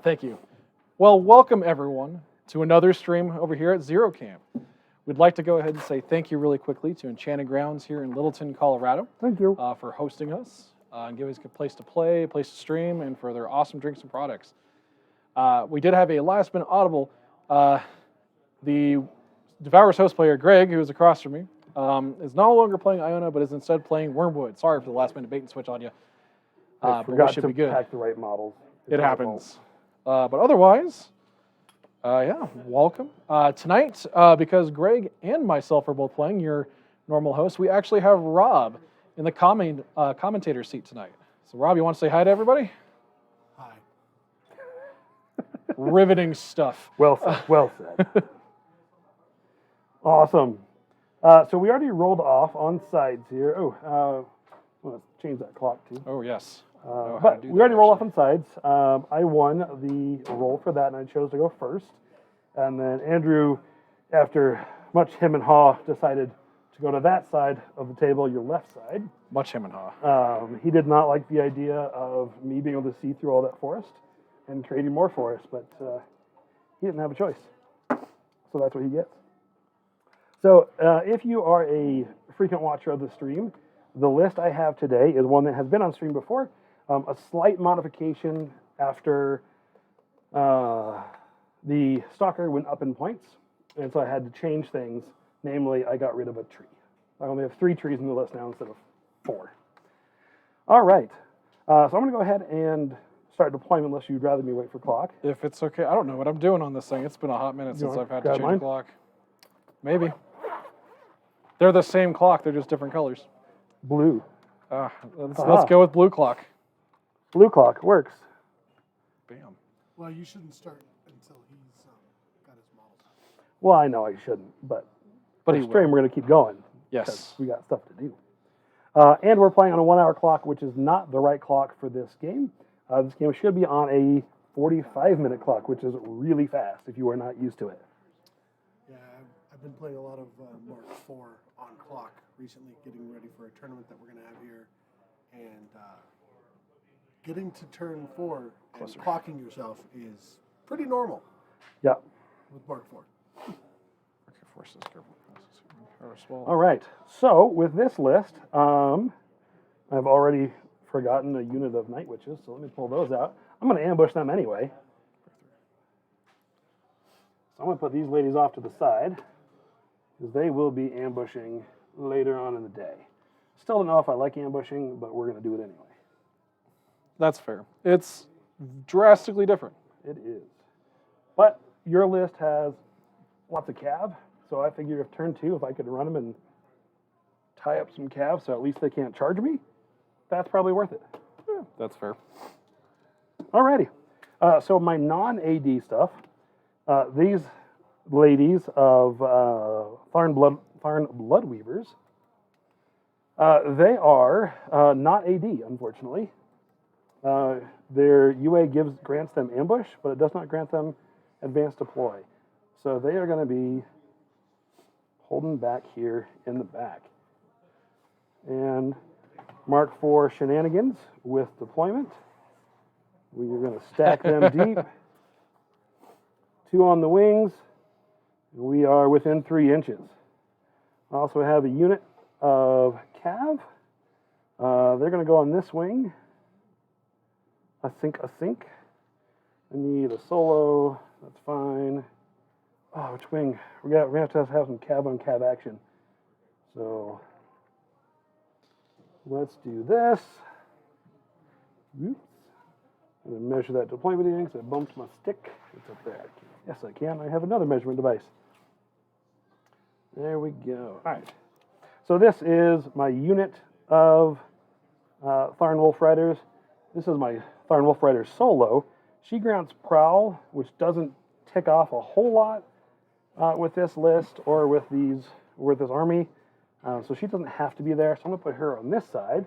Thank you. Well, welcome everyone to another stream over here at Zero Camp. We'd like to go ahead and say thank you really quickly to Enchanted Grounds here in Littleton, Colorado. Thank you. For hosting us and giving us a place to play, a place to stream, and for their awesome drinks and products. We did have a last-minute audible. The Devourer's host player, Greg, who is across from me, is no longer playing Iona, but is instead playing Wormwood. Sorry for the last-minute bait and switch on you. I forgot to pack the right models. It happens. But otherwise, yeah, welcome. Tonight, because Greg and myself are both playing, your normal host, we actually have Rob in the commentator seat tonight. So, Rob, you want to say hi to everybody? Hi. Riveting stuff. Well said. Well said. Awesome. So we already rolled off on sides here. Oh, let's change that clock too. Oh, yes. But we already rolled off on sides. I won the roll for that, and I chose to go first. And then Andrew, after much him and haw, decided to go to that side of the table, your left side. Much him and haw. He did not like the idea of me being able to see through all that forest and creating more forest, but he didn't have a choice. So that's what he gets. So if you are a frequent watcher of the stream, the list I have today is one that has been on stream before. A slight modification after the Stalker went up in points, and so I had to change things. Namely, I got rid of a tree. I only have 3 trees in the list now instead of 4. All right, so I'm going to go ahead and start deployment unless you'd rather me wait for clock. If it's okay, I don't know what I'm doing on this thing. It's been a hot minute since I've had to change mine? the clock. Maybe. They're the same clock, they're just different colors. Blue. Let's go with blue clock. Blue clock works. Bam. Well, you shouldn't start until he's got his models. Well, I know I shouldn't, but But the he stream will. we're going to keep going. Yes. Because we got stuff to do. And we're playing on a 1-hour clock, which is not the right clock for this game. This game should be on a 45-minute clock, which is really fast if you are not used to it. Yeah, I've been playing a lot of Mark IV on clock recently, getting ready for a tournament that we're going to have here. And getting to turn 4 and clocking yourself is pretty normal Yeah. with Mark IV. All right. So with this list, I've already forgotten a unit of night witches, so let me pull those out. I'm going to ambush them anyway. So I'm going to put these ladies off to the side, because they will be ambushing later on in the day. Still don't know if I like ambushing, but we're going to do it anyway. That's fair. It's drastically different. It is. But your list has lots of cav, so I figure if turn 2, if I could run them and tie up some calves so at least they can't charge me, that's probably worth it. Yeah, that's fair. Alrighty. So my non-AD stuff, these ladies of Tharn Bloodweavers, they are not AD, unfortunately. Their UA grants them ambush, but it does not grant them advanced deploy. So they are going to be holding back here in the back. And Mark IV shenanigans with deployment. We are going to stack them deep. 2 on the wings. And we are within 3 inches. I also have a unit of cav. They're going to go on this wing. A sink. I need a solo. That's fine. Oh, which wing? We're going to have some cav on cav action. So let's do this. Oops. I'm going to measure that deployment again because I bumped my stick. It's up there. Yes, I can. I have another measurement device. There we go. All right. So this is my unit of Tharn Wolf Riders. This is my Tharn Wolf Rider solo. She grants Prowl, which doesn't tick off a whole lot with this list or with this army. So she doesn't have to be there. So I'm going to put her on this side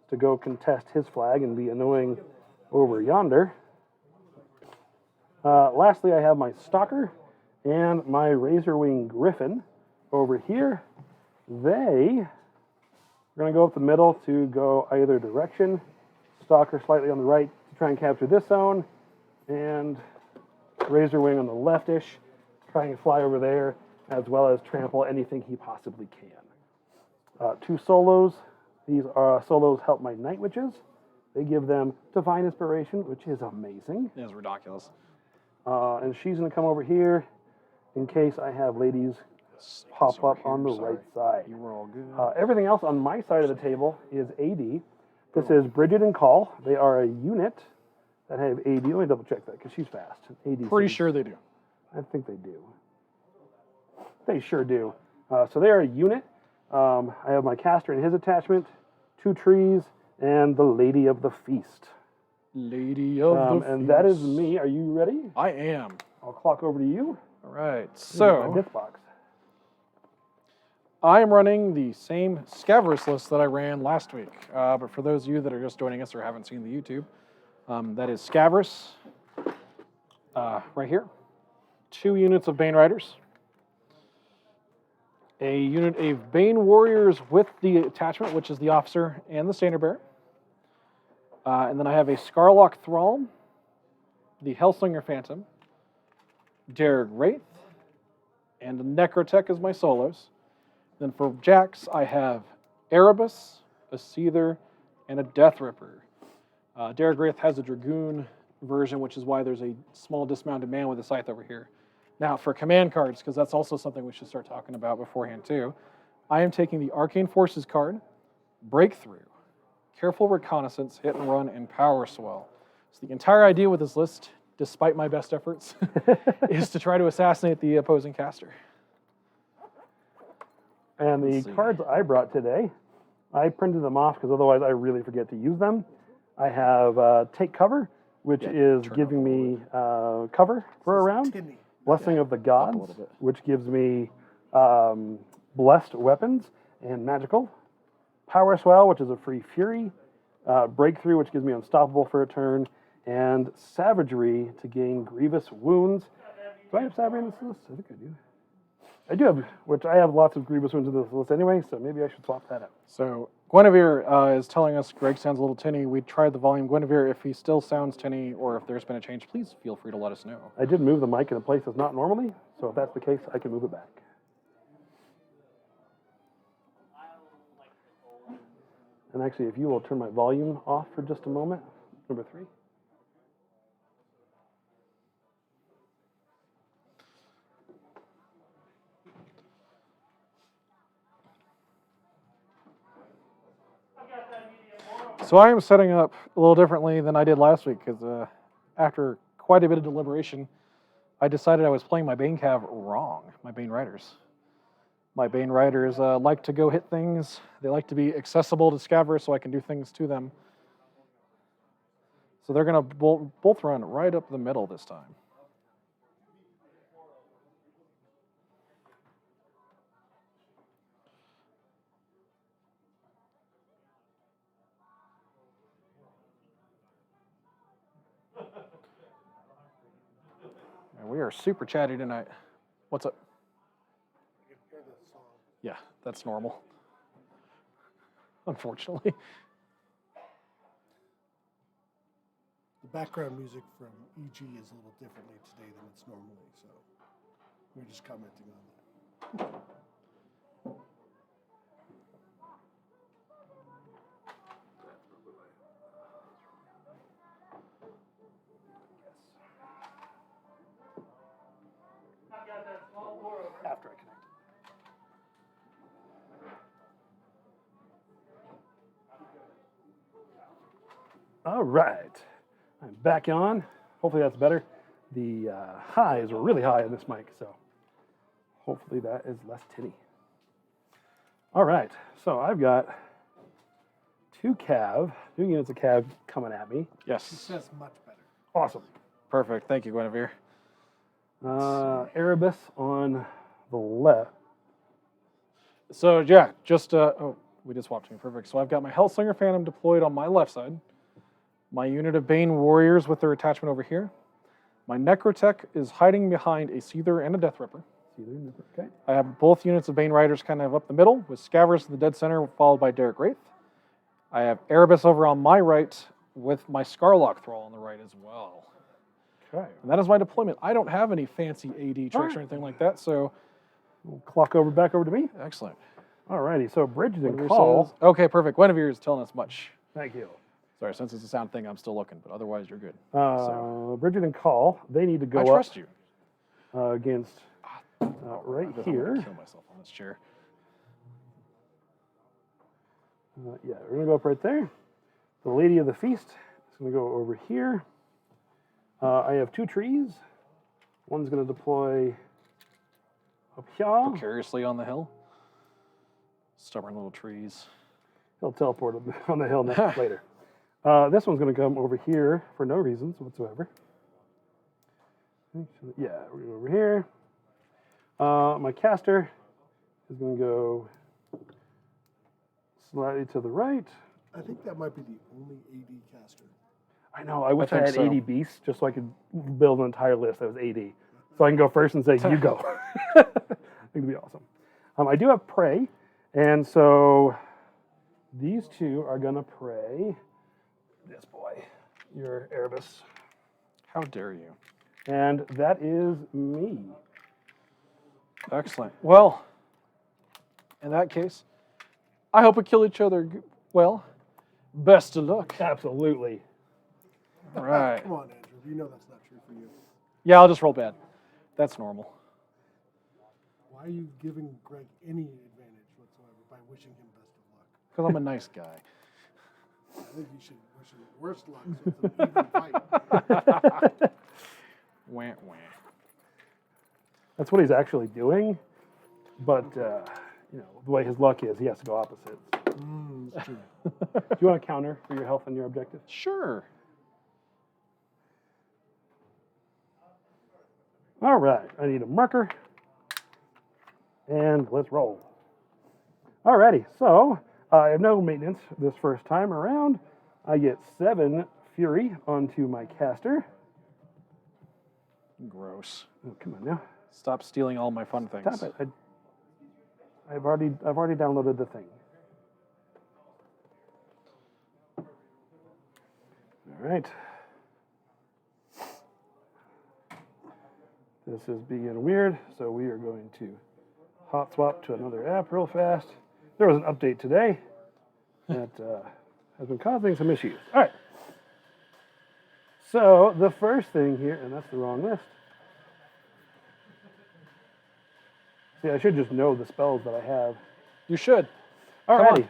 to go contest his flag and be annoying over yonder. Lastly, I have my Stalker and my Razorwing Griffin over here. They are going to go up the middle to go either direction. Stalker slightly on the right to try and capture this zone, and Razor Wing on the leftish, try and fly over there, as well as trample anything he possibly can. 2 solos. These solos help my Night Witches. They give them Divine Inspiration, which is amazing. It is ridiculous. And she's going to come over here in case I have ladies pop up on the right side. You were all good. Everything else on my side of the table is AD. This is Bridget and Call. They are a unit that have AD. Let me double check that because she's fast. AD. Pretty sure they do. I think they do. They sure do. So they are a unit. I have my caster and his attachment, 2 trees, and the Lady of the Feast. Lady of the Feast. And that is me. Are you ready? I am. I'll clock over to you. All right. My So disc box. I am running the same Scaverous list that I ran last week. But for those of you that are just joining us or haven't seen the YouTube, that is Scaverous right here. 2 units of Bane Riders. A unit of Bane Warriors with the attachment, which is the Officer and the Standard Bearer. And then I have a Scarlock Thrall, the Hellslinger Phantom, Derek Wraith, and a Necrotech as my solos. Then for Jax, I have Erebus, a Seether, and a Death Ripper. Derek Wraith has a Dragoon version, which is why there's a small dismounted man with a scythe over here. Now, for command cards, because that's also something we should start talking about beforehand too, I am taking the Arcane Forces card, Breakthrough, Careful Reconnaissance, Hit and Run, and Power Swell. So the entire idea with this list, despite my best efforts, is to try to assassinate the opposing caster. And the cards I brought today, I printed them off because otherwise I really forget to use them. I have Take Cover, which is giving me cover for a round. Tinny. Blessing of the Gods, which gives me Blessed Weapons and Magical. Power Swell, which is a free Fury. Breakthrough, which gives me Unstoppable for a turn. And Savagery to gain Grievous Wounds. Do I have Savagery in this list? I think I do. I do have, which I have lots of Grievous Wounds in this list anyway, so maybe I should swap that out. So Guinevere is telling us Greg sounds a little tinny. We tried the volume. Guinevere, if he still sounds tinny or if there's been a change, please feel free to let us know. I did move the mic in a place that's not normally, so if that's the case, I can move it back. And actually, if you will turn my volume off for just a moment, number 3. So I am setting up a little differently than I did last week because after quite a bit of deliberation, I decided I was playing my Bane Cav wrong, my Bane Riders. My Bane Riders like to go hit things. They like to be accessible to Scaverous so I can do things to them. So they're going to both run right up the middle this time. And we are super chatty tonight. What's up? You can hear the song. Yeah, that's normal. Unfortunately. The background music from EG is a little differently today than it's normally, so we're just commenting on that. After I connect. All right, I'm back on. Hopefully that's better. The highs are really high on this mic, so hopefully that is less tinny. All right, so I've got 2 units of Cav coming at me. Yes. That's much better. Awesome. Perfect. Thank you, Guinevere. Erebus on the left. So yeah, just we just swapped me. Perfect. So I've got my Hellslinger Phantom deployed on my left side. My unit of Bane Warriors with their attachment over here. My Necrotech is hiding behind a Seether and a Death Ripper. Okay. I have both units of Bane Riders kind of up the middle, with Scaverous in the dead center, followed by Derek Wraith. I have Erebus over on my right, with my Scarlock Thrall on the right as well. Okay. And that is my deployment. I don't have any fancy AD tricks Alright. or anything like that, so We'll clock back over to me. excellent. Alrighty, so Bridget and Guinevere Call. says- okay, perfect. Guinevere is telling us much. Thank you. Sorry, since it's a sound thing, I'm still looking, but otherwise you're good. Bridget and Call, they need to go I up trust you. against right I'm gonna here. kill myself on this chair. Yeah, we're going to go up right there. The Lady of the Feast is going to go over here. I have 2 trees. One's going to deploy up here. Precariously on the hill. Stubborn little trees. He'll teleport on the hill later. This one's going to come over here for no reasons whatsoever. Yeah, we're going over here. My caster is going to go slightly to the right. I think that might be the only AD caster. I know, I wish I, think had so. 80 beasts just so I could build an entire list that was 80. So I can go first and say, you go. I think it'd be awesome. I do have prey, and so these 2 are going to prey this boy, your Erebus. How dare you? And that is me. Excellent. Well, in that case, I hope we kill each other well. Best of luck. Absolutely. All right. Come on, Andrew. You know that's not true for you. Yeah, I'll just roll bad. That's normal. Why are you giving Greg any advantage whatsoever by wishing him best of luck? Because I'm a nice guy. I think you should wish him worse luck so it's an even fight. Wah, wah. That's what he's actually doing. But, you know, the way his luck is, he has to go opposites. It's true. Do you want to counter for your health and your objective? Sure. All right, I need a marker. And let's roll. Alrighty, so I have no maintenance this first time around. I get 7 Fury onto my caster. Gross. Oh, come on now. Stop stealing all my fun things. Stop it. I've already downloaded the thing. All right. This is being weird, so we are going to hot swap to another app real fast. There was an update today that has been causing some issues. All right. So the first thing here, and that's the wrong list. See, I should just know the spells that I have. You should. Alrighty.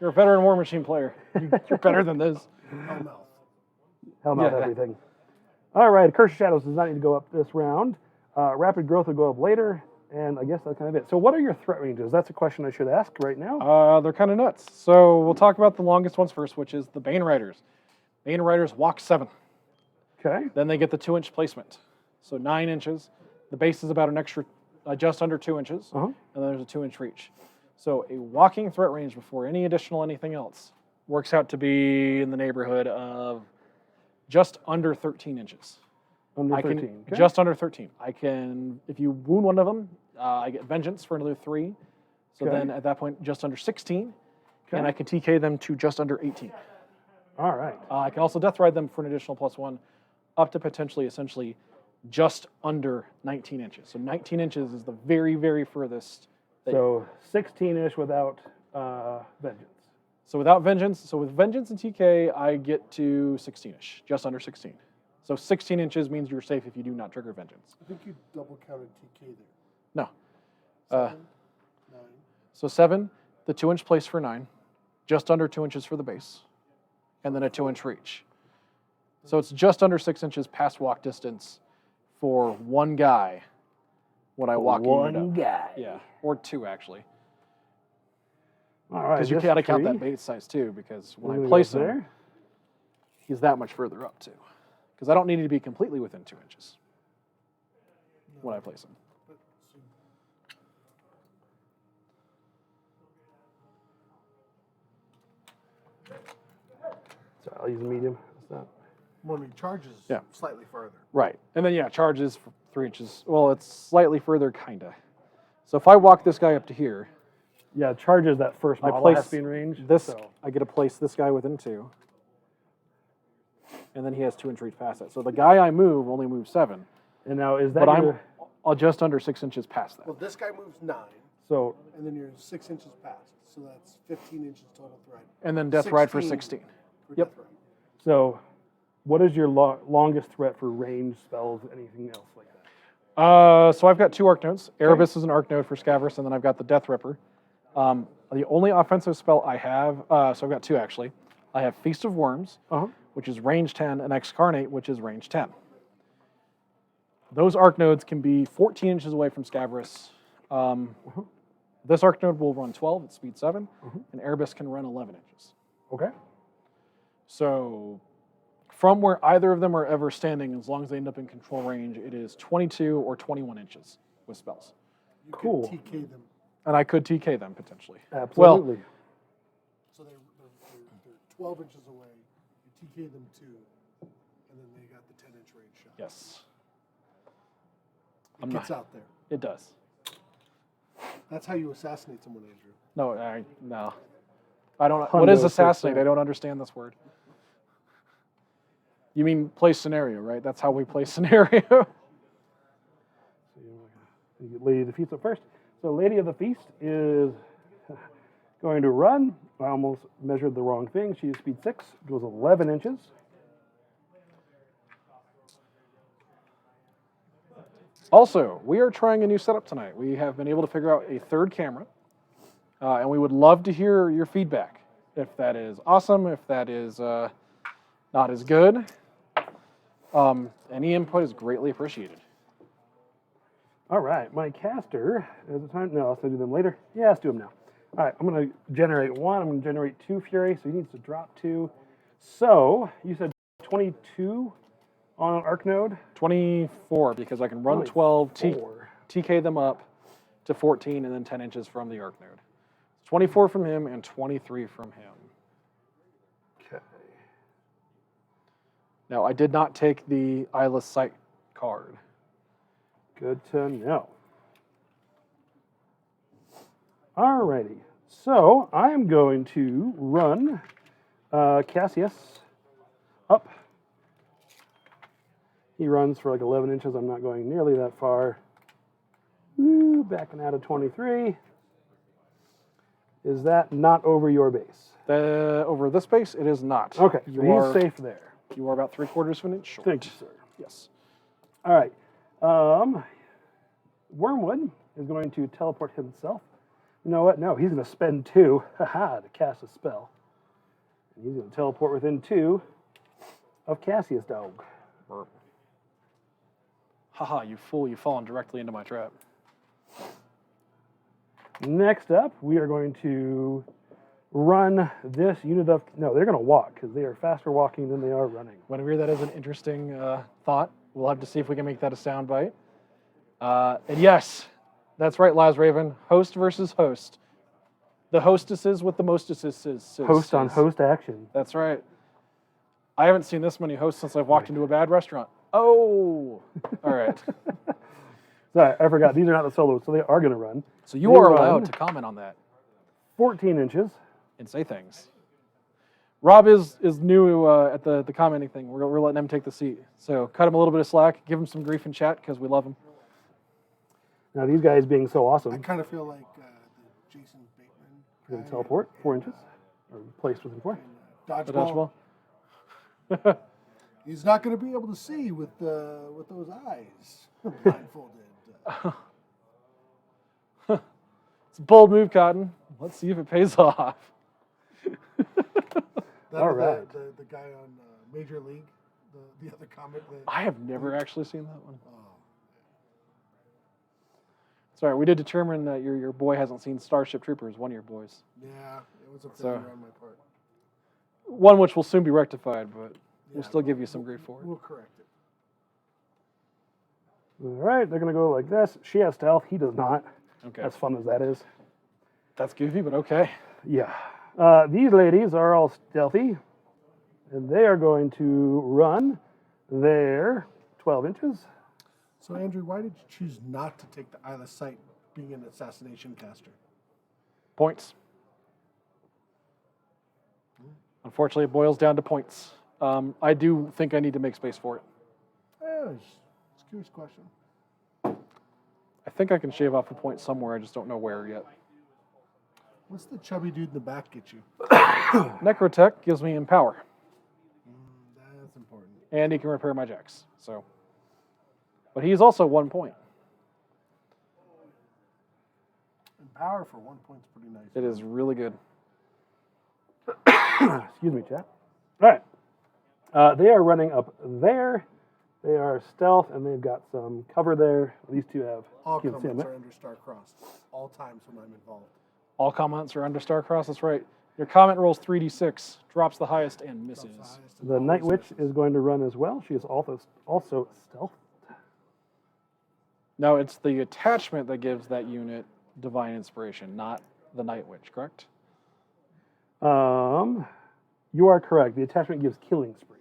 You're a veteran Warmachine player. You're better than this. Hellmouth. Hellmouth Yeah. everything. All right, Curse of Shadows does not need to go up this round. Rapid Growth will go up later, and I guess that's kind of it. So what are your threat ranges? That's a question I should ask right now. They're kind of nuts. So we'll talk about the longest ones first, which is the Bane Riders. Bane Riders walk 7. Okay. Then they get the 2-inch placement. So 9 inches. The base is about an extra, just under 2 inches. Uh-huh. And then there's a 2-inch reach. So a walking threat range before any additional anything else works out to be in the neighborhood of just under 13 inches. Under I 13. can Okay. just under 13. I can, if you wound one of them, I get Vengeance for another 3. So Okay. then at that point, just under 16. Okay. And I can TK them to just under 18. All right. I can also Death Ride them for an additional +1, up to potentially, essentially, just under 19 inches. So 19 inches is the very, very furthest. So 16-ish without Vengeance. So without Vengeance, so with Vengeance and TK, I get to 16-ish, just under 16. So 16 inches means you're safe if you do not trigger Vengeance. I think you double counted TK there. No. 7, 9. So 7, the 2-inch place for 9, just under 2 inches for the base, and then a 2-inch reach. So it's just under 6 inches past walk distance for one guy when I walk One unit up. guy. Yeah, or 2 actually. All right. Because you this gotta count that tree, base size too, because when we're I gonna place go him, there. he's that much further up too. Because I don't need to be completely within 2 inches when I place him. But, So I'll use a medium. That's not. when he charges Yeah. slightly further. Right, and then yeah, charges for 3 inches. Well, it's slightly further, kinda. So if I walk this guy up to here, Yeah, charges that first I model place has to be in range. this, So. I get to place this guy within 2. and then he has 2-inch reach past that. So the guy I move only moves 7, And now is that but your, I'm just under 6 inches past that. Well, this guy moves 9, so and then you're 6 inches past. So that's 15 inches total threat. And then Death Ride for 16. For Yep. Death Ride. so what is your longest threat for range spells, anything else like that? So I've got 2 arc nodes. Erebus is an arc node for Scaverous, and then I've got the Death Ripper. The only offensive spell I have, so I've got 2 actually. I have Feast of Worms, Uh-huh. which is range 10, and Excarnate, which is range 10. Those arc nodes can be 14 inches away from Scaverous. This arc node will run 12 at speed 7, and Erebus can run 11 inches. Okay. So from where either of them are ever standing, as long as they end up in control range, it is 22 or 21 inches with spells. You Cool. could TK them. And I could TK them potentially. Absolutely. So they're 12 inches away. You TK them 2, and then they got the 10-inch range shot. Yes. It gets out there. It does. That's how you assassinate someone, Andrew. No. I don't. What is 100%. assassinate? I don't understand this word. You mean play scenario, right? That's how we play scenario. So you get Lady of the Feast up first. So Lady of the Feast is going to run. I almost measured the wrong thing. She is speed 6, goes 11 inches. Also, we are trying a new setup tonight. We have been able to figure out a 3rd camera, and we would love to hear your feedback. If that is awesome, if that is not as good, any input is greatly appreciated. All right, my caster is the time. No, let's do them later. Yeah, let's do them now. All right, I'm going to generate 1. I'm going to generate 2 Fury, so he needs to drop 2. So you said 22 on an arc node? 24, because I can run 12, 24. TK them up to 14, and then 10 inches from the arc node. 24 from him and 23 from him. Okay. Now, I did not take the Eyeless Sight card. Good to know. Alrighty, so I am going to run Cassius up. He runs for like 11 inches. I'm not going nearly that far. Woo, backing out of 23. Is that not over your base? Over this base, it is not. Okay, so You he's are, safe there. You are about 3/4 of an inch short. Thank you, sir. Yes. All right. Wormwood is going to teleport himself. You know what? No, he's going to spend 2 to cast a spell. And he's going to teleport within 2 of Cassius' dog. Burp. Haha, you fool, you've fallen directly into my trap. Next up, we are going to run this unit of... No, they're going to walk because they are faster walking than they are running. Whenever that is an interesting thought, we'll have to see if we can make that a sound bite. And yes, that's right, Laz Raven. Host versus host. The hostesses with the mostesses. Host on host action. That's right. I haven't seen this many hosts since I've walked into a bad restaurant. Oh, all right. Sorry, I forgot. These are not the solos, so they are going to run. So you They are run allowed to comment on that 14 inches. and say things. Rob is new at the commenting thing. We're letting him take the seat. So cut him a little bit of slack. Give him some grief in chat because we love him. Now, these guys being so I awesome, kind of feel like the Jason Bateman. we're going guy to teleport 4 inches, or placed within 4. in, The Dodgeball. dodgeball. He's not going to be able to see with those eyes blindfolded. It's a bold move, Cotton. Let's see if it pays off. All right. The guy on Major League, the other comic. I have never actually seen that one. Oh, Sorry, we did determine that your boy hasn't seen Starship Troopers, one of your boys. yeah, it was a failure on my part. One which will soon be rectified, but we'll Yeah, still give you some grief for it. We'll correct it. All right, they're going to go like this. She has stealth. He does not. Okay. As fun as that is. That's goofy, but okay. Yeah. These ladies are all stealthy, and they are going to run their 12 inches. So, Andrew, why did you choose not to take the Eyeless Sight being an assassination caster? Points. Unfortunately, it boils down to points. I do think I need to make space for it. It's a curious question. I think I can shave off a point somewhere. I just don't know where yet. What's the chubby dude in the back get you? Necrotech gives me Empower, That's important. and he can repair my jacks. So, but he's also 1 point. And power for 1 point's pretty nice. It is really good. Excuse me, chat. All right. They are running up there. They are stealth, and they've got some cover there. These two have. All can't see them. comments are under star-crossed. All times when I'm involved. All comments are under Starcross. That's right. Your comment rolls 3d6, drops the highest, and misses. The Night Witch is going to run as well. She is also stealth. No, it's the attachment that gives that unit divine inspiration, not the Night Witch, correct? You are correct. The attachment gives Killing Spree.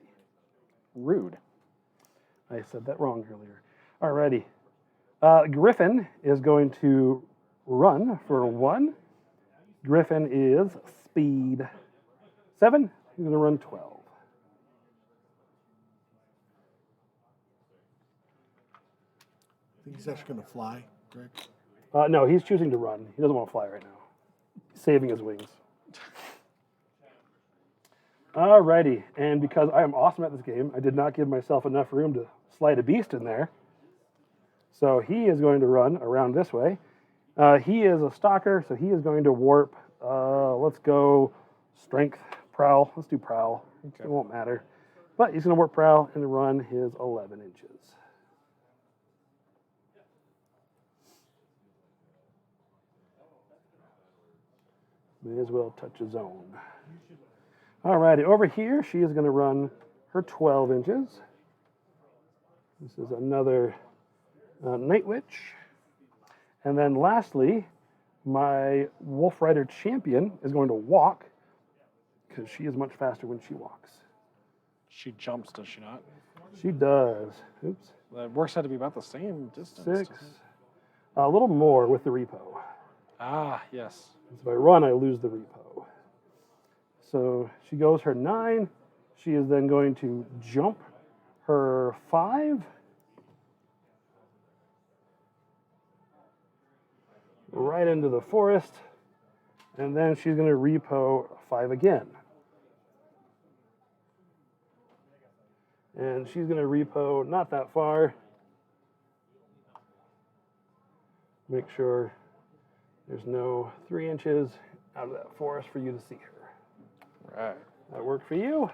Rude. I said that wrong earlier. Alrighty. Griffin is going to run for 1. Griffin is speed 7. He's going to run 12. Think he's actually going to fly, Greg? No, he's choosing to run. He doesn't want to fly right now. He's saving his wings. Alrighty, and because I am awesome at this game, I did not give myself enough room to slide a beast in there. So he is going to run around this way. He is a stalker, so he is going to warp. Let's go strength, prowl. Let's do prowl. Okay. It won't matter. But he's going to warp prowl and run his 11 inches. May as well touch a zone. Alrighty, over here, she is going to run her 12 inches. This is another Night Witch. And then lastly, my Wolf Rider champion is going to walk because she is much faster when she walks. She jumps, does she not? She does. Oops. The works had to be about the same distance. 6. A little more with the repo. Ah, yes. If I run, I lose the repo. So she goes her 9. She is then going to jump her 5. Right into the forest. And then she's going to repo 5 again. And she's going to repo not that far. Make sure there's no 3 inches out of that forest for you to see her. Right. That work for you?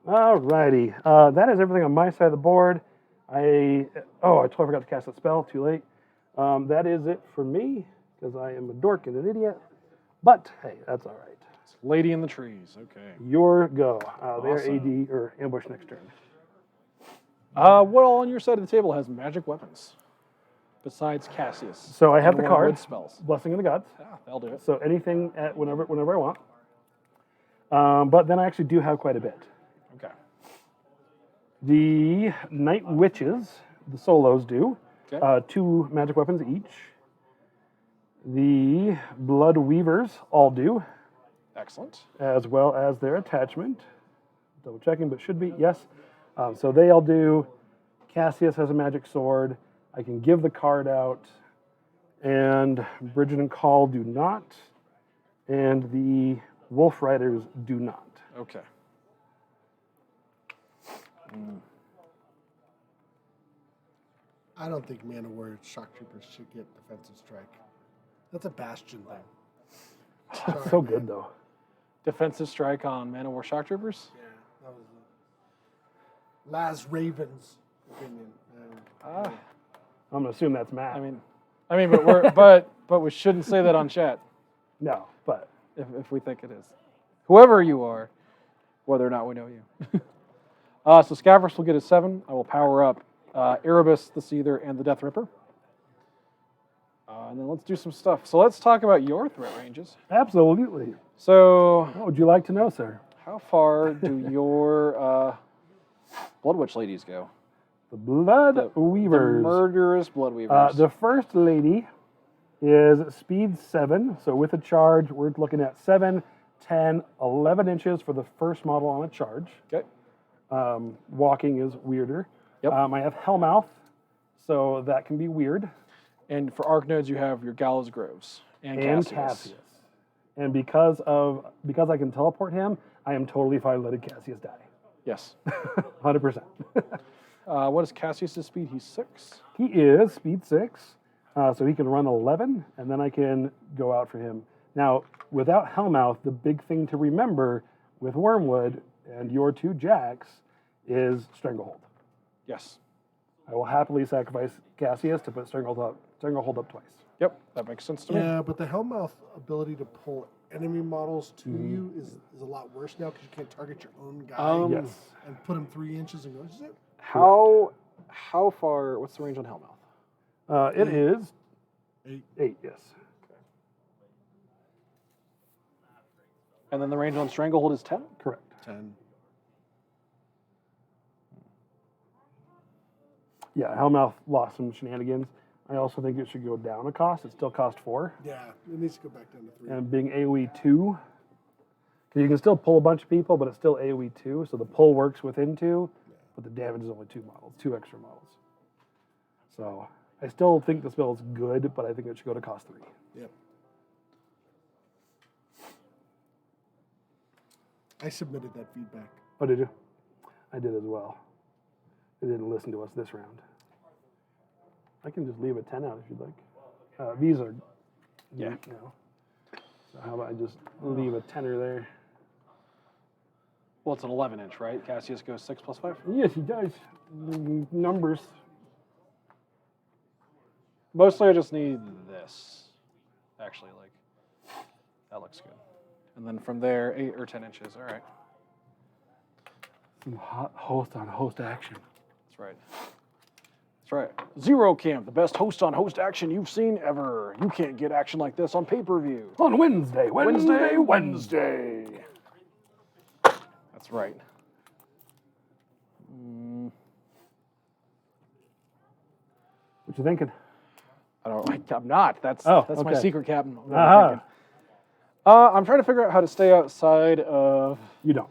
Alrighty. That is everything on my side of the board. I totally forgot to cast that spell. Too late. That is it for me, because I am a dork and an idiot. But, hey, that's all right. It's Lady in the Trees. Okay. Your go. They're Awesome. AD, or ambush next turn. What all on your side of the table has magic weapons? Besides Cassius. So I have and the one of card, Wood's spells. Blessing of the Gods. Yeah, that'll do it. So anything at whenever I want. But then I actually do have quite a bit. Okay. The Night Witches, the solos do. Okay. 2 magic weapons each. The Blood Weavers all do, Excellent. as well as their attachment. Double checking, but should be, yes. So they all do. Cassius has a magic sword. I can give the card out. And Bridget and Call do not. And the Wolf Riders do not. Okay. I don't think Man of War Shock Troopers should get defensive strike. That's a Bastion thing. Sorry, So man. good, though. Defensive strike on Man of War Shock Troopers? Yeah, that was Laz Raven's opinion. Ah. I'm going to assume that's Matt. I mean, but we're but we shouldn't say that on chat No, but if we think it is. Whoever you are, whether or not we know you. So Scaverous will get a 7. I will power up Erebus, the Seether, and the Death Ripper. And then let's do some stuff. So let's talk about your threat ranges. absolutely. So What would you like to know, sir? how far do your Blood Witch ladies go? The Blood The Weavers. murderous Blood Weavers. The first lady is speed 7. So with a charge, we're looking at 7, 10, 11 inches for the first model on a charge. Okay. Walking is weirder. Yep. I have Hellmouth, so that can be weird. And for arc nodes, you have your Gallows Groves and Cassius. And because I can teleport him, I am totally fine letting Cassius die. Yes. 100%. What is Cassius's speed? He's 6. He is speed 6, so he can run 11, and then I can go out for him. Now, without Hellmouth, the big thing to remember with Wormwood and your 2 Jacks is Stranglehold. Yes. I will happily sacrifice Cassius to put Stranglehold up twice. Yep, that makes sense to me. Yeah, but the Hellmouth ability to pull enemy models to you is a lot worse now because you can't target your own guy Yes. and put him 3 inches and go, is it? How far? What's the range on Hellmouth? It is 8, yes. And then the range on Stranglehold is 10? Correct. 10. Yeah, Hellmouth lost some shenanigans. I also think it should go down a cost. It still costs 4. Yeah, it needs to go back down to 3. And being AoE 2, because you can still pull a bunch of people, but it's still AoE 2, so the pull works within 2, but the damage is only 2 models, 2 extra models. So I still think the spell is good, but I think it should go to cost 3. Yep. I submitted that feedback. Oh, did you? I did as well. They didn't listen to us this round. I can just leave a 10 out if you'd like. These are Yeah. now. So how about I just leave a 10er there? Well, it's an 11 inch, right? Cassius goes 6 plus 5? Yes, he does. Numbers. Mostly I just need this. Actually, that looks good. And then from there, 8 or 10 inches. All right. Some hot host on host action. That's right. That's right. Zero Camp, the best host on host action you've seen ever. You can't get action like this on pay-per-view. On Wednesday. Wednesday. That's right. What you thinking? I'm not. That's my okay. secret, Captain. I'm Aha. thinking. I'm trying to figure out how to stay outside of You don't.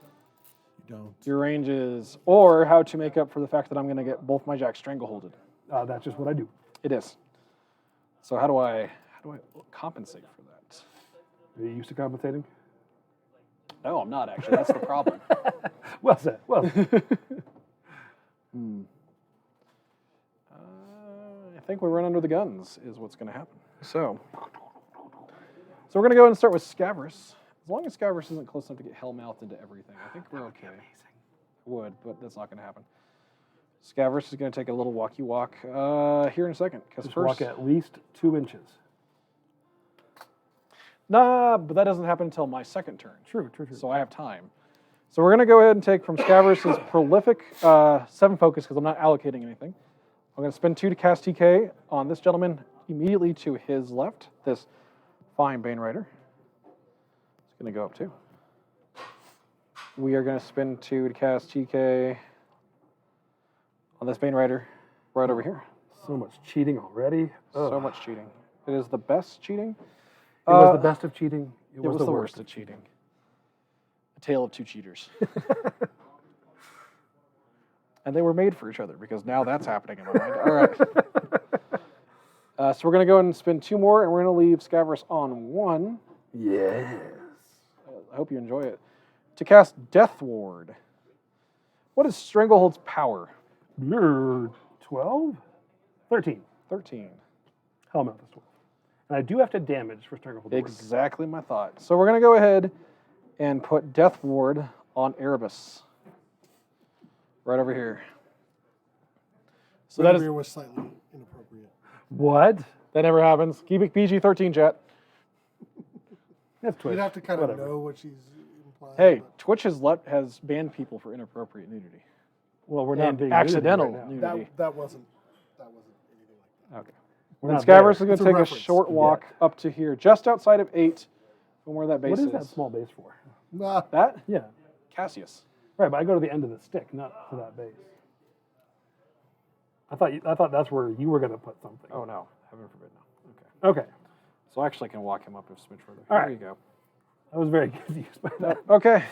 You don't. your ranges, or how to make up for the fact that I'm going to get both my jacks strangleholded. That's just what I do. It is. So how do I compensate for that? Are you used to compensating? No, I'm not actually. That's the problem. Well said. Well said. I think we run under the guns is what's going to happen. So we're going to go ahead and start with Scaverous. As long as Scaverous isn't close enough to get Hellmouth into everything, I think we're okay. Would, but that's not going to happen. Scaverous is going to take a little walkie walk here in a second. Just walk at least 2 inches. Nah, but that doesn't happen until my second turn. True. So I have time. So we're going to go ahead and take from Scaverous's prolific 7 focus because I'm not allocating anything. I'm going to spend 2 to cast TK on this gentleman immediately to his left. This fine Bane Rider. It's going to go up 2. We are going to spend 2 to cast TK on this Bane Rider right over here. So much cheating already. So much cheating. It is the best cheating. It was the best of cheating. It was the worst of cheating. A tale of 2 cheaters. And they were made for each other because now that's happening in my mind. All right. So we're going to go ahead and spend 2 more, and we're going to leave Scaverous on 1. Yes. I hope you enjoy it. To cast Death Ward. What is Stranglehold's power? You're 12? 13. 13. Hellmouth is 12. And I do have to damage for Stranglehold. Exactly my thought. So we're going to go ahead and put Death Ward on Erebus. Right over here. So that is was slightly inappropriate. What? that never happens. Keep it PG-13, chat. That's Twitch. You'd have to kind of Whatever. know what she's implying. Hey, but Twitch has banned people for inappropriate nudity. Well, we're not And being accidental nudity right now. nudity. that wasn't anything like that. Okay. We're And not there. Scaverous is going It's to a take a reference. short walk up to here, just outside of 8 from where that base What is that small base for? Nah, That? Yeah. Cassius. Right, but I go to the end of the stick, not to that base. I thought that's where you were going to put something. Oh, no. Heaven forbid, no. Okay. Okay. So I actually can walk him up a smidge further. All There right. you go. I was very confused by that. Okay.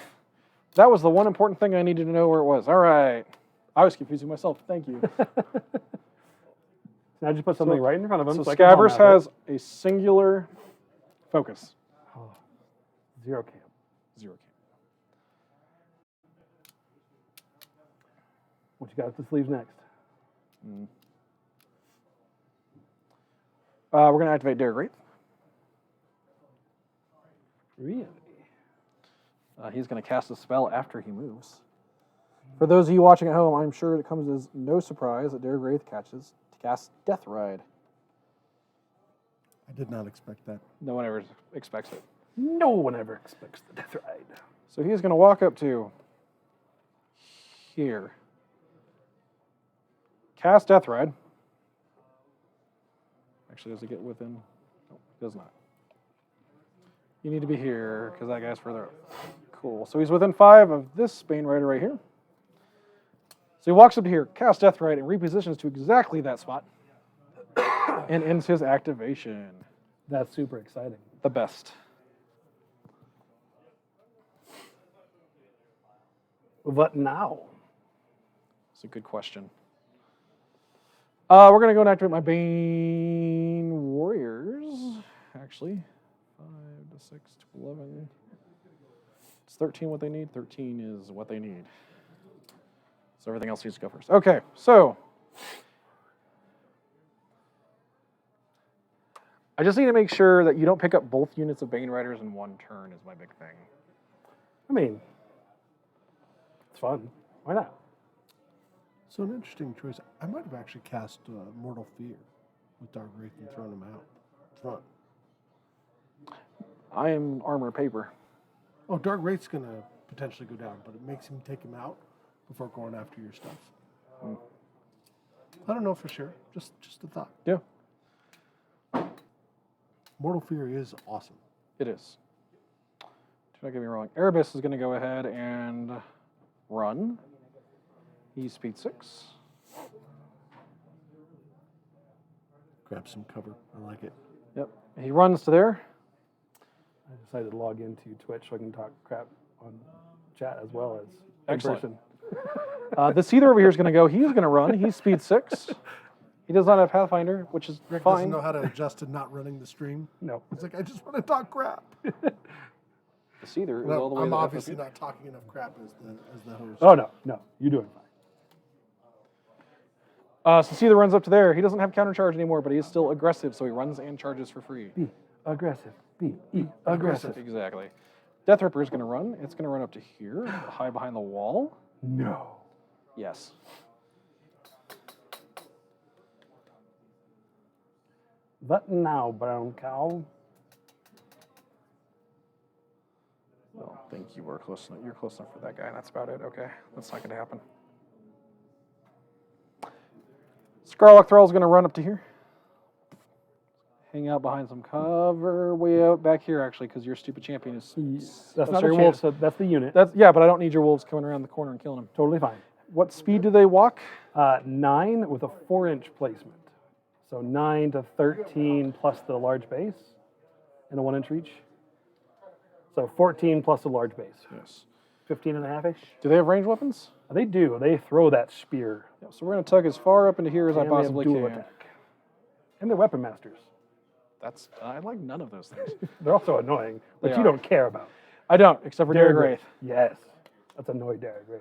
That was the one important thing I needed to know where it was. All right. I was confusing myself. Thank you. Now just put something right in front of him. So I can palm Scaverous map it. has a singular focus. Oh, 0 cam. 0 cam. What you got up the sleeves next? We're going to activate Devourer. Really? He's going to cast a spell after he moves. For those of you watching at home, I'm sure it comes as no surprise that Devourer catches to cast Death Ride. I did not expect that. No one ever expects it. No one ever expects the Death Ride. So he's going to walk up to here. Cast Death Ride. Actually, does it get within? No, it does not. You need to be here because that guy's further up. Cool. So he's within 5 of this Bane Rider right here. So he walks up to here, casts Death Ride, and repositions to exactly that spot, and ends his activation. That's super exciting. The best. What now? It's a good question. We're going to go and activate my Bane Warriors, actually. 5 to 6 to 11. It's 13 what they need. 13 is what they need. So everything else needs to go first. Okay, so I just need to make sure that you don't pick up both units of Bane Riders in one turn is my big thing. I mean, it's fun. Why not? So an interesting choice. I might have actually cast Mortal Fear with Dark Wraith and thrown him out front. I am armor paper. Oh, Dark Wraith's going to potentially go down, but it makes him take him out before going after your stuff. I don't know for sure. Just a thought. Yeah, Mortal Fear is awesome. it is. Do not get me wrong. Erebus is going to go ahead and run. He's speed 6. Grab some cover. I like it. Yep. He runs to there. I decided to log into Twitch so I can talk crap on chat as well as in Excellent. person. The Seether over here is going to go. He's going to run. He's speed 6. He does not have Pathfinder, which is Rick fine. doesn't know how to adjust to not running the stream. No. He's like, I just want to talk crap. The Seether is Well, all the way I'm to obviously FFP. not talking enough crap as the host. Oh, no. You're doing fine. So Seether runs up to there. He doesn't have counter charge anymore, but he is still aggressive, so he runs and charges for free. Be aggressive. Be aggressive. Exactly. Death Ripper is going to run. It's going to run up to here, hide behind the wall. No. Yes. What now, brown cow? Well, I think you were close enough. You're close enough for that guy, and that's about it. Okay, that's not going to happen. Scarlock Thrall is going to run up to here. Hang out behind some cover way out back here, actually, because your stupid champion is... That's oh, not sorry, a wolves. chance. So that's the unit. Yeah, but I don't need your wolves coming around the corner and killing them. Totally fine. What speed do they walk? 9 with a 4-inch placement. So 9 to 13 plus the large base and a 1-inch reach. So 14 plus a large base. Yes. 15 and a half-ish. Do they have ranged weapons? They do. They throw that spear. Yeah, so we're going to tug as far up into here as I And they have possibly dual can. attack. And they're weapon masters. I like none of those things. They're also annoying, but They you are. don't care about. I don't, except for Derek Wraith. Yes. That's annoyed Derek Wraith.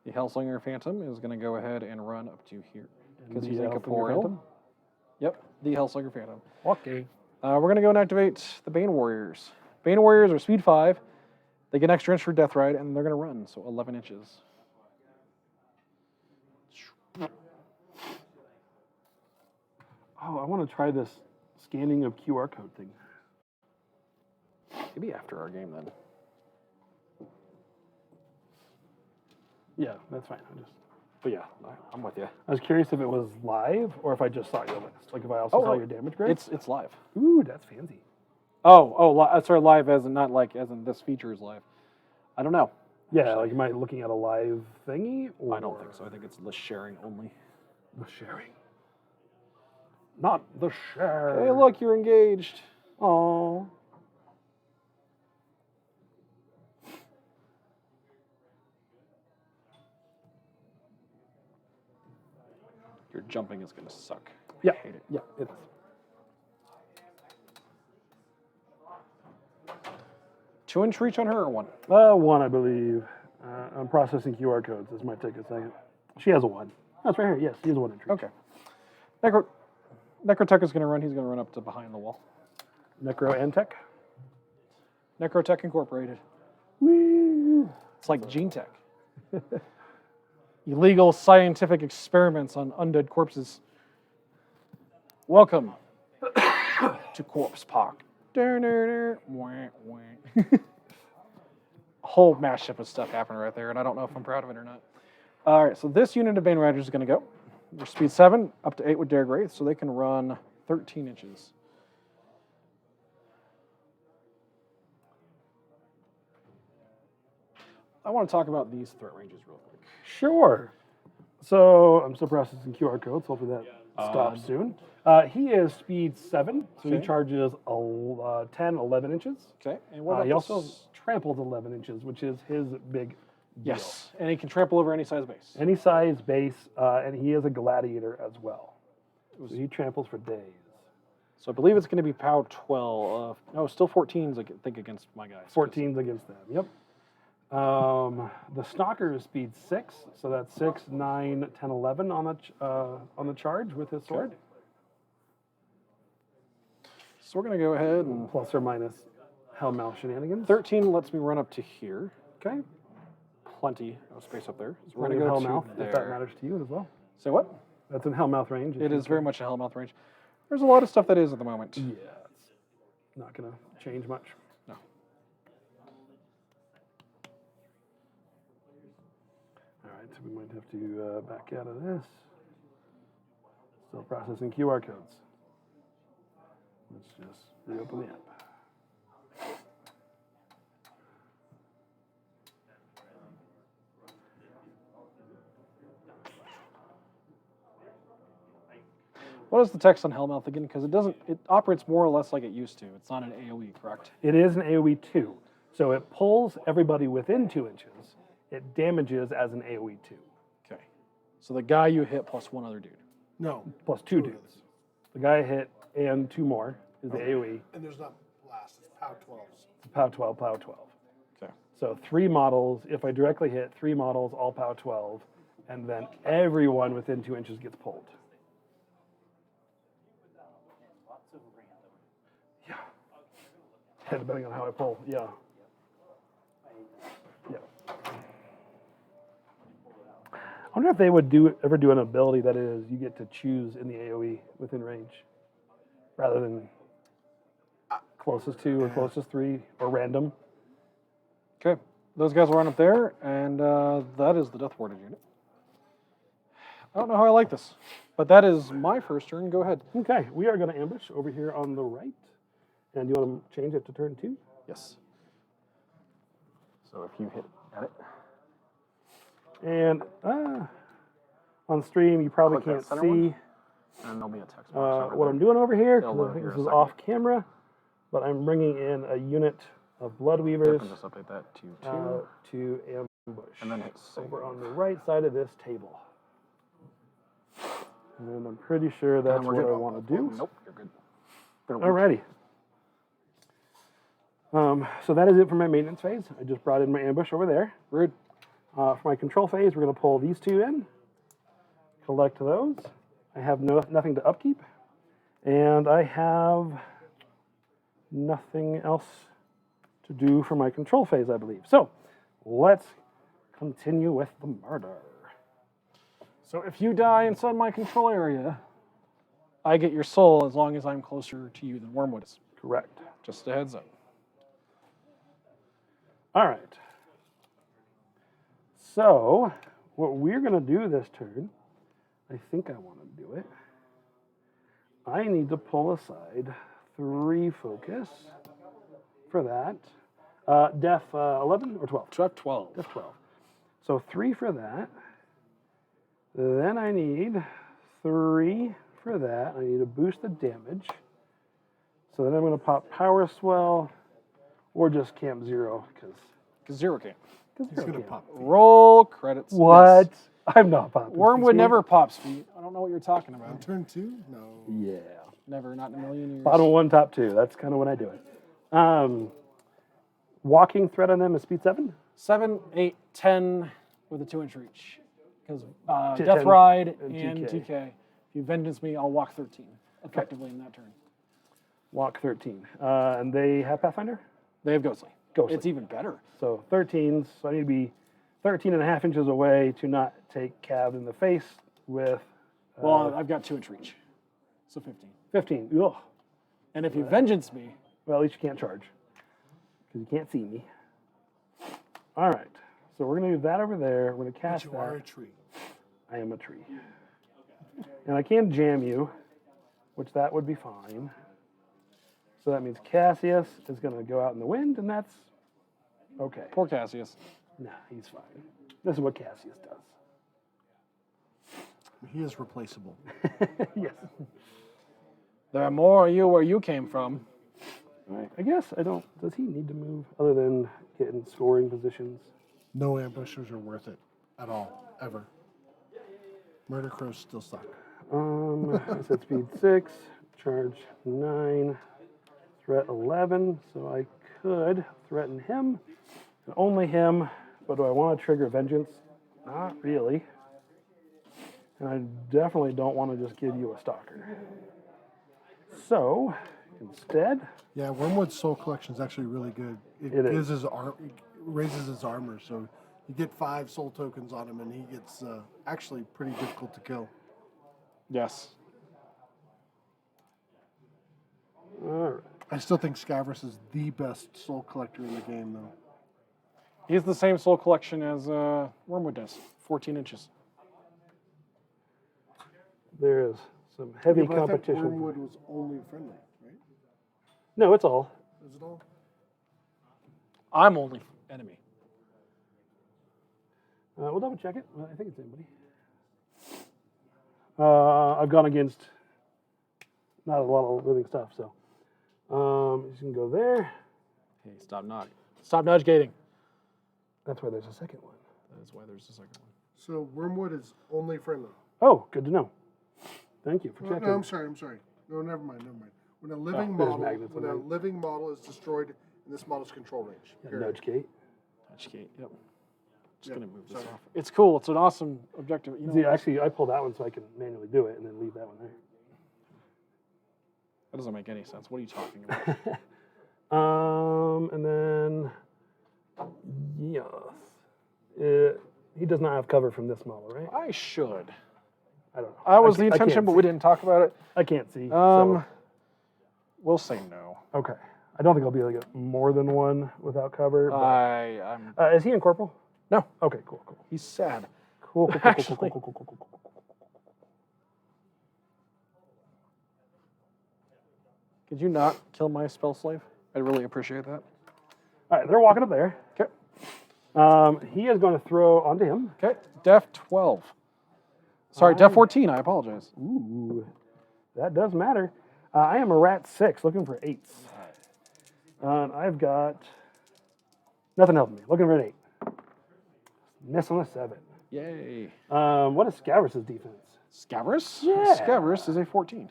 The Hellslinger Phantom is going to go ahead and run up to here because The he's Hellslinger incorporeal. Phantom? Yep, the Hellslinger Phantom. Okay. We're going to go and activate the Bane Warriors. Bane Warriors are speed 5. They get an extra inch for Death Ride, and they're going to run, so 11 inches. Oh, I want to try this scanning of QR code thing. Maybe after our game then. Yeah, that's fine. But yeah, I'm with you. I was curious if it was live or if I just saw your list. Like if I also saw your damage grade. It's live. Ooh, that's fancy. Sorry, live as in not like as in this feature is live. I don't know. Yeah, like am I looking at a live thingy? Or I don't think so. I think it's list sharing only. the sharing. Not the share. Hey, look, you're engaged. Oh. jumping is going to suck. Yeah, I hate it. yeah, it is. 2-inch reach on her or 1? One, I believe. I'm processing QR codes. This might take a second. She has a 1. That's right here. Yes, she has a 1 inch reach. Okay. Necrotech is going to run. He's going to run up to behind the wall. Necro and Tech. Necrotech Incorporated. Woo! It's like Gene Tech. Illegal scientific experiments on undead corpses. Welcome to Corpse Park. A whole mashup of stuff happened right there, and I don't know if I'm proud of it or not. All right, so this unit of Bane Riders is going to go. They're speed 7, up to 8 with Dared Wraith, so they can run 13 inches. I want to talk about these threat ranges real quick. Sure. So I'm still processing QR codes. Hopefully that stops soon. He is speed 7, so he Okay. charges 10, 11 inches. Okay, and what about He also this? tramples 11 inches, which is his big deal. Yes, and he can trample over any size base. Any size base, and he is a gladiator as well. So he tramples for days. So I believe it's going to be POW 12. No, still 14s, I think, against my guys. 14s against them. Yep. The Stalker is speed 6, so that's 6, 9, 10, 11 on the charge with his sword. So we're going to go ahead and... Plus or minus Hellmouth shenanigans. 13 lets me run up to here. Okay. Plenty of space up there. So we're Plenty going of to go Hellmouth, to if that there. matters to you as well. Say what? That's in Hellmouth range. It is very much a Hellmouth range. There's a lot of stuff that is at the moment. Yeah, it's not going to change much. No. All right, so we might have to back out of this. Still processing QR codes. Let's just reopen the app. What is the text on Hellmouth again? Because it operates more or less like it used to. It's not an AoE, correct? It is an AoE 2, so it pulls everybody within 2 inches. It damages as an AoE 2, Okay. So the guy you hit plus one other dude. No. plus 2 dudes. The guy hit and 2 more is the AoE. And there's not blast, it's POW 12s. It's POW 12, POW 12. Okay. So 3 models, if I directly hit 3 models, all POW 12, and then everyone within 2 inches gets pulled. Yeah. Yeah, depending on how I pull, yeah. Yeah. I wonder if they would ever do an ability that is you get to choose in the AoE within range, rather than closest 2 or closest 3 or random. Okay. Those guys will run up there, and that is the Death Warded unit. I don't know how I like this, but that is my first turn. Go ahead. Okay, we are going to ambush over here on the right. And you want to change it to turn 2? Yes. So if you hit at it. And on stream, you probably Click that can't center see one, and there'll be a text box over what there. I'm doing over here, It'll because I load think here this a is second. off camera. But I'm bringing in a unit of Blood Weavers Just update that to 2, to ambush and then hit save. over on the right side of this table. And I'm pretty sure that's we're what good. I want to do. Nope, you're good. Alrighty. So that is it for my maintenance phase. I just brought in my ambush over there. Rude. For my control phase, we're going to pull these 2 in, collect those. I have nothing to upkeep, and I have nothing else to do for my control phase, I believe. So let's continue with the murder. So if you die inside my control area, I get your soul as long as I'm closer to you than Wormwood is. Correct. Just a heads up. All right. So what we're going to do this turn, I think I want to do it. I need to pull aside 3 focus for that. Def 11 or 12? 12. Def 12. So 3 for that. Then I need 3 for that. I need to boost the damage. So then I'm going to pop Power Swell or just Camp 0 because Because 0 can't. He's going to pop. Roll credits. What? Yes. I'm not popping. Wormwood See? never pops feet. I don't know what what you're talking On about. turn 2? No. Yeah. Never, not in a million years. Bottom 1, top 2. That's kind of when I do it. Walking threat on them is speed 7. 7, 8, 10 with a 2-inch reach. Because 10 Death Ride and and TK. TK. If you Vengeance me, I'll walk 13 effectively in that turn. Walk 13. And they have Pathfinder? They have Ghostly. Ghostly. It's even better. So 13s. So I need to be 13.5 inches away to not take Cav in the face with Well, I've got 2-inch reach. So 15. 15. Ugh. And if you Vengeance me, Well, at least you can't charge because you can't see me. All right. So we're going to do that over there. We're going to But cast you are a that. tree. I am a tree. And I can jam you, which that would be fine. So that means Cassius is going to go out in the wind, and that's okay. poor Cassius. Nah, he's fine. This is what Cassius does. He is replaceable. Yes. There are more of you where you came from. All right. I guess I don't. Does he need to move other than get in scoring positions? No ambushers are worth it at all, ever. Murder crows still suck. I said speed 6, charge 9, threat 11. So I could threaten him, and only him. But do I want to trigger vengeance? Not really. And I definitely don't want to just give you a stalker. So instead, Yeah, Wormwood's Soul Collection is actually really good. It gives is. his it raises his armor, so you get 5 soul tokens on him, and he gets actually pretty difficult to kill. Yes. all right. I still think Scaverous is the best soul collector in the game, though. He's the same soul collection as Wormwood does. 14 inches. There is some heavy Yeah, but I thought competition. Wormwood was only friendly, right? No, it's all. Is it all? I'm only enemy. We'll double check it. I think it's anybody. I've gone against not a lot of living stuff, so you can go there. Hey, stop nudge. Stop nudge gating. That's why there's a second one. That is why there's a second one. So Wormwood is only friendly. Oh, good to know. Thank you for No, checking. no, I'm sorry. No, never mind. When a living there's model, magnets when on a that. living model is destroyed in this model's control range. Yeah, period. nudge gate. Touch gate. Yep. Just Yep, gonna move this sorry. off. It's cool. It's an awesome objective. You know, See, actually, I pull that one so I can manually do it and then leave that one there. that doesn't make any sense. What are you talking about? And then, yes. He does not have cover from this model, right? I should. I don't know. That was I the can't intention, but see. we didn't talk about it. I can't see. So, We'll say no. okay. I don't think I'll be able to get more than one without cover. But, is he in corporal? No. Okay, cool. He's sad. Cool. Actually. Cool. Could you not kill my spell slave? I'd really appreciate that. All right, they're walking up there. Okay. He is going to throw onto him. Okay. Def 12. Sorry, Def 14. I apologize. Ooh, that does matter. I am a rat 6, looking for 8s. I've got nothing helping me. Looking for an 8. Miss on a 7. Yay. What is Scaverous' defense? Scaverous? Yeah. Scaverous is a 14.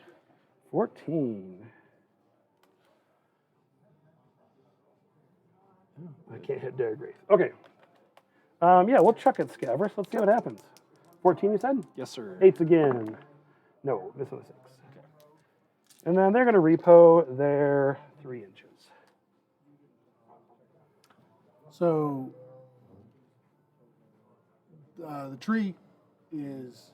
14. I can't hit Dare Grace. Okay. Yeah, we'll chuck it, Scaverous. Let's see what happens. 14, you said? Yes, sir. 8s again. No, miss on a 6. Okay. And then they're going to repo their 3 inches. So the tree is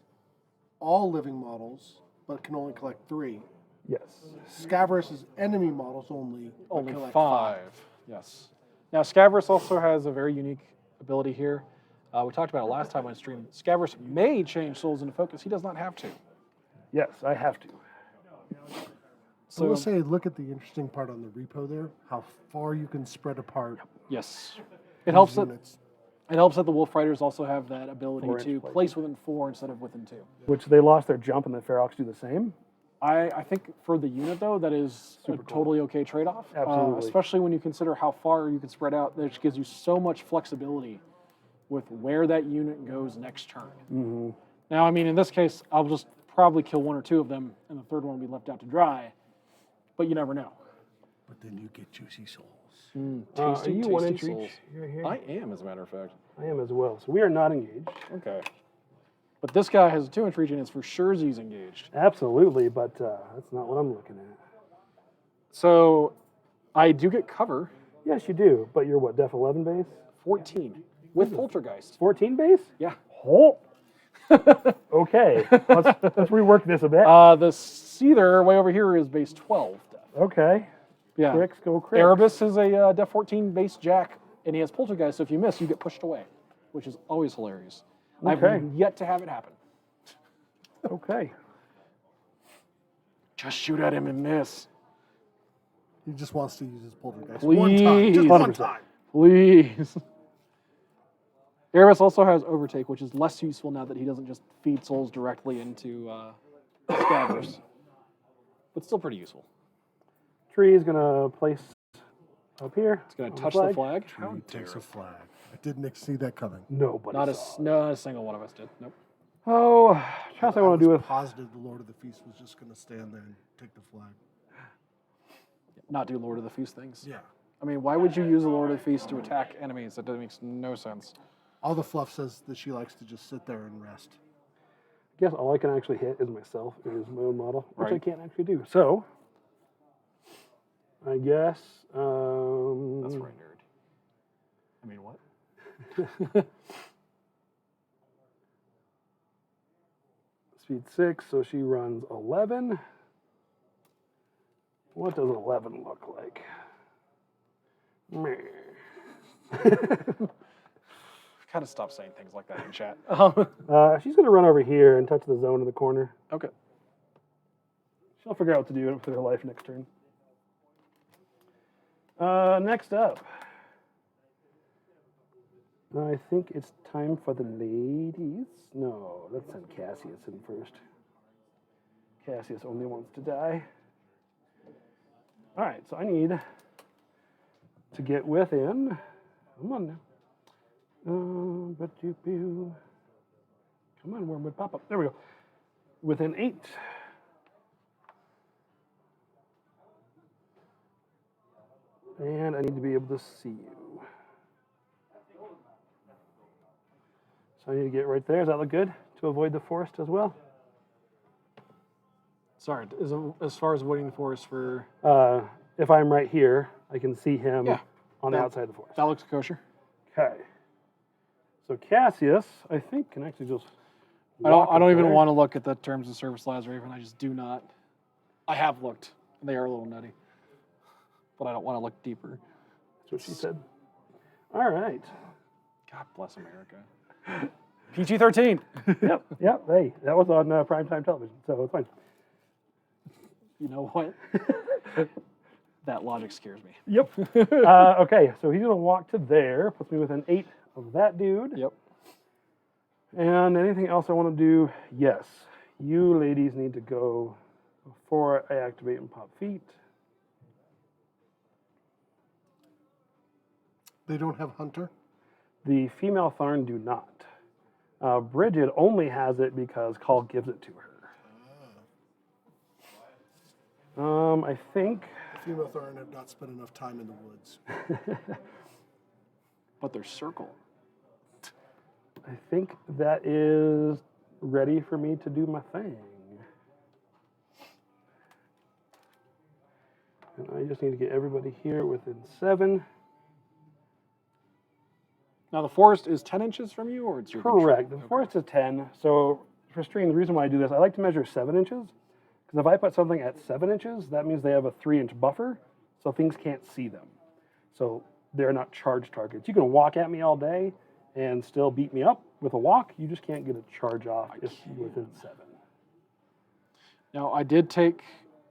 all living models, but can only collect 3. Yes. Scaverous' enemy models only Only collect 5. Yes. Now, Scaverous also has a very unique ability here. We talked about it last time on stream. Scaverous may change souls into focus. He does not have to. Yes, I have to. So I will say, look at the interesting part on the repo there, how far you can spread apart Yes. It helps that units. it helps that the Wolf Riders also have that ability 4-inch to placement. place within 4 instead of within 2. Which they lost their jump, and the Ferox do the same. I think for the unit, though, that is a totally okay trade-off. Absolutely. Especially when you consider how far you can spread out. That just gives you so much flexibility with where that unit goes next turn. Mm-hmm. Now, I mean, in this case, I'll just probably kill 1 or 2 of them, and the third one will be left out to dry. But you never know. But then you get juicy souls. Are you 1 inch souls. reach? You're here. I am, as a matter of fact. I am as well. So we are not engaged. Okay. But this guy has a 2 inch reach, and it's for sure he's engaged. Absolutely, but that's not what I'm looking at. So I do get cover. Yes, you do. But you're what, def 11 base? 14 with Poltergeist. 14 base? Yeah. Oh. Okay. Let's rework this a bit. The Seether way over here is base 12. Okay. Yeah. Cricks go cricks. Erebus is a def 14 base jack, and he has Poltergeist, so if you miss, you get pushed away, which is always hilarious. Okay. I've yet to have it happen. Okay. Just shoot at him and miss. He just wants to use his poltergeist Please. one time. Just one 100%. time. Please. Erebus also has Overtake, which is less useful now that he doesn't just feed souls directly into Scaverous. But still pretty useful. Tree is going to place up here. It's going on to touch the flag. Tree takes a flag. I didn't see that coming. Nobody Not saw it. not a single one of us did. Nope. Oh, chance I want to do was with... positive the Lord of the Feast was just going to stand there and take the flag. Not do Lord of the Feast things. Yeah. I mean, why would you use the Lord of the Feast to attack enemies? That makes no sense. All the fluff says that she likes to just sit there and rest. I guess all I can actually hit is myself, is my own model, which I Right. can't actually do. So, I guess... That's right, nerd. I mean, what? Speed 6, so she runs 11. What does 11 look like? Meh. Kind of stop saying things like that in chat. She's going to run over here and touch the zone in the corner. Okay. She'll figure out what to do for her life next turn. Next up, I think it's time for the ladies. No, let's send Cassius in first. Cassius only wants to die. All right, so I need to get within. Come on now. Come on, Wormwood, pop up. There we go. Within 8. And I need to be able to see you. So I need to get right there. Does that look good? To avoid the forest as well? Sorry, as far as avoiding the forest for... If I'm right here, I can see him on the outside of the forest. That looks kosher. Okay. So Cassius, I think, can actually just I don't walk even there. want to look at the terms of service, Lazraven. I just do not. I have looked. And they are a little nutty. But I don't want to look deeper. That's what she said. All right. God bless America. PG-13. Yep. Hey, that was on primetime television, so it's fine. You know what? That logic scares me. Yep. Okay, so he's going to walk to there, puts me within 8 of that dude. Yep. And anything else I want to do? Yes. You ladies need to go before I activate and pop feet. They don't have Hunter? The female Tharn do not. Bridget only has it because Call gives it to her. I think... The female Tharn have not spent enough time in the woods. But they're circle. I think that is ready for me to do my thing. And I just need to get everybody here within 7. Now the forest is 10 inches from you, or it's your Correct. The forest is 10. So for stream, the reason why I do this, I like to measure 7 inches. Because if I put something at 7 inches, that means they have a 3-inch buffer, so things can't see them. So they're not charge targets. You can walk at me all day and still beat me up with a walk. You just can't get a charge off if you're within 7. Now I did take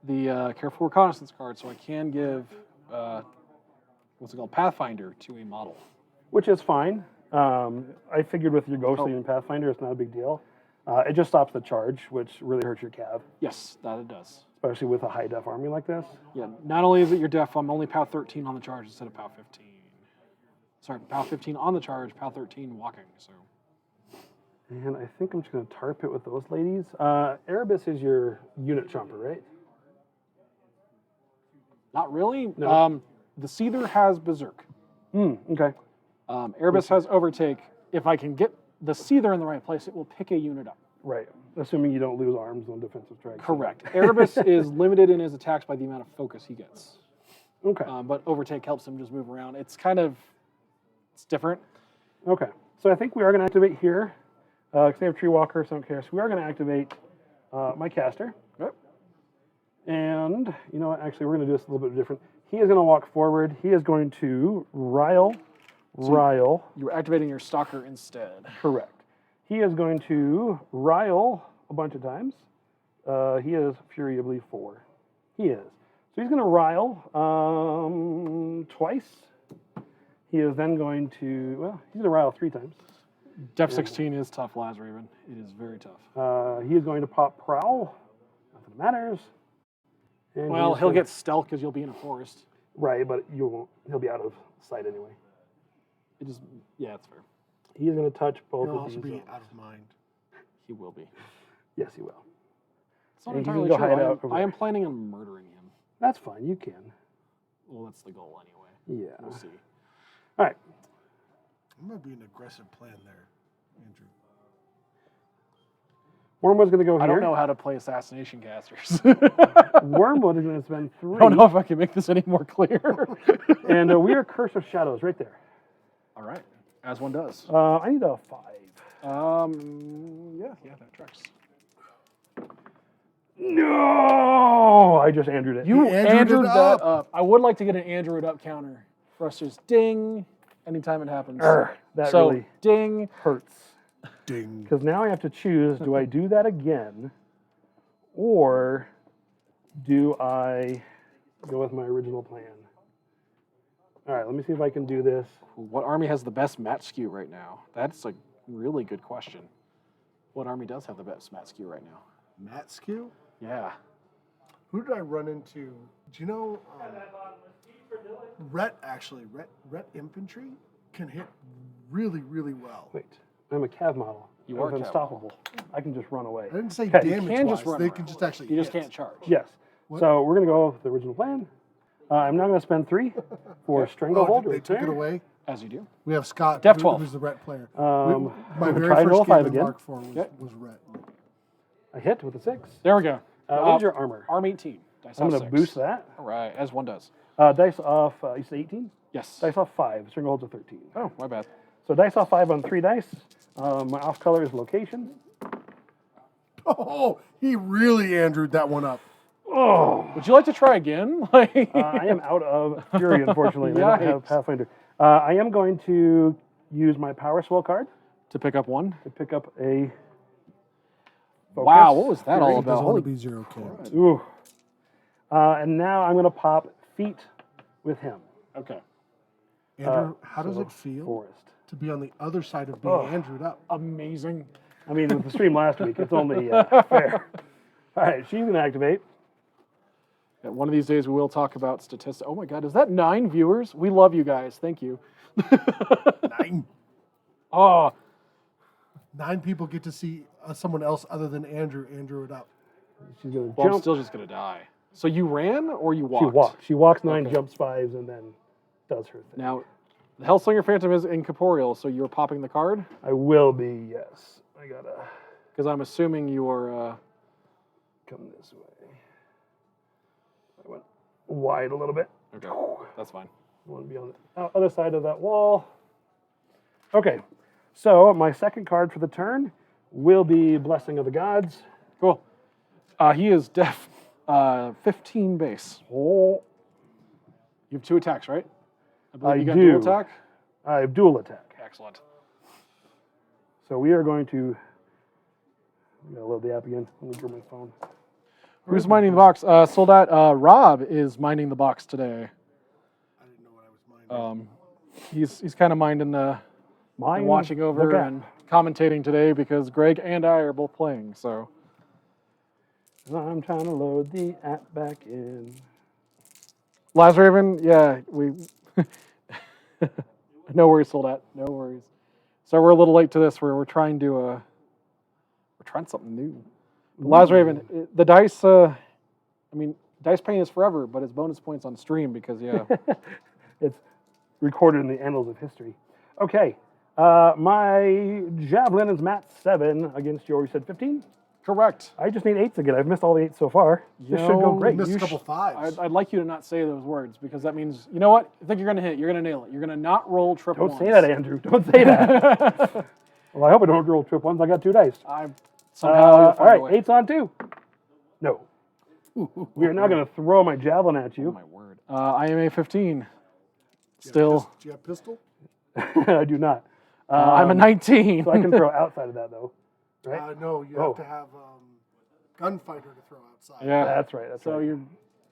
the careful reconnaissance card, so I can give what's it called, Pathfinder to a model. Which is fine. I figured with your ghostly and Pathfinder, it's not a big deal. It just stops the charge, which really hurts your cav, Yes, that it does. especially with a high def army like this. Yeah, not only is it your def, I'm only POW 13 on the charge instead of POW 15. Sorry, POW 15 on the charge, POW 13 walking, so. And I think I'm just going to tarp it with those ladies. Erebus is your unit chomper, right? Not really. No. The Seether has Berserk. Okay. Erebus has Overtake. If I can get the Seether in the right place, it will pick a unit up. Right. Assuming you don't lose arms on defensive strikes. Correct. Erebus is limited in his attacks by the amount of focus he gets. Okay. But Overtake helps him just move around. It's different. Okay. So I think we are going to activate here. Because they have Tree Walker, so I don't care. So we are going to activate my caster. Yep. And, you know what? Actually, we're going to do this a little bit different. He is going to walk forward. He is going to rile. You're activating your Stalker instead. Correct. He is going to rile a bunch of times. He is Fury, I believe, 4. He is. So he's going to rile twice. He is then going to, well, he's going to rile 3 times. Def 16 is tough, Lazraven. It is very tough. He is going to pop Prowl. Nothing matters. And Well, he's he'll gonna- get stealth because you'll be in a forest. Right, but you won't. He'll be out of sight anyway. Yeah, it's fair. He is going to touch both He'll of also these. be out of mind. He will be. Yes, he will. It's not And he's entirely gonna go true. hide out over I am there. planning on murdering him. That's fine. You can. Well, that's the goal anyway. Yeah. We'll see. All right. That might be an aggressive plan there, Andrew. Wormwood's going to go here. I don't know how to play assassination casters. Wormwood is going to spend 3. I don't know if I can make this any more clear. And we are Curse of Shadows right there. All right, as one does. I need a 5. Yeah, that tracks. No! I just Andrewed it. You Andrewed Andrewed it that up. up. I would like to get an Andrew it up counter for us to just ding anytime it happens. That so really ding. hurts. Ding. Because now I have to choose, do I do that again? Or do I go with my original plan? All right, let me see if I can do this. What army has the best mat skew right now? That's a really good question. What army does have the best mat skew right now? Matt Skew? Yeah. Who did I run into? Do you know? Rhett, actually. Rhett Infantry can hit really, really well. Wait, I'm a Cav model. You I'm are Cav unstoppable. I can just run away. I didn't say Okay. damage can wise. just run They around. can just actually You just hit. can't charge. Yes. What? So we're going to go with the original plan. I'm now going to spend 3 for Stranglehold. Oh, they right took it there. away. As you do. We have Scott, Def 12. who's the Rhett player. Um, My we'll very try and roll first 5 game in again. Mark 4 was Rhett. I hit with a 6. There we go. What is your armor? Arm 18. Dice I'm off going to 6. boost that. All right, as one does. Dice off, you said 18? Yes. Dice off 5. Stranglehold's a 13. Oh, my bad. So dice off 5 on 3 dice. My off color is location. Oh, he really Andrewed that one up. Oh, Would you like to try again? Like, I am out of Fury, unfortunately. and I don't have Yikes. Pathfinder. I am going to use my Power Swell card to pick up one. to pick up a focus. Wow, what was that all He about? doesn't want Holy to be 0 kills. Ooh. And now I'm going to pop feet with him. Okay. Andrew, how does so it feel Forest. to be on the other side of being Andrewed up? Amazing. I mean, with the stream last week, it's only fair. All right, she's going to activate. Yeah, one of these days we will talk about statistics. Oh my God, is that 9 viewers? We love you guys. Thank you. 9. Oh, 9 people get to see someone else other than Andrew it up. She's going to well, I'm jump. still just gonna die. So you ran or you walked? She walks. She walks 9, Okay. jumps 5, and then does her thing. Now, the Hellslinger Phantom is incorporeal, so you're popping the card? I will be, yes. I got to Because I'm assuming you are... come this way. I went wide a little bit. Okay, that's fine. I want to be on the other side of that wall. Okay, so my second card for the turn will be Blessing of the Gods. Cool. He is def 15 base. Oh, You have 2 attacks, right? I believe I you got do. dual attack? I have dual attack. Excellent. So we are going to. I'm going to load the app again. Let me grab my phone. Who's minding the box? Soldat Rob is minding the box today. I didn't know what I was minding. He's kind of minding the Mine, watching over look at. and commentating today because Greg and I are both playing. So I'm trying to load the app back in. Lazraven, yeah, we no worries, Soldat, no worries. So we're a little late to this. We're trying to We're trying something new. But Laz Raven, the dice, I mean, dice pain is forever, but it's bonus points on stream because, yeah. It's recorded in the annals of history. Okay. My javelin is Matt 7 against your, you said 15? Correct. I just need 8s again. I've missed all the 8s so far. This should go great. Missed a couple 5s. I'd like you to not say those words because that means, you know what? I think you're going to hit. You're going to nail it. You're going to not roll triple Don't ones. say that, Andrew. Don't say that. Well, I hope I don't roll trip ones. I got 2 dice. Somehow you'll find all right, a way. 8s on 2. No. We are now going to throw my javelin at Oh, you. my word. I am a 15. Still. Do you have pistol? I do not. I'm a 19. So I can throw outside of that, though. Right? No, you have to have gunfighter to throw outside. Yeah. That's right. That's So right. you're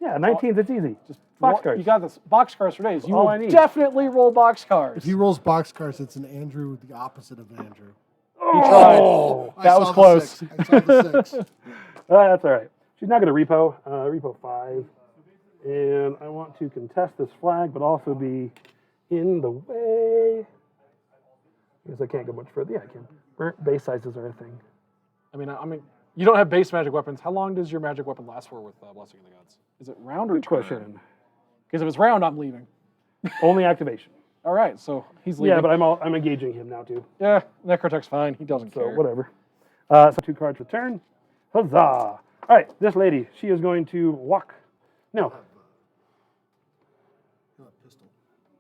Yeah, 19s, it's easy. Just boxcars. You got this. Boxcars for days. You all will I need. definitely roll boxcars. If he rolls boxcars, it's an Andrew, the opposite of Andrew. You tried. Oh, That was close. I saw the 6. that's all right. She's not going to repo. Repo 5. And I want to contest this flag, but also be in the way. I guess I can't go much further. Yeah, I can. Base sizes are a thing. I mean, you don't have base magic weapons. How long does your magic weapon last for with Blessing of the Gods? Is it round or Good turn? question. Because if it's round, I'm leaving. Only activation. All right, so he's leaving. Yeah, but I'm engaging him now too. Yeah, Necrotech's fine. He doesn't So care. whatever. So 2 cards return. Huzzah! All right, this lady, she is going to walk. No, Pistol.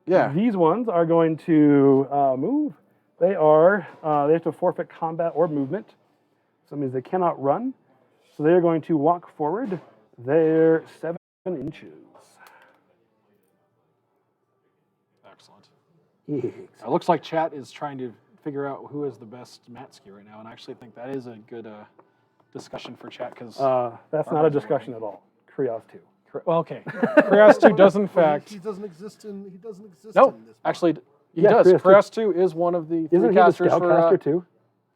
Yeah. these ones are going to move. They have to forfeit combat or movement. So that means they cannot run. So they are going to walk forward. They're 7 inches. Excellent. Yes. It looks like chat is trying to figure out who is the best mat ski right now, and I actually think that is a good discussion for chat because. That's not a discussion at all. Krios 2. Well, okay. Krios 2 does in fact. He doesn't exist in. He doesn't exist No, in this. actually, he Yeah, does. Krios 2. Krios 2 is one of the Isn't three he the casters for. Scoutcaster too?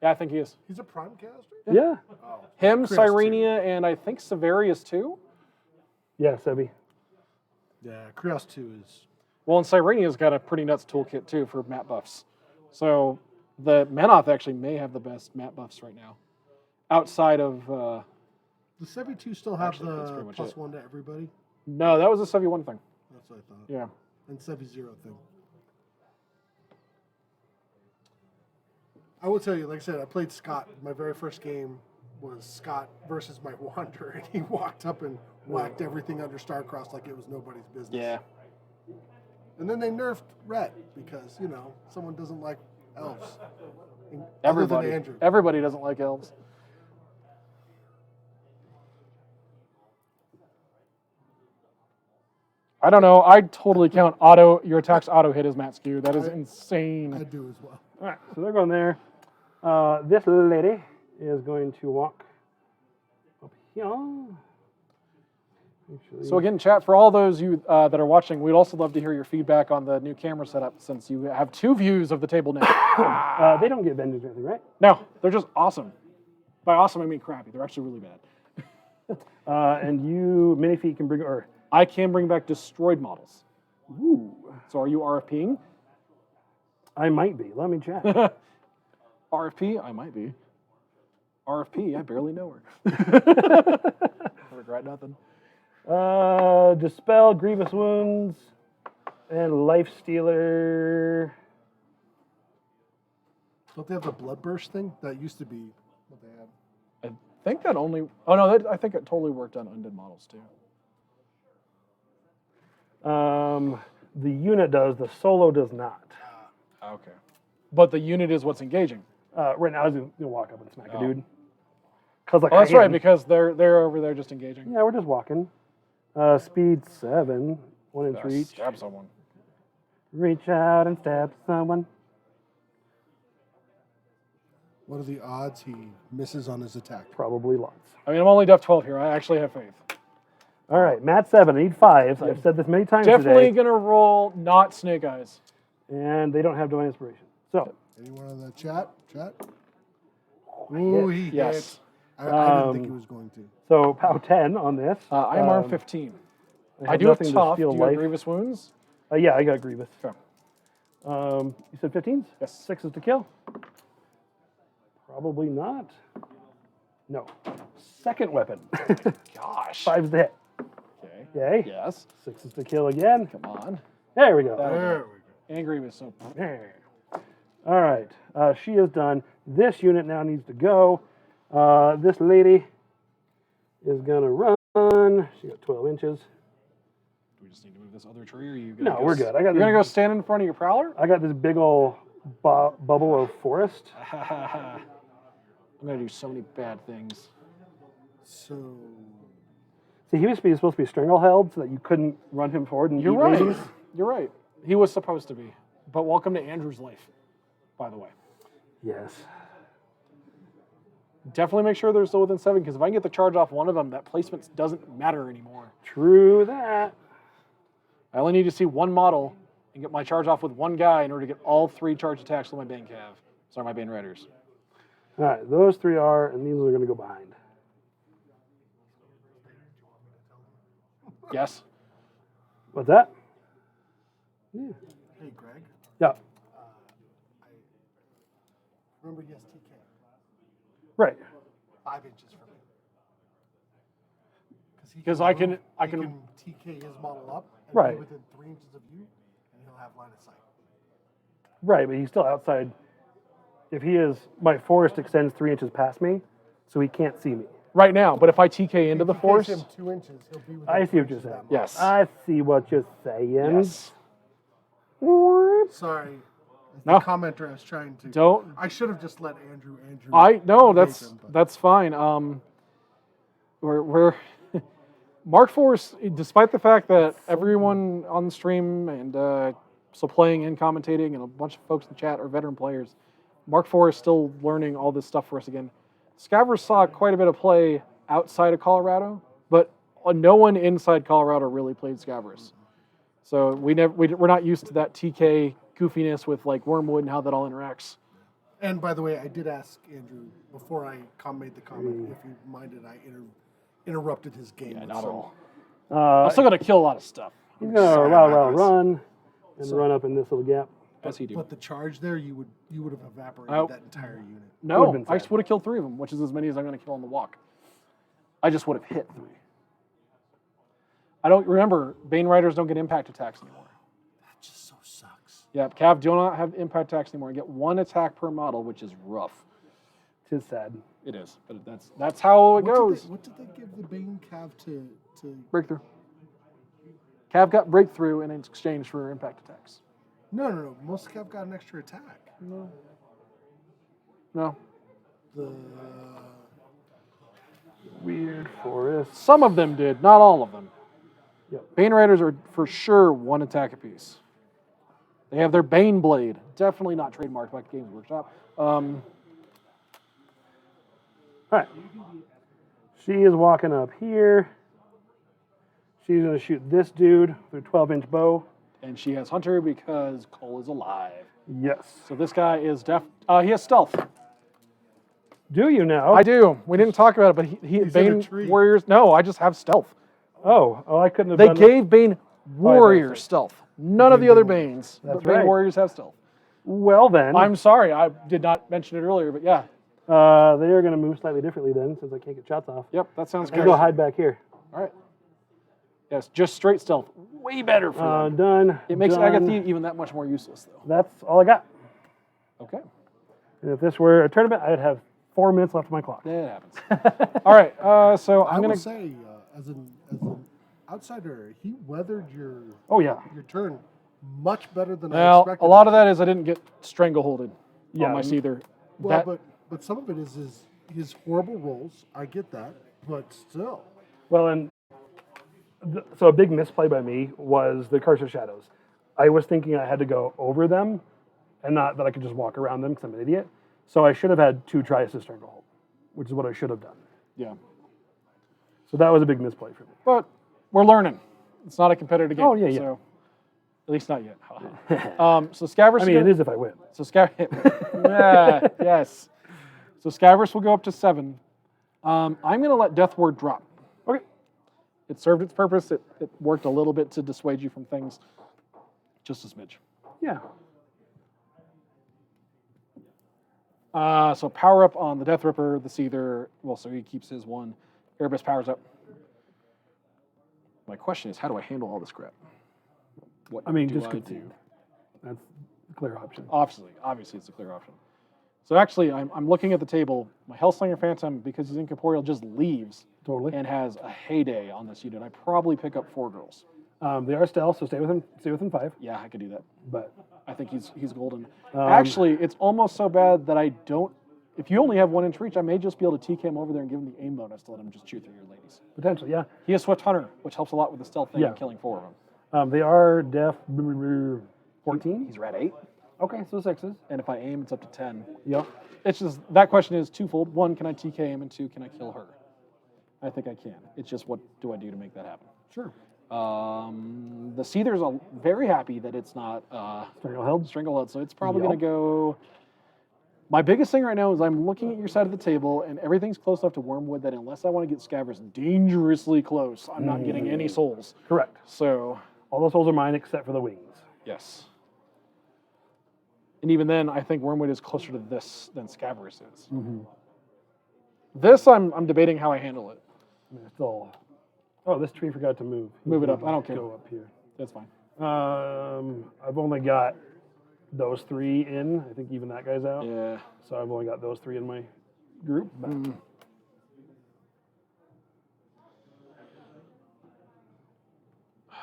Yeah, I think he is. He's a prime caster. Yeah. Oh. Him, Krios 2. Cyrenia, and I think Scaverous too. Yeah, Sebi. Yeah, Krios 2 is. Well, and Cyrenia's got a pretty nuts toolkit too for mat buffs. So the Menoth actually may have the best mat buffs right now, outside of. Does Sevi 2 still have Actually, that's the pretty much it. +1 to everybody? No, that was a 71 thing. That's what I thought. Yeah. And Sevi 0 thing. I will tell you, like I said, I played Scott. My very first game was Scott versus my Wanderer, and he walked up and whacked everything under Starcross like it was nobody's business. Yeah. And then they nerfed Rhett because, someone doesn't like elves. Everybody. Other than Andrew. Everybody doesn't like elves. I don't know. I totally count your attacks auto hit as mat skew. That is insane. I do as well. All right, so they're going there. This lady is going to walk up here. Actually, So again, chat, for all those you that are watching, we'd also love to hear your feedback on the new camera setup since you have 2 views of the table now. they don't get vengeance or anything, right? No, they're just awesome. By awesome, I mean crappy. They're actually really bad. And you, Minifeet, can bring, or I can bring back destroyed models. ooh, So are you RFPing? I might be. Let me check. RFP? I might be. RFP? I barely know her. I regret nothing. Dispel grievous wounds and life stealer. Don't they have the bloodburst thing? That used to be what they had. I think that only. Oh no, I think it totally worked on undead models too. The unit does. The solo does not. Okay. But the unit is what's engaging. Right now, I was gonna walk up and smack a Oh. dude. Cause like Oh, that's I right, am. because they're over there just engaging. Yeah, we're just walking. Speed 7, 1 inch reach. Stab someone. Reach out and stab someone. What are the odds he misses on his attack? Probably lots. I mean, I'm only def 12 here. I actually have faith. All right, Matt 7, I need 5s. I've said this many times Definitely today. gonna roll not snake eyes. And they don't have divine inspiration. So, Anyone in the chat? Chat? hit. Ooh, he Yes. hit. I didn't think he was going to. So POW 10 on this. I am arm 15. I have do have nothing to tough. Do steal you have life. grievous wounds? Yeah, I got grievous. Okay. You said 15s? Yes. 6s to kill? Probably not. No. Second weapon. Gosh. 5's the hit. Okay. Yay. Yes. 6 is to kill again. Come on. There we go. There we go. Angry was so. All right. She is done. This unit now needs to go. This lady is going to run. She got 12 inches. Do we just need to move this other tree, or are you? No, we're good. You're gonna go stand in front of your prowler. I got this big old bubble of forest. I'm gonna do so many bad things. So, See, he was supposed to be strangleheld so that you couldn't run him forward and You're eat right. ladies. You're right. He was supposed to be. But welcome to Andrew's life, by the way. Yes. Definitely make sure they're still within 7, because if I can get the charge off one of them, that placement doesn't matter anymore. True that. I only need to see one model and get my charge off with one guy in order to get all 3 charge attacks with my Bane Cav. Sorry, my Bane Riders. All right, those 3 are, and these are going to go behind. Yes. What's that? hey, Greg, Yeah. I remember he has TK. Right. 5 inches from me. 'Cause he I can TK his model up and Right. be within 3 inches of you, and he'll have line of sight. Right, but he's still outside. If he is, my forest extends 3 inches past me, so he can't see me. right now, but if I TK into the If he TKs force, him 2 inches, he'll be within I see 3 what you're inches of saying. that model. yes. I see what you're saying. Yes. Sorry. No. The commenter I was trying to. Don't. I should have just let Andrew. No, engage him, but- that's fine. We're Mark Force, despite the fact that everyone on the stream and so playing and commentating and a bunch of folks in the chat are veteran players, Mark IV is still learning all this stuff for us again. Scaverous saw quite a bit of play outside of Colorado, but no one inside Colorado really played Scaverous. So we're not used to that TK goofiness with like Wormwood and how that all interacts. And by the way, I did ask Andrew before I made the comment if he minded I interrupted his game. Yeah, with not at some- all. I'm still gonna kill a lot of stuff. He's going to Sorry, run and run up in this little gap. As he do. But the charge there, you would have evaporated Oh. that entire unit. No, Would've been I sad. just would have killed 3 of them, which is as many as I'm going to kill on the walk. I just would have hit 3. I don't remember. Bane Riders don't get impact attacks anymore. That just so sucks. Yeah, Cav do not have impact attacks anymore. You get 1 attack per model, which is rough. Tis sad. It is, but that's how it goes. What did they give the Bane Cav to? Breakthrough. Cav got breakthrough in exchange for impact attacks. No. Most Cav got an extra attack. No. The Weird forest. Some of them did, not all of them. Yep. Bane Riders are for sure 1 attack apiece. They have their Bane Blade. Definitely not trademarked by Games Workshop. All right. She is walking up here. She's going to shoot this dude with a 12-inch bow. And she has Hunter because Cole is alive. Yes. So this guy is he has stealth. Do you now? I do. We didn't talk about it, but He's in a Bane tree. Warriors. No, I just have stealth. Oh, I couldn't have They done gave Bane Warriors right. stealth. None of the other Banes. That's But Bane right. Warriors have stealth. Well, then. I'm sorry, I did not mention it earlier, but yeah. They are going to move slightly differently then, since I can't get shots off. Yep, that sounds I'm good. going to go hide back here. All right. Yes, just straight stealth. Way better for them. Done. It makes done. Agatha even that much more useless, though. That's all I got. Okay. And if this were a tournament, I'd have 4 minutes left on my clock. That happens. All right, so I I'm will going to... say, as an outsider, he weathered your Oh, yeah. turn much better than I Well, expected. a lot of that is I didn't get strangleholded Yeah. on my Seether. Well, but some of it is his horrible rolls. I get that, but still. Well, and so a big misplay by me was the Curse of Shadows. I was thinking I had to go over them and not that I could just walk around them because I'm an idiot. So I should have had 2 tries to stranglehold, which is what I should have done. Yeah. So that was a big misplay for me. But we're learning. It's not a competitive game. Oh, yeah. So, at least not yet. So Scaverous... I mean, it is if I win. So yeah, yes. So Scaverous will go up to 7. I'm going to let Death Ward drop. Okay. It served its purpose. It worked a little bit to dissuade you from things. Just a smidge. Yeah. So power up on the Death Ripper, the Seether. Well, so he keeps his one. Erebus powers up. My question is, how do I handle all this crap? What I mean, do just I concede. do? That's a clear option. Obviously, it's a clear option. So actually, I'm looking at the table. My Hellslinger Phantom, because he's incorporeal, just leaves Totally. and has a heyday on this unit. I probably pick up 4 girls. They are stealth, so stay within 5. Yeah, I could do that. But I think he's golden. Actually, it's almost so bad that I don't. If you only have 1 inch reach, I may just be able to TK him over there and give him the aim bonus to let him just chew through your ladies. potentially, yeah. He has Swift Hunter, which helps a lot with the stealth thing Yeah. and killing 4 of them. They are def 14. He's red 8, Okay, so 6s. and if I aim, it's up to 10. Yep. It's just that question is twofold. 1, can I TK him, and 2, can I kill her? I think I can. It's just what do I do to make that happen? Sure. The Seethers are very happy that it's not Stranglehold, so it's probably Yep. going to go. My biggest thing right now is I'm looking at your side of the table, and everything's close enough to Wormwood that unless I want to get Scaverous dangerously close, I'm not getting any souls. Correct. So, All those souls are mine except for the wings. yes. And even then, I think Wormwood is closer to this than Scaverous is. This, I'm debating how I handle it. I mean, still. Oh, this tree forgot to move. Move it up. I don't care. Go up here. That's fine. I've only got those 3 in. I think even that guy's out. Yeah. So I've only got those 3 in my group. But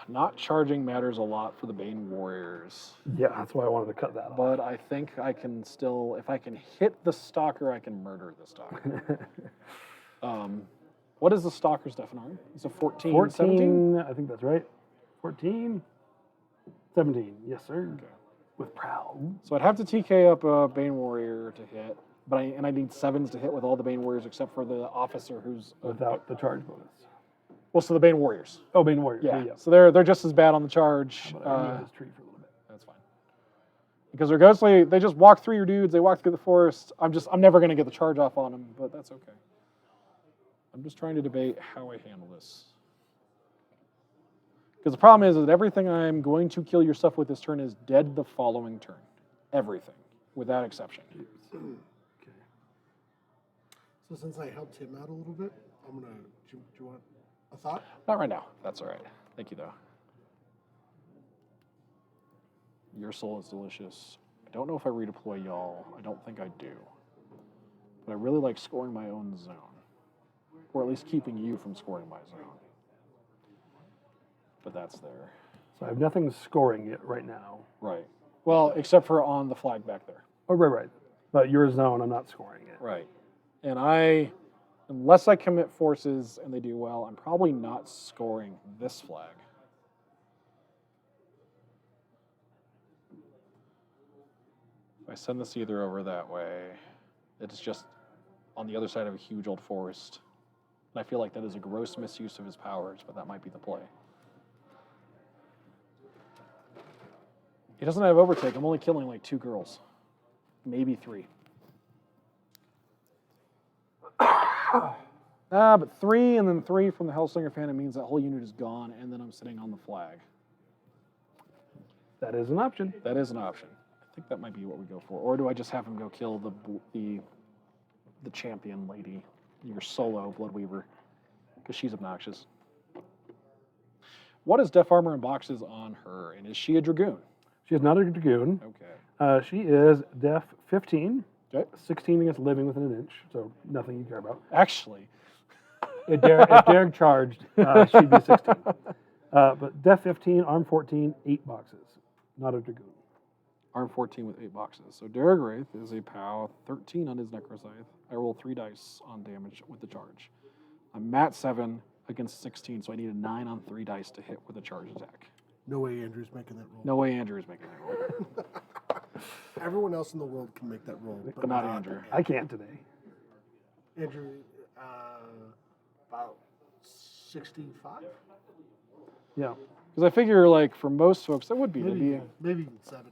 Not charging matters a lot for the Bane Warriors. yeah, that's why I wanted to cut that off. But I think I can still, if I can hit the Stalker, I can murder the Stalker. What is the Stalker's death and arm? It's a 14, 17? I think that's right. 14, 17. Yes, sir. Okay. With prowl. So I'd have to TK up a Bane Warrior to hit, but I need 7s to hit with all the Bane Warriors except for the officer who's Without the charge bonus. well, so the Bane Warriors. Oh, Bane Warrior. Yeah. Yeah. So they're just as bad on the charge. But I moved this tree for a little bit. That's fine. Because they're ghostly, they just walk through your dudes. They walk through the forest. I'm never gonna get the charge off on them, but that's okay. I'm just trying to debate how I handle this. Because the problem is that everything I'm going to kill your stuff with this turn is dead the following turn. Everything, without exception. Okay. So since I helped him out a little bit, I'm gonna. Do you want a thought? Not right now. That's all right. Thank you, though. Your soul is delicious. I don't know if I redeploy y'all. I don't think I do. But I really like scoring my own zone. Or at least keeping you from scoring my zone. But that's there. So I have nothing scoring it right now. Right. Well, except for on the flag back there. Oh, right. But your zone, I'm not scoring it. Right. And unless I commit forces and they do well, I'm probably not scoring this flag. If I send the Seether over that way, it's just on the other side of a huge old forest. And I feel like that is a gross misuse of his powers, but that might be the play. He doesn't have overtake. I'm only killing like 2 girls. Maybe 3. But 3 and then 3 from the Hellslinger Phantom means that whole unit is gone, and then I'm sitting on the flag. That is an option. That is an option. I think that might be what we go for. Or do I just have him go kill the champion lady, your solo Bloodweaver, because she's obnoxious. What is Def Armor and boxes on her, and is she a Dragoon? She is not a Dragoon. Okay. She is def 15. Okay. 16 against living within an inch, so nothing you care about. Actually, If Derek charged, she'd be 16. But def 15, arm 14, 8 boxes. Not a Dragoon. arm 14 with 8 boxes. So Derek Wraith is a POW 13 on his Necroscythe. I roll 3 dice on damage with the charge. I'm mat 7 against 16, so I need a 9 on 3 dice to hit with a charge attack. No way Andrew's making that roll. No way Andrew is making that roll. Everyone else in the world can make that roll, But not Andrew. I can't today. Andrew, about 65? Yeah. Because I figure, like, for most folks, that would be. Maybe even 70.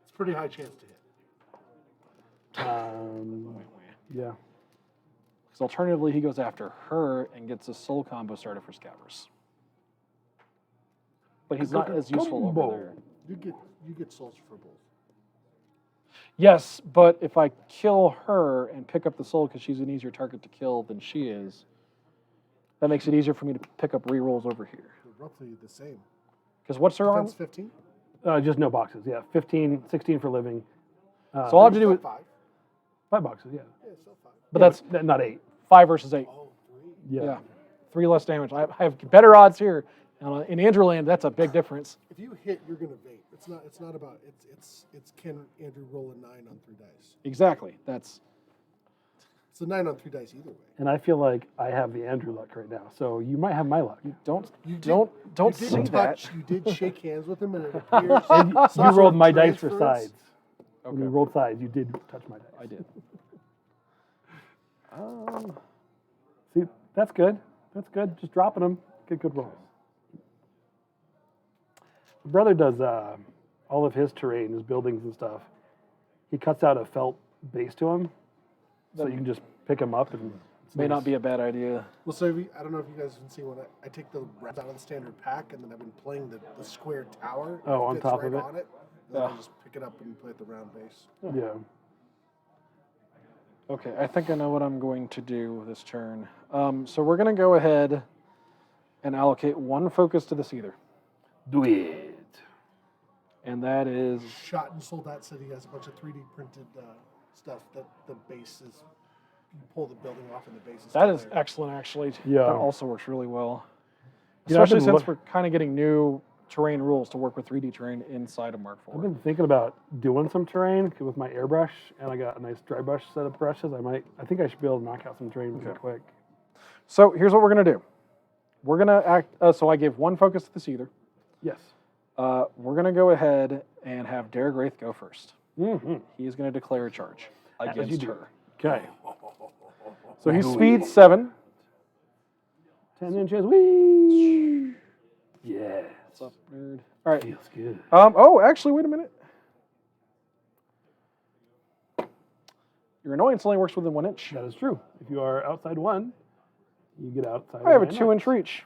It's a pretty high chance to hit. Yeah. Because alternatively, he goes after her and gets a soul combo started for Scaverous. But he's not as useful over there. You get souls for both. Yes, but if I kill her and pick up the soul because she's an easier target to kill than she is, that makes it easier for me to pick up rerolls over here. They're roughly the same. Because what's her arm? Defense 15. Just no boxes. Yeah, 15, 16 for living. So all I have to do is 5. 5 boxes. Yeah, Yeah, still 5. but Yeah, that's not 8. 5 versus 8. Oh, 3. Yeah. Yeah, 3 less damage. I have better odds here. In Andrew Land, that's a big difference. If you hit, you're gonna bait. It's not about it's can Andrew roll a 9 on 3 dice. Exactly. That's It's a 9 on 3 dice either way. And I feel like I have the Andrew luck right now, so you might have my luck. don't You did- don't You say did touch. that. You did shake hands with him, and it appears And you some sort rolled of my dice for transference. sides. When Okay. you rolled sides, you did touch my dice. I did. See, that's good. That's good. Just dropping them. Get good rolls. My brother does all of his terrain, his buildings and stuff. He cuts out a felt base to them, so you can just pick them up and. It's May nice. not be a bad idea. Well, so I don't know if you guys can see when I take the reds out of the standard pack, and then I've been playing the square tower. Oh, It on fits top right of it? on it. Then I Yeah. just pick it up and play at the round base. Yeah. Okay, I think I know what I'm going to do this turn. So we're going to go ahead and allocate 1 focus to this either. Do it. And that is, Shot and sold that city has a bunch of 3D printed stuff that the base is. You pull the building off, and the base is. that still is there. excellent, actually. Yeah. That also works really well. You know, I've Especially been since we're kind of getting new terrain rules to work with 3D terrain inside of Mark I've 4. been thinking about doing some terrain with my airbrush, and I got a nice dry brush set of brushes. I think I should be able to knock out some terrain pretty quick. So here's what we're going to do. We're going to act, so I gave 1 focus to this either. Yes. We're going to go ahead and have Derek Wraith go first. Mm-hmm. He's going to declare a charge As you against do. her. Okay. So he's speed 7. 10 inches. Whee! Yeah. What's up, nerd? All right. Feels good. Oh, actually, wait a minute. Your annoyance only works within 1 inch. That is true. If you are outside 1, you get outside. I have a of 2-inch reach.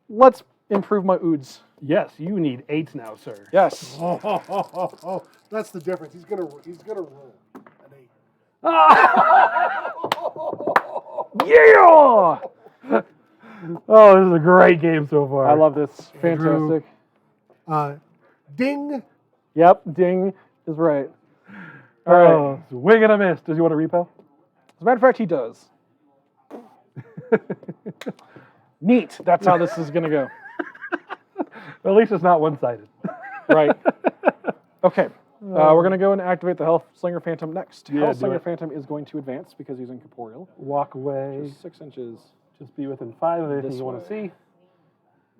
Let's improve my oods. Yes, you need 8 now, sir. Yes. Oh, that's the difference. He's gonna roll an 8. Yeah! Oh, this is a great game so far. I love this. Andrew. Fantastic. Ding. Yep, ding is right. All right. Oh, swing and a miss. Does he want a repo? As a matter of fact, he does. Neat. That's how this is going to go. At least it's not one-sided. Right. Okay. We're going to go and activate the Health Slinger Phantom next. Yeah, Health do Slinger it. Phantom is going to advance because he's incorporeal. Walk away. Just 6 inches. Just be within 5 of anything This you want to way. see.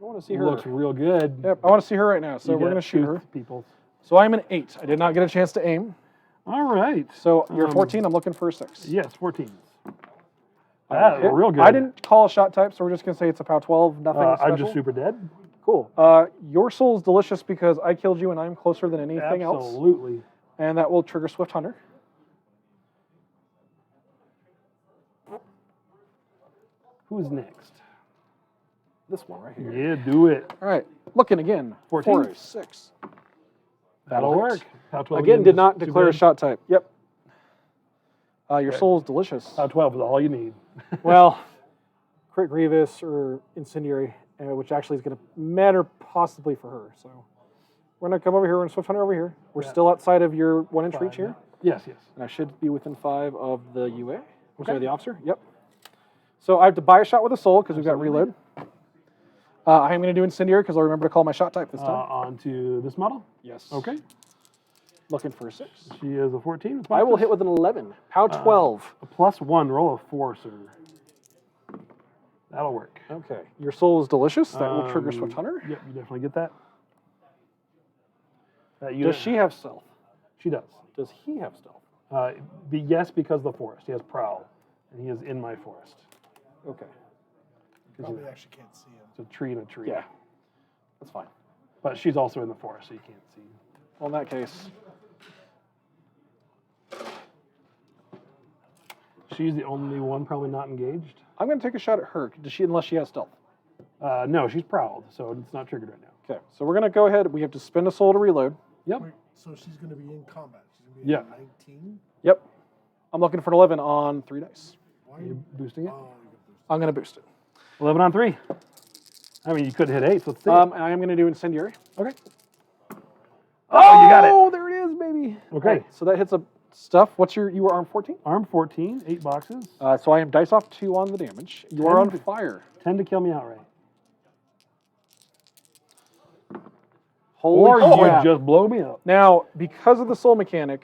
I want to see her. Looks real good. Yep, I want to see her right now. So You we're got going to shoot her. tooth People. So I'm an 8. I did not get a chance to aim. All right. So you're 14. I'm looking for a 6. Yes, 14. That's real good. I didn't call a shot type, so we're just going to say it's a POW 12. Nothing special. I'm just super dead. Cool. Your soul's delicious because I killed you and I'm closer than anything else. Absolutely. And that will trigger Swift Hunter. Who's next? This one right here. Yeah, do it. All right. Looking again. 14? 4, 6. That'll hit. work. Pow 12 Again, did is not too declare a bad. shot type. Yep. Your Okay. soul's delicious. Pow 12 is all you need. Well, Crit Grievous or Incendiary, which actually is going to matter possibly for her. So we're going to come over here and Swift Hunter over here. We're Yeah. still outside of your 1-inch 5, reach here. Yes, yes. And I should be within 5 of the UA. I'm Okay. sorry, the officer. Yep. So I have to buy a shot with a soul because we've got reload. I'm going to do Incendiary because I'll remember to call my shot type this time. Onto this model. Yes. Okay. Looking for a 6. She is a 14. with I will boxes. hit with an 11. POW 12. A +1. Roll a 4, sir. That'll work. Okay. Your soul is delicious. That will trigger Swift Hunter. Yep, you definitely get that. Does she have stealth? She does. Does he have stealth? Yes, because of the forest. He has prowl, and he is in my forest. Okay. Probably actually can't see him. It's a tree in a tree. Yeah. That's fine. But she's also in the forest, so you can't see. Well, in that case, She's the only one probably not engaged. I'm going to take a shot at her. Does she, unless she has stealth? No, she's prowled, so it's not triggered right now. Okay. So we're going to go ahead. We have to spend a soul to reload. Yep. So she's going to be in combat. She's going to be Yeah. at 19. Yep. I'm looking for an 11 on 3 dice. Why Are you boosting it? Oh, you can boost. I'm going to boost it. 11 on 3. I mean, you could hit 8, so let's see. And I am going to do Incendiary. Okay. Oh, you got it. Oh, there it is, baby. Okay. All right, so that hits a stuff. You were arm 14? Arm 14, 8 boxes. So I am dice off 2 on the damage. You are on fire. 10 to kill me outright. Holy Or you crap. just blow me up. Now, because of the soul mechanic,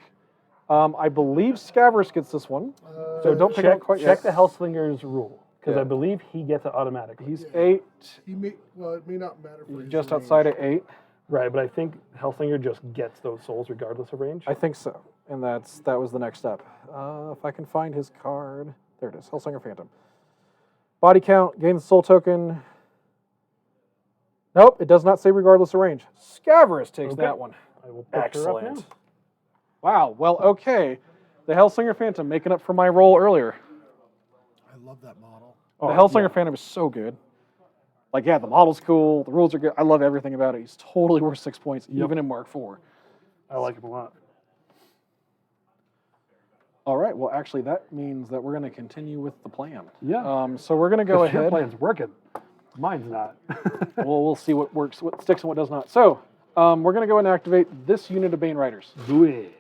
I believe Scaverous gets this one. So don't pick it up quite Check yet. the Hellslinger's rule, because Yeah. I believe he gets it automatically. He's 8. He may, well, it may not matter for his Just range. outside of 8. Right, but I think Hellslinger just gets those souls regardless of range. I think so. And that was the next step. If I can find his card. There it is. Hellsinger Phantom. Body count, gain the soul token. Nope, it does not say regardless of range. Scaverous takes Okay. that one. I will pick her up now. Excellent. Wow, well, okay. The Hellsinger Phantom making up for my role earlier. I love that model. Oh, The Hellsinger yeah. Phantom is so good. Like, yeah, the model's cool. The rules are good. I love everything about it. He's totally worth 6 points, Yep. even in Mark IV. I like him a lot. All right, well, actually, that means that we're going to continue with the plan. Yeah. So we're going to go Your ahead. plan's working. Mine's not. We'll see what works, what sticks and what does not. So we're going to go and activate this unit of Bane Riders. Do it.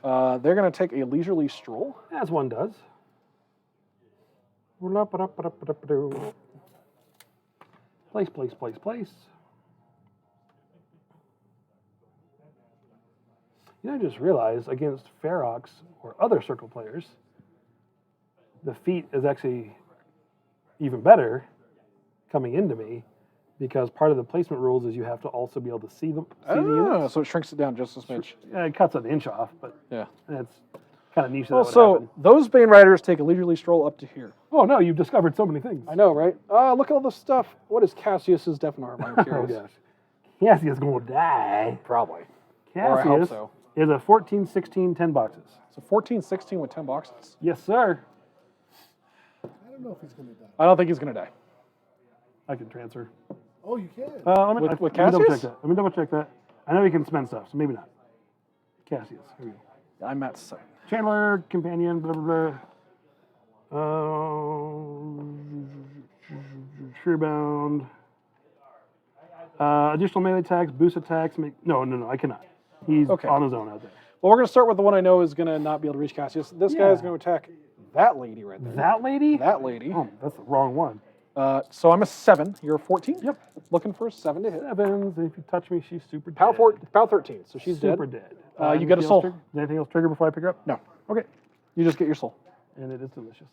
They're going to take a leisurely stroll. As one does. Place, place, place, place. You know, I just realized against Ferox or other circle players, the feat is actually even better coming into me because part of the placement rules is you have to also be able to see the units. So it shrinks it down just a smidge. It cuts an inch off, but Yeah. it's kind of niche. That Well, would so happen. those Bane Riders take a leisurely stroll up to here. Oh no, you've discovered so many things. I know, right? Look at all this stuff. What is Cassius's Death Arm? I'm Oh curious. gosh. Cassius gonna die. Probably. Or I hope Cassius so. is a 14, 16, 10 boxes. So 14, 16 with 10 boxes. Yes, sir. I don't know if he's going to die. I don't think he's going to die. I can transfer. Oh, you can. With Let me double Cassius? check that. Let me double check that. I know he can spend stuff, so maybe not. Cassius. Here we go. I'm at 7. Chandler, companion, blah, blah, blah. Shrewbound. Additional melee attacks, boost attacks. No, I cannot. He's Okay. on his own out there. Well, we're going to start with the one I know is going to not be able to reach Cassius. This guy is Yeah. going to attack that lady right there. That lady? That lady. Oh, that's the wrong one. So I'm a 7. You're a 14? Yep. Looking for a 7 to hit. Sevens. If you touch me, she's super Pow, dead. Pow 13. So she's Super dead. dead. You get a anything soul. else Does anything else trigger before I pick her up? No. Okay. You just get your soul. And it is delicious.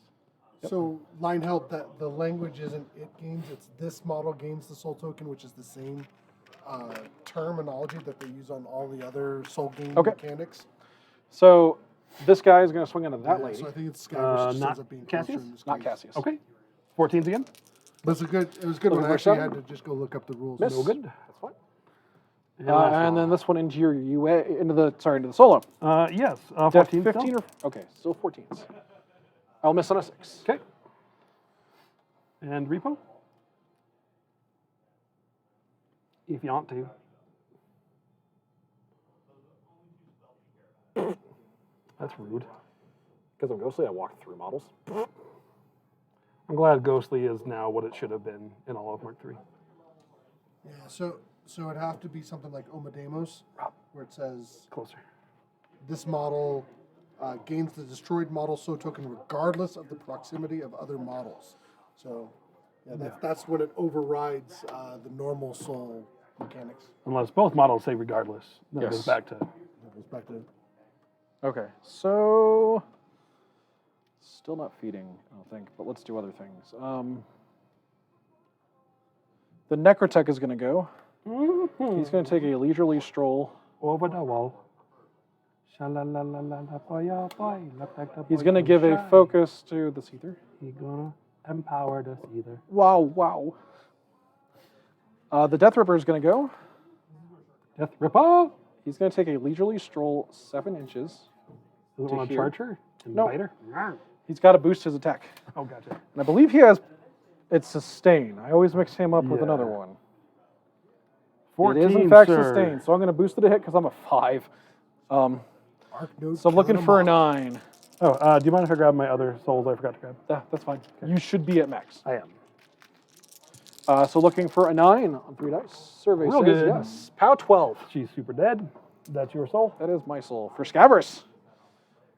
So line help that the language isn't it gains, it's this model gains the soul token, which is the same terminology that they use on all the other soul gain Okay. mechanics. So this guy is going to swing onto that Yeah, lady. so I think it's Scaverous just not ends up being closer Cassius? in this Not case. Cassius. Okay. 14s again? But it was good Looking when for I actually 7? had to just go look up the rules. Miss. No good. That's fine. And, last And then one. this one into your UA, into the solo. Yes. Def 14 15 still? or okay, still 14s. I'll miss on a 6. Okay. And repo? If you want to. That's rude. Because I'm ghostly, I walk through models. I'm glad Ghostly is now what it should have been in all of Mark III. Yeah, so it'd have to be something like Omademos, where it says Closer. this model gains the destroyed model soul token regardless of the proximity of other models. So yeah, that's when it overrides the normal soul mechanics. Unless both models say regardless. Then it Yes. goes back to. It goes back to Okay, so still not feeding, I don't think, but let's do other things. The Necrotech is going to go. He's going to take a leisurely stroll. Over the wall. He's going to give a focus to the Seether. He's gonna empower the Seether. Wow, wow. The Death Ripper is going to go. Death Ripper! He's going to take a leisurely stroll 7 inches. Does it To want to here. charge her? And No. bite her? He's got to boost his attack. Oh, gotcha. And I believe he has, it's sustain. I always mix him up with another Yeah. one. 14, it is in fact sir. sustain, so I'm going to boost it a hit because I'm a 5. Arknote So I'm looking for a killing 9. Oh, do you mind if I grab my other souls I forgot to grab? That's fine. You should be at max. I am. So looking for a 9 on 3 dice. Survey Real says good. yes. POW 12. She's super dead. That's your soul. That is my soul. For Scaverous.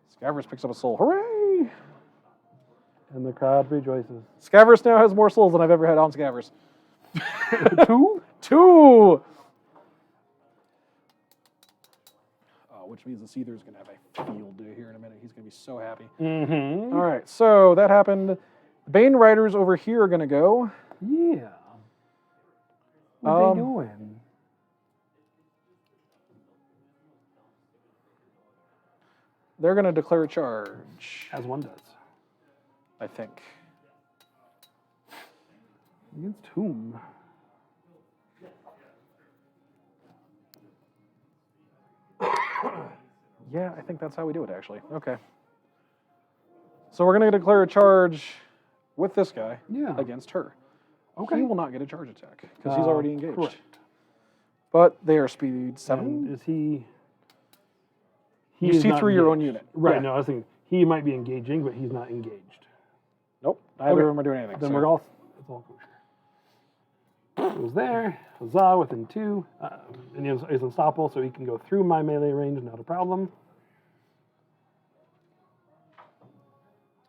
Scaverous picks up a soul. Hooray! And the crowd rejoices. Scaverous now has more souls than I've ever had on Scaverous. 2? 2! Which means the Seether is going to have a field day here in a minute. He's going to be so happy. Mm-hmm. All right, so that happened. The Bane Riders over here are going to go. Yeah. What are they doing? They're going to declare a charge, As one does. I think. Against whom? Yeah, I think that's how we do it, actually. Okay. So we're going to declare a charge with this guy against her. Okay. He will not get a charge attack because he's already engaged. Correct. But they are speed 7. And is he... You is see not through your own engaged. unit. Right, Yeah. no, I was thinking he might be engaging, but he's not engaged. Nope. Neither of them are doing anything. Then so- we're all... It's all kosher. It was there. Huzzah, within 2. And he's unstoppable, so he can go through my melee range, not a problem.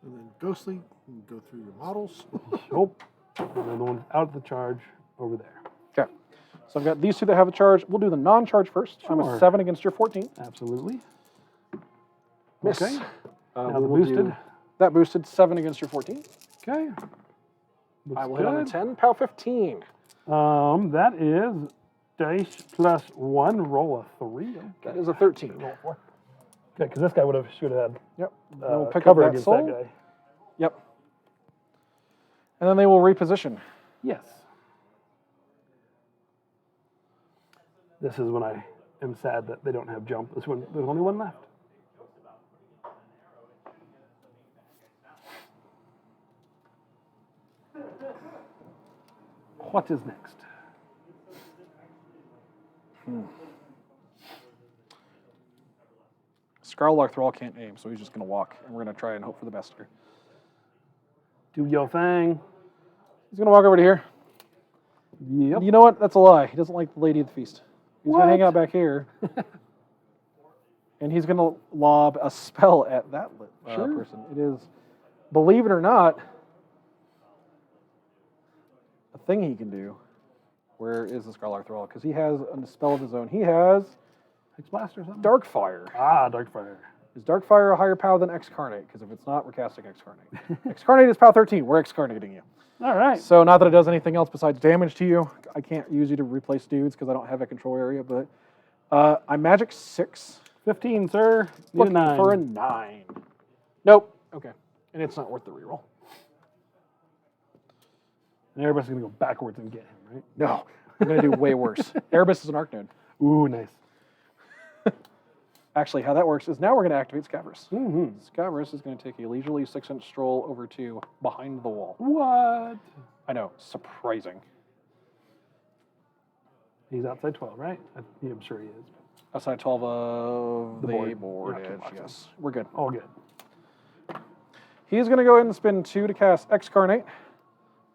And then Ghostly, you can go through your models. Nope. And then the one out of the charge over there. Okay. So I've got these two that have a charge. We'll do the non-charge first. I'm a Sure. 7 against your 14. Absolutely. Miss. Okay. Now the boosted. That boosted 7 against your 14. Okay. I Looks will hit on a good. 10. POW 15. That is dice plus 1, roll a 3. Okay. That is a 13. Roll 4. Okay, because this guy should have had Yep. Then we'll pick cover up that against soul. that guy. Yep. And then they will reposition. Yes. This is when I am sad that they don't have jump. This one, there's only one left. What is next? Scarlark Thrall can't aim, so he's just going to walk, and we're going to try and hope for the best here. Do your thing. He's going to walk over to here. Yep. You know what? That's a lie. He doesn't like the lady at the feast. He's going to hang What? out back here. And he's going to lob a spell at that Sure. person. It is, believe it or not, a thing he can do. Where is the Scarlark Thrall? Because he has a spell of his own. He has Hex Blast or something? Darkfire. Ah, Darkfire. Is Darkfire a higher POW than Excarnate? Because if it's not, we're casting Excarnate. Excarnate is POW 13. We're Excarnating you. All right. So not that it does anything else besides damage to you. I can't use you to replace dudes because I don't have a control area. But I'm Magic 6. 15, sir. Need a Looking 9. for a 9. Nope. Okay. And it's not worth the reroll. And everybody's going to go backwards and get him, right? No. I'm going to do way worse. Erebus is an Arc Node. Ooh, nice. Actually, how that works is now we're going to activate Scaverous. Mm-hmm. Scaverous is going to take a leisurely 6-inch stroll over to behind the wall. What? I know. Surprising. He's outside 12, right? I'm sure he is. Outside 12 of The the board. board You're not edge, watching. yes. We're good. All good. He's going to go ahead and spend 2 to cast Excarnate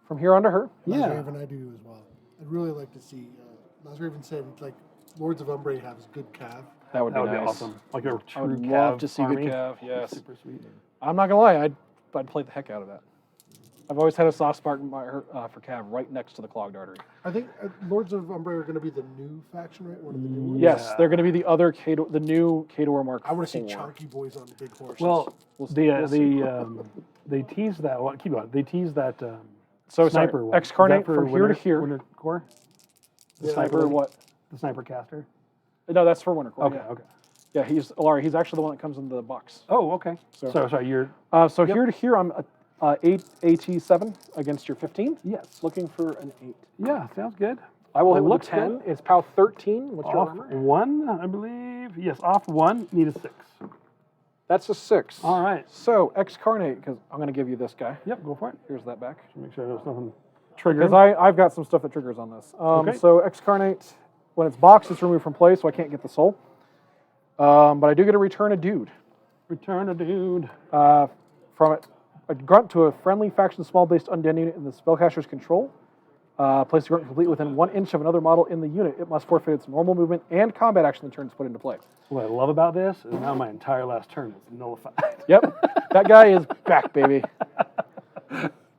from here onto her. Yeah. Raven, I do as well. I'd really like to see, Raven said, like, Lords of Umbre has good cav. That would be That would nice. be awesome. Like a true I would love Cav to see army. good Cav, yes. Super sweet. I'm not going to lie, I'd play the heck out of that. I've always had a soft spot for Cav right next to the Clogged Artery. I think Lords of Umbre are going to be the new faction, right? One of the new ones. Yes, Yeah. they're going to be the other the new Khador Mark I want to see 4. chunky boys on the big horses. Well, We'll they teased that one. Keep going. They teased that So sniper sorry, one. Is Excarnate that for from here to Winter- here. Winter Core? The sniper, what? The sniper caster? No, that's for Winter Core. Okay, yeah. okay. Yeah, he's Alara. He's actually the one that comes in the box. Oh, okay. So- Sorry, you're... So here to here, I'm 8 AT7 against your 15. Yes. Looking for an 8. Yeah, sounds good. I will hit with a Looks 10. good. It's POW 13. What's your Off armor? 1, I believe. Yes, off 1, need a 6. That's a 6. All right. So Excarnate, because I'm going to give you this guy. Yep, go for it. Here's that back. Make sure there's nothing triggering. Because I've got some stuff that triggers on this. Okay. So Excarnate, when it's boxed, it's removed from play, so I can't get the soul. But I do get to return a dude. Return a dude. From a grunt to a friendly faction small based undead unit in the spellcaster's control. Place the grunt complete within 1 inch of another model in the unit. It must forfeit its normal movement and combat action the turn is put into play. What I love about this is now my entire last turn is nullified. Yep, that guy is back, baby.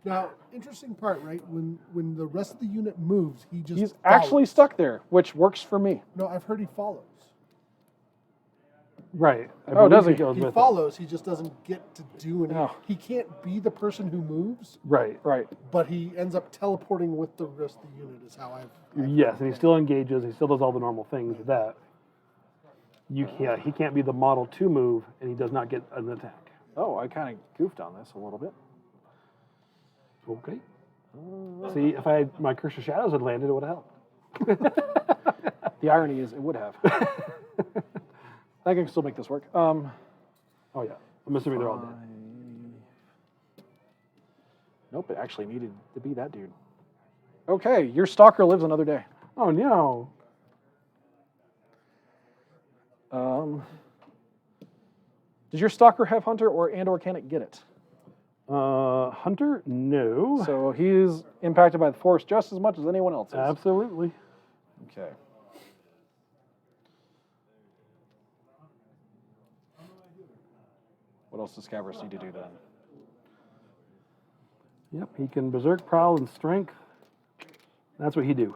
Now, interesting part, right? When the rest of the unit moves, he's He's actually stuck there, which works for me. No, I've heard he follows. Right. Oh, does he? Goes He with follows. He just doesn't get to do anything. No. He can't be the person who moves, it. Right. Right. but he ends up teleporting with the rest of the unit. Is how I've Yes, and he still engages. He still does all the normal things with that. He can't be the model to move, and he does not get an attack. Oh, I kind of goofed on this a little bit. Okay. See, if my Curse of Shadows had landed, it would have helped. The irony is, it would have. I can still make this work. Oh yeah, I'm assuming they're all dead. Nope, it actually needed to be that dude. Okay, your stalker lives another day. Oh no. Does your stalker have hunter or can it get it? Hunter, no. So he's impacted by the force just as much as anyone else is. Absolutely. Okay. What else does Scaverous need to do then? Yep, he can Berserk, Prowl, and Strength. That's what he do.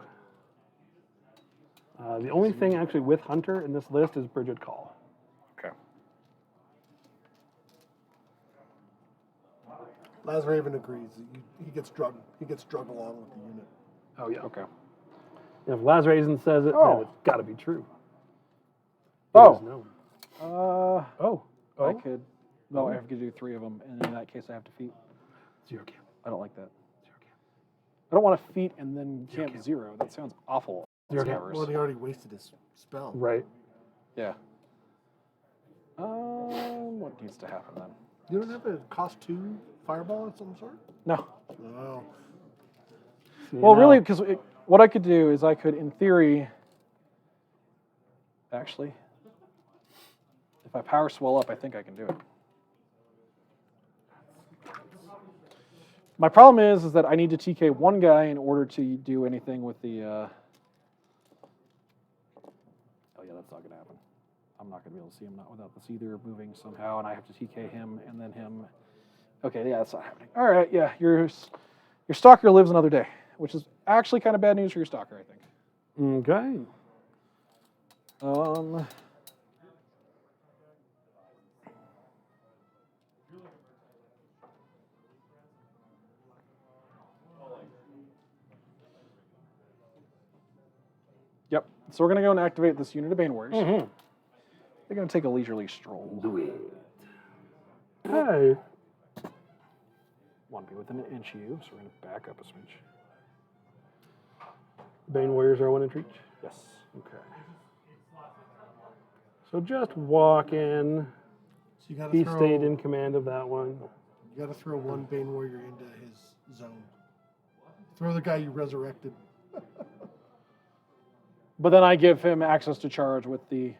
The only thing actually with Hunter in this list is Bridget Call. Okay. Lazraven agrees. He gets drug. He gets drug along with the unit. Oh yeah. Okay. And if Lazraven says it, Oh. then it's got to be true. Oh. It is known. Oh. I Oh. could. No, I have to do 3 of them, and in that case, I have to feat. Zero camp. I don't like that. Zero camp. I don't want to feat and then camp 0. That sounds awful. Zero camp. Scaverous. Well, he already wasted his spell. Right. Yeah. What needs to happen then? You don't have a cost 2 fireball of some sort? No. No. Well, really, because what I could do is I could, in theory, actually, if I power swell up, I think I can do it. My problem is that I need to TK 1 guy in order to do anything with the. Oh yeah, that's not gonna happen. I'm not gonna be able to see him not without this either moving somehow, and I have to TK him and then him. Okay, yeah, that's not happening. All right, yeah, your stalker lives another day, which is actually kind of bad news for your stalker, I think. Okay. Yep. So we're gonna go and activate this unit of Bane Warriors. Mm-hmm. They're gonna take a leisurely stroll. Do it. Hey. Want to be within an inch of you, so we're gonna back up a smidge. Bane Warriors are 1 inch reach? Yes. Okay. So just walk in. So you gotta He throw, stayed in command of that one. You gotta throw 1 Bane Warrior into his zone. Throw the guy you resurrected. But then I give him access to charge with the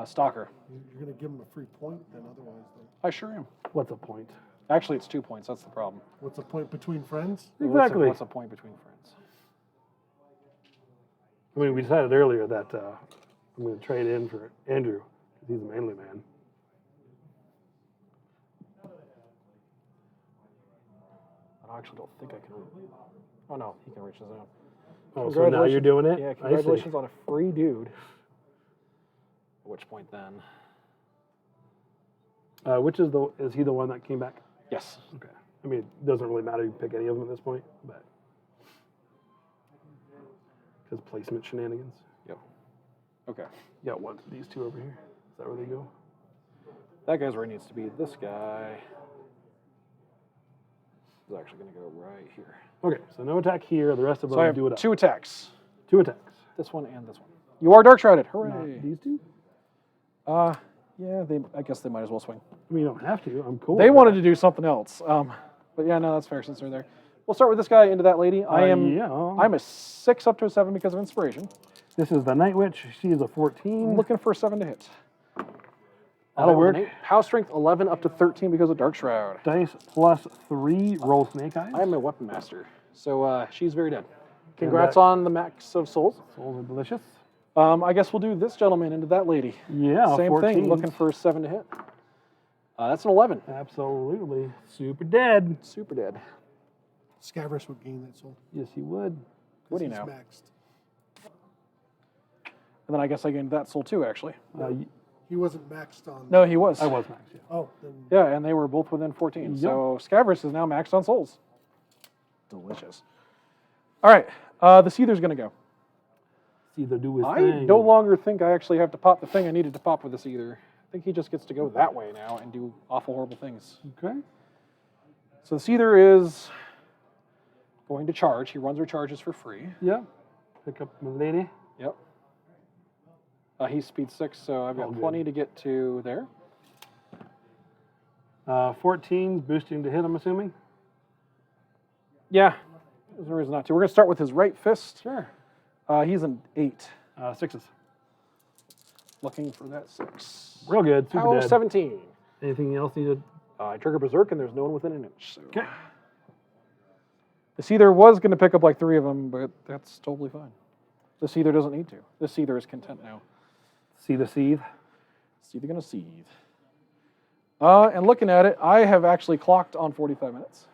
stalker. You're gonna give him a free point then, otherwise. Then. I sure am. What's a point? Actually, it's 2 points. That's the problem. What's the point between friends? Exactly. What's a point between friends? I mean, we decided earlier that I'm going to trade in for Andrew because he's a manly man. I actually don't think I can. Oh no, he can reach his own. Oh, so now you're doing it? Yeah, I see. congratulations on a free dude. At which point then? Which is he the one that came back? Yes. Okay. I mean, it doesn't really matter. You pick any of them at this point, but because placement shenanigans. Yep. Okay. You got one. These 2 over here. Is that where they go? That guy's where he needs to be. This guy is actually going to go right here. Okay, so no attack here. The rest of them So I have do it up. 2 attacks. 2 attacks. This one and this one. You are dark shrouded. Hooray! Not these 2? Yeah. I guess they might as well swing. I mean, you don't have to. I'm cool. They wanted to do something else. But yeah, no, that's fair since they're there. We'll start with this guy into that lady. I'm Yeah. a 6 up to a 7 because of inspiration. This is the Night Witch. She is a 14. Looking for a 7 to hit. That'll work. House strength 11 up to 13 because of Dark Shroud. Dice plus 3. Roll Snake Eyes. I am a weapon master, so she's very dead. Congrats on the max of souls. Souls are delicious. I guess we'll do this gentleman into that lady. Yeah, Same 14. thing, looking for a 7 to hit. That's an 11. Absolutely. Super dead. Super dead. Scaverous would gain that soul. Yes, he would. What do you He's know? Maxed. And then I guess I gained that soul too, actually. He wasn't maxed on. No, he was. I was max, yeah. Oh, then Yeah, and they were both within 14. Yep. So Scaverous is now maxed on souls. Delicious. All right, the Seether's going to go. Either do his I thing. no longer think I actually have to pop the thing I needed to pop with this Seether. I think he just gets to go that way now and do awful, horrible things. Okay. So the Seether is going to charge. He runs her charges for free. Yeah. Pick up my lady. Yep. He's speed 6, so I've Oh, got good. plenty to get to there. 14, boosting to hit, I'm assuming. Yeah, there's no reason not to. We're going to start with his right fist. Sure. He's an 8. 6s. Looking for that 6. Real good. Super Power dead. 17. Anything else needed? I trigger Berserk, and there's no one within an inch. So. Okay. The Seether was going to pick up like 3 of them, but that's totally fine. The Seether doesn't need to. The Seether is content now. See the seethe. Seether going to seethe. And looking at it, I have actually clocked on 45 minutes.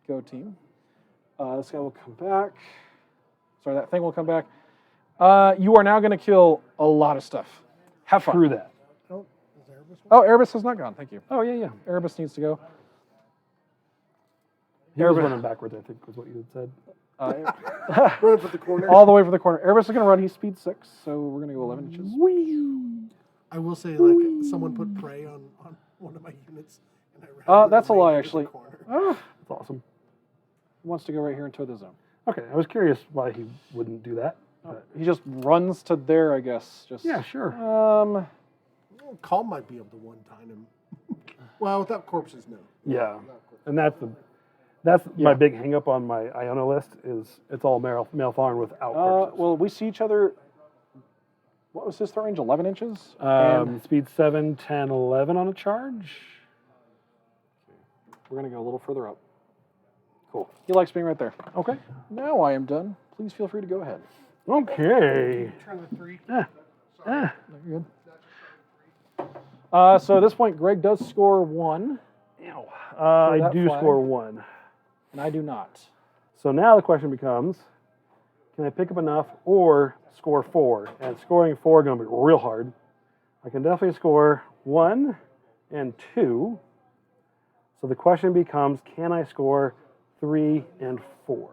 Go team. This guy will come back. Sorry, that thing will come back. You are now going to kill a lot of stuff. Have fun. True that. oh, is Erebus one? Oh, Erebus has not gone. Thank you. Oh, yeah. Erebus needs to go. He was Erebus- running backwards, I think, was what you had said. Run up at the corner. all the way for the corner. Erebus is going to run. He's speed 6, so we're going to go 11 inches. I will say, like, someone put prey on one of my units, and I ran That's a right lie, into the actually. corner. Oh, That's awesome. he wants to go right here into the zone. Okay, I was curious why he wouldn't do that. But He just runs to there, I guess. Just yeah, sure. Well, Calm might be able to one-time him. Well, without corpses, no. Yeah, Without corpses. and that's my big hang up on my Iona list is it's all Maltharn without corpses. well, we see each other. What was his throw range? 11 inches. And Speed 7, 10, 11 on a charge. we're going to go a little further up. Cool. He likes being right there. Okay. Now I am done. Please feel free to go ahead. Okay. Turn the 3. No, you're good. So at this point, Greg does score 1, I that do flag. score 1. and I do not. So now the question becomes, can I pick up enough or score 4? And scoring 4 is going to be real hard. I can definitely score 1 and 2. So the question becomes, can I score 3 and 4?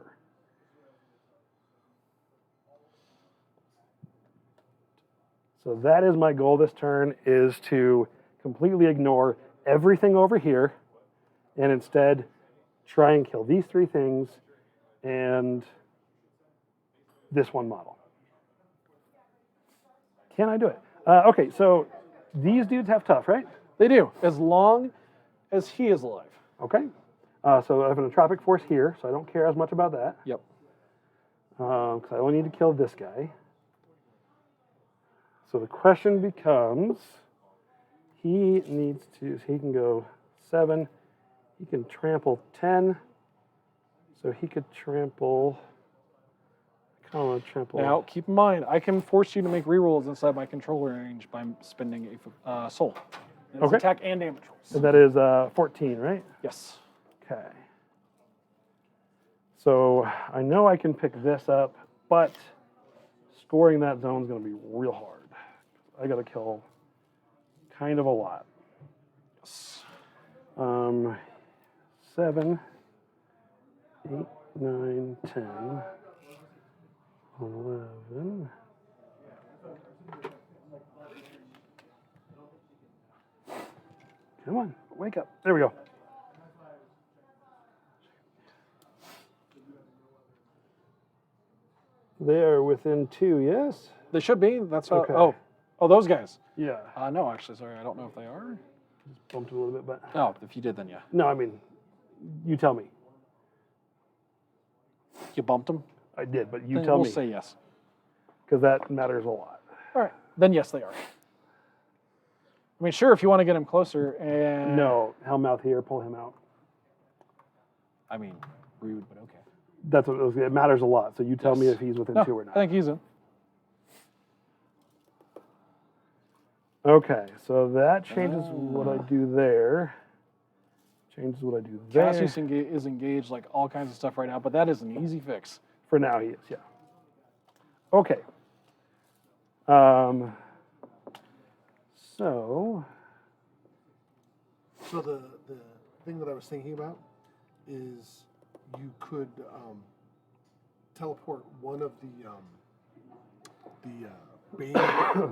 So that is my goal this turn, is to completely ignore everything over here and instead try and kill these 3 things and this one model. Can I do it? Okay, so these dudes have tough, right? They do, as long as he is alive. Okay. So I have an entropic force here, so I don't care as much about that. Yep. Because I only need to kill this guy. So the question becomes, he needs to, he can go 7, he can trample 10, so he could trample, I kind of want to trample. Now, keep in mind, I can force you to make rerolls inside my control range by spending a soul. And it's Okay. attack and damage rolls. And that is 14, right? Yes. Okay. So I know I can pick this up, but scoring that zone is going to be real hard. I got to kill kind of a lot. Yes. 7, 8, 9, 10, 11. Come on, wake up. There we go. They are within 2, yes? They should be. That's how. Okay. Oh, those guys. Yeah. No, actually, sorry, I don't know if they are. Just bumped it a little bit, but. Oh, if you did, then yeah. No, I mean, you tell me. You bumped them. I did, but you Then tell we'll me. say yes. because that matters a lot. All right. Then yes, they are. I mean, sure, if you want to get him closer and... No, Hellmouth here, pull him out. I mean, rude, but okay. That's what it matters a lot. So you tell me if he's within 2 or I not. think he's in. Okay, so that changes what I do there. Changes what I do there. Cassius is engaged like all kinds of stuff right now, but that is an easy fix. For now, he is, yeah. Okay. So the thing that I was thinking about is you could teleport one of the Bane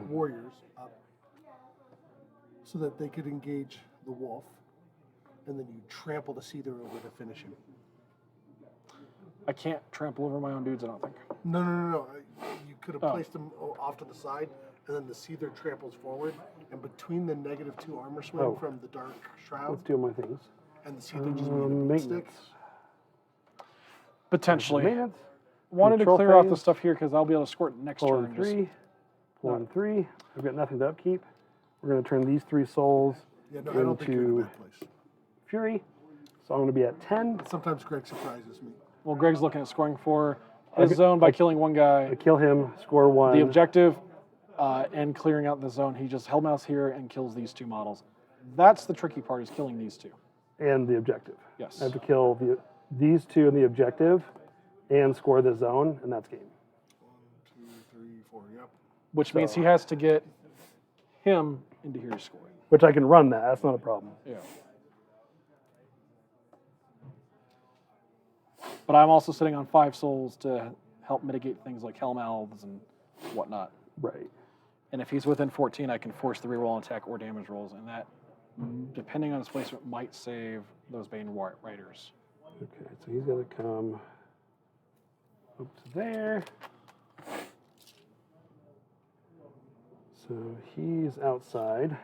warriors up so that they could engage the wolf, and then you trample the Seether over to finish him. I can't trample over my own dudes, I don't think. No. You could have placed them off to the side, and then the Seether tramples forward, and between the -2 armor swing from the Dark Shroud let's do my things. and the Seether just made a meat stick. Maintenance. Potentially. Maintenance. Wanted to Control clear off the phase. stuff here because I'll be able to squirt next Pull turn. in 3. Pull in 3. I've got nothing to upkeep. We're going to turn these 3 souls Yeah, no, I don't think you're in a into bad place. Fury. So I'm going to be at 10. Sometimes Greg surprises me. Well, Greg's looking at scoring for his zone by killing one guy. I kill him, score 1. The objective and clearing out the zone, he just hellmouths here and kills these 2 models. That's the tricky part, is killing these 2. And the objective. Yes. I have to kill these 2 in the objective and score the zone, and that's game. 1, 2, 3, 4. Yep. Which means he has to get him into here to score. Which I can run that. That's not a problem. Yeah. But I'm also sitting on 5 souls to help mitigate things like hellmouths and whatnot. Right. And if he's within 14, I can force the reroll attack or damage rolls, and that, depending on his placement, might save those Bane Riders. Okay, so he's going to come up to there. So he's outside.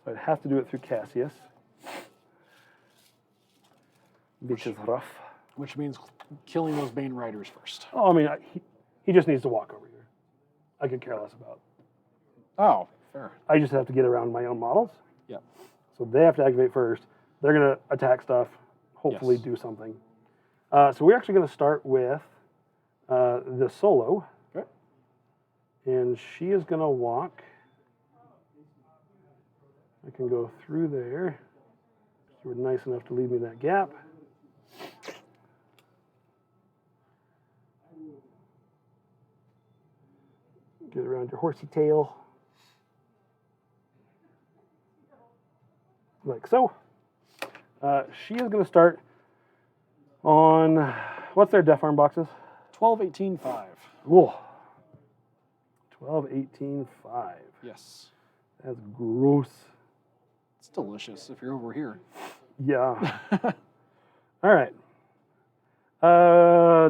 So I'd have to do it through Cassius. Which is rough. Which means killing those Bane Riders first. Oh, I mean, he just needs to walk over here. I could care less about. Oh, fair. I just have to get around my own models. Yep. So they have to activate first. They're going to attack stuff, hopefully Yes. do something. So we're actually going to start with the solo. Okay. And she is going to walk. I can go through there. You were nice enough to leave me that gap. Get around your horsey tail. Like so. She is going to start on, what's their def arm boxes? 12, 18, 5. Whoa. 12, 18, 5. Yes. That's gross. It's delicious if you're over here. Yeah. All right.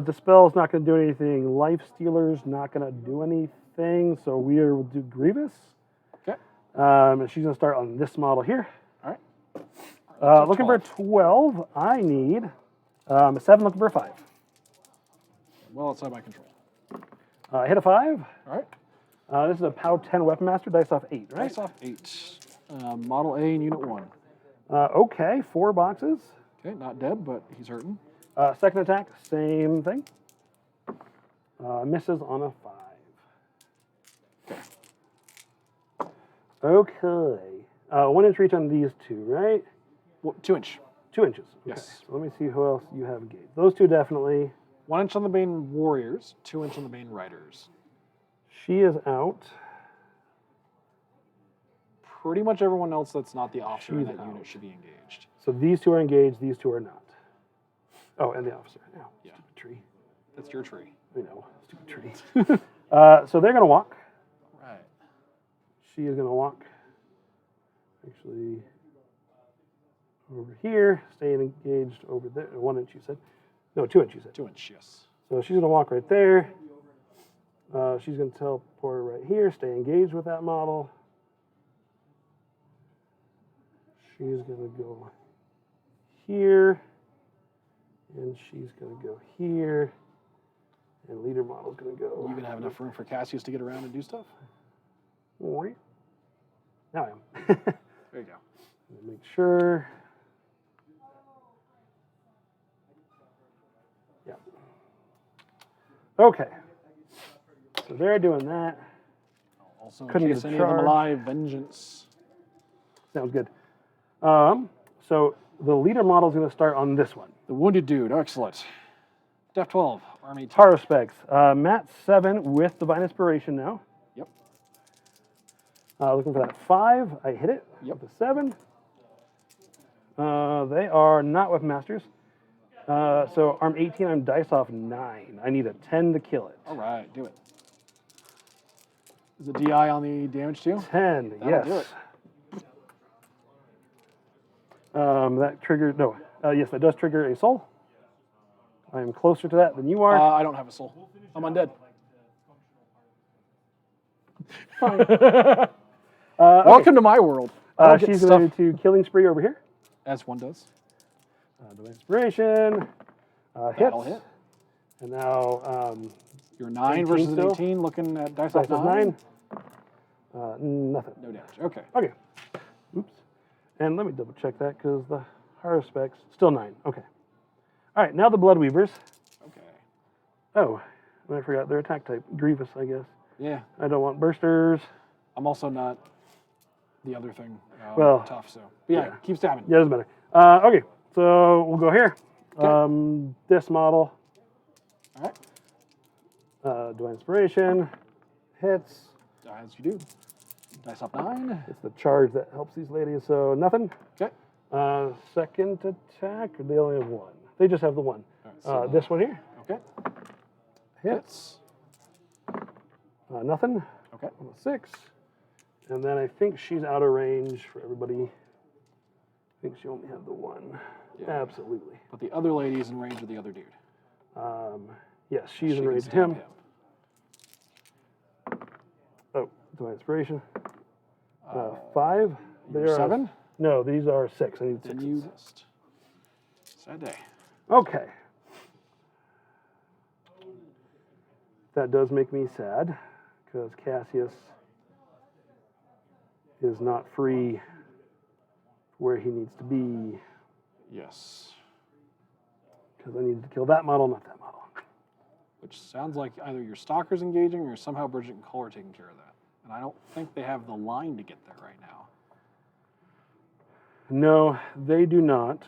Dispel's not going to do anything. Life Stealer's not going to do anything. So we'll do Grievous. Okay. And she's going to start on this model here. All right. Looking for 12. I need a 7, looking for a 5. Well outside my control. I hit a 5. All right. This is a POW 10 Weapon Master, dice off 8, right? Dice off 8. Model A in Unit 1. Okay, 4 boxes. Okay, not dead, but he's hurting. Second attack, same thing. Misses on a 5. Okay. 1 inch reach on these 2, right? Well, 2 inch. 2 inches. Okay. Yes. So let me see who else you have engaged. Those 2 definitely. 1 inch on the Bane Warriors, 2 inch on the Bane Riders. She is out. Pretty much everyone else that's not the officer in She's that out. unit should be engaged. So these 2 are engaged, these 2 are not. Oh, and the officer. Oh, Yeah. stupid tree. That's your tree. I know, stupid tree. So they're going to walk. Right. She is going to walk. Actually, over here, staying engaged over there. 1 inch, you said? No, 2 inch, you said. 2 inch, yes. So she's going to walk right there. She's going to teleport right here, stay engaged with that model. She's going to go here. And she's going to go here. And leader model's going to go. You gonna have enough room for Cassius to get around and do stuff? Now I am. There you go. Make sure. Yeah. Okay. So they're doing that. Also, Couldn't in get case a any of them charge. alive, vengeance. Sounds good. So the leader model is going to start on this one. The wounded dude, excellent. Def 12, Army 10. Haro specs. Mat 7 with Divine Inspiration now. Yep. Looking for that 5. I hit it. Yep. With the 7. They are not with Masters. So arm 18, I'm dice off 9. I need a 10 to kill it. All right, do it. Is it DI on the damage too? 10, That'll yes. do it. That triggered, no. Yes, that does trigger a soul. I am closer to that than you are. I don't have a soul. I'm undead. Okay. Welcome to my world. I don't get She's stuff going to Killing Spree over here. as one does. Divine Inspiration. That'll Hits. hit. And now You're 9 18 versus an still? 18, looking at dice dice off of 9. 9. Nothing. No damage. Okay. Okay. Oops. And let me double check that because the Haro specs, still 9. Okay. All right, now the Blood Weavers. Okay. Oh, I forgot their attack type. Grievous, I guess. Yeah. I don't want bursters. I'm also not the other thing. Well, tough, so. But yeah, keep stabbing. Yeah, it doesn't matter. Okay, so we'll go here. Okay. This model. All right. Divine Inspiration. Hits. As you do. Dice off 9. It's the charge that helps these ladies, so nothing. Okay. Second attack, or they only have 1? They just have the 1. All right, so, This one here. Okay. Hits. Nothing. Okay. On a 6. And then I think she's out of range for everybody. I think she only had the 1. Yeah. Absolutely. But the other lady is in range of the other dude. Yes, she's in She can range of stab him. Oh, Divine Inspiration. 5. You're They're 7? No, these are 6. I need Then 6. you missed. Sad day. Okay. That does make me sad because Cassius is not free where he needs to be Yes. because I needed to kill that model, not that model. Which sounds like either your stalker's engaging or somehow Bridget and Cole are taking care of that. And I don't think they have the line to get there right now. No, they do not.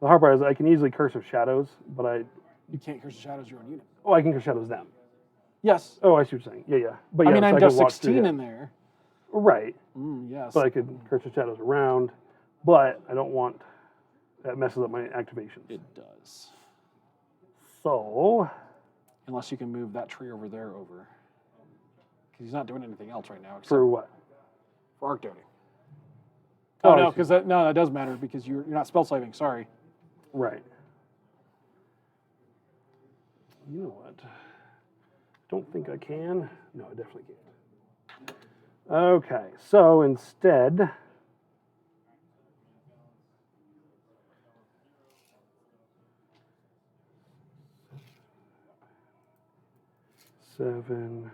The hard part is I can easily Curse of Shadows, but You can't curse the shadows your own unit. I can Curse Shadows them. Yes. Oh, I see what you're saying. Yeah. But I yeah, mean, so I'm could just walk through 16 him. in there. Right. Yes. But I could Curse of Shadows around, but I don't want that messes up my activations. It does. So, Unless you can move that tree over there over. Because he's not doing anything else right now except for what? for arc doting. Oh, Oh, I no, see. because that does matter because you're not spell saving. Sorry. Right. You know what? Don't think I can. No, I definitely can't. Okay, so instead, seven,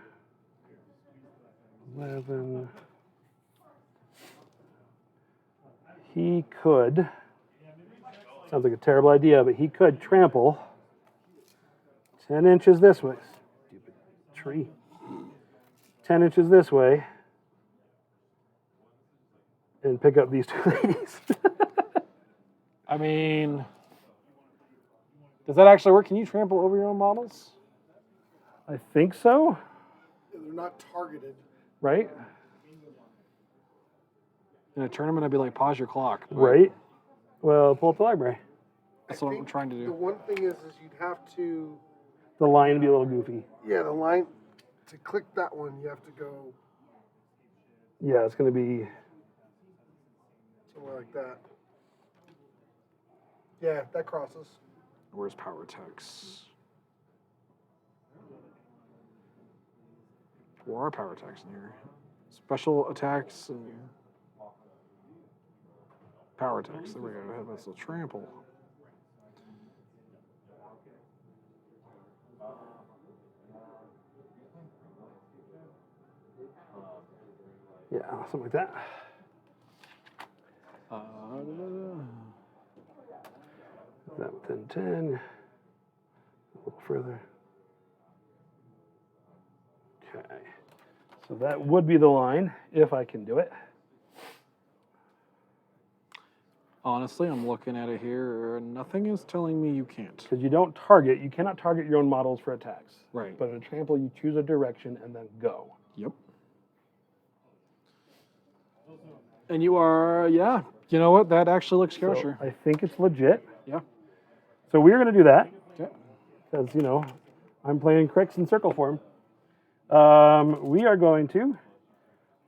11. He could. Sounds like a terrible idea, but he could trample 10 inches this way. Stupid tree. 10 inches this way. And pick up these 2 ladies. I mean, does that actually work? Can you trample over your own models? I think so, They're not targeted. right? In a tournament, I'd be like, pause your clock. but Right. Well, pull up the library. That's I what I'm think trying to The do. one thing is you'd have to, The line would be a little goofy. the line, to click that one, you have to go Yeah, it's going to be. somewhere like that. Yeah, that crosses. Where's power attacks? There are power attacks in here. Special attacks and power attacks. There we go. That's a trample. Yeah, something like that. That within 10. A little further. Okay. So that would be the line if I can do it. Honestly, I'm looking at it here. Nothing is telling me you can't. Because you don't target, you cannot target your own models for attacks. Right. But in a trample, you choose a direction and then go. Yep. And you are, yeah. You know what? That actually looks So kosher. I think it's legit. Yeah. So we're going to do that. Okay. Because, you know, I'm playing Cricks in circle form. We are going to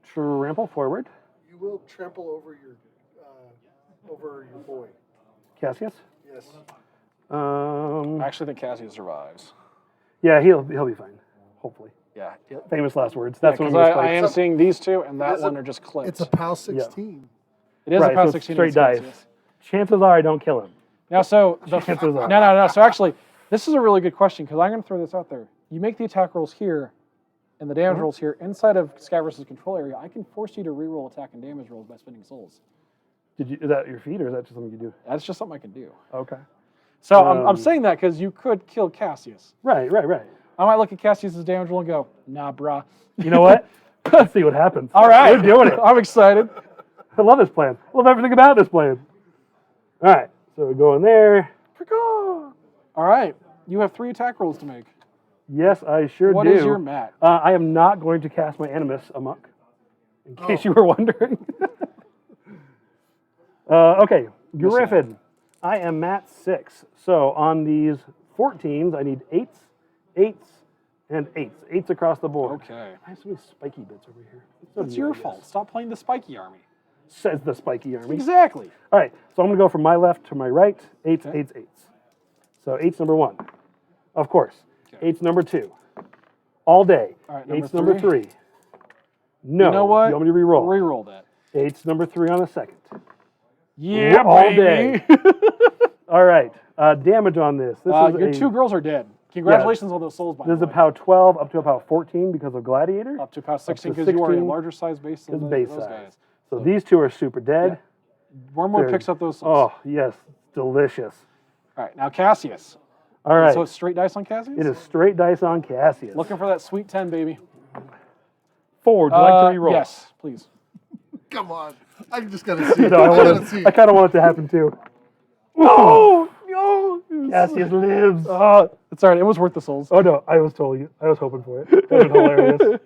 trample forward. You will trample over your boy. Cassius. Yes. I actually think Cassie survives. Yeah, he'll be fine. Hopefully. Yeah. Famous last words. That's Because one of I am those seeing these two, and that is one a- are just clipped. It's a POW 16. It is right, a POW so 16. straight dice. Yes. Chances are I don't kill him. Now, so the Chances are. no. So actually, this is a really good question because I'm going to throw this out there. You make the attack rolls here, and the damage rolls here inside of Scaverous' control area. I can force you to reroll attack and damage rolls by spending souls. Is that your feat or is that just something you do? That's just something I can do. Okay. So I'm saying that because you could kill Cassius. Right. I might look at Cassius' damage roll and go, nah, brah. You know what? Let's see what happens. All right. We're doing it. I'm excited. I love this plan. I love everything about this plan. All right. So we go in there. All right. You have 3 attack rolls to make. Yes, I sure What do. is your mat? I am not going to cast my Animus amok, in case you were wondering. Okay, Griffin. I am mat 6. So on these 14s, I need 8s, 8s, and 8s. 8s across the board. Okay. I have so many spiky bits over here. That's your fault. Stop playing the spiky army. Says the spiky army. Exactly. All right, so I'm going to go from my left to my right. 8s, Okay. 8s, 8s. So 8's number 1. Of course. Okay. 8's number 2. All day. All right, 8's number number 3. No. You know what? You want me to re-roll? Reroll that. 8's number 3 on the second. Yeah, All baby. day. All right. Damage on this. This is Your a, 2 girls are dead. Congratulations on those souls, by This is the a way. POW 12 up to a POW 14 because of Gladiator. Up to POW 16 to because you are a 16 larger size base than Because base those size. guys. So these 2 are super dead. Wormwood They're- picks up those souls. Oh, yes. Delicious. All right, now Cassius. All right. So it's straight dice on Cassius? It is straight dice on Cassius. Looking for that sweet 10, baby. Forward. Would you like to re-roll? Yes, please. Come on. I just got to see it. No, I got to see I it. kind of want it to happen too. Oh, no. Cassius lives. It's all right. It was worth the souls. Oh no, I was hoping for it. That was hilarious.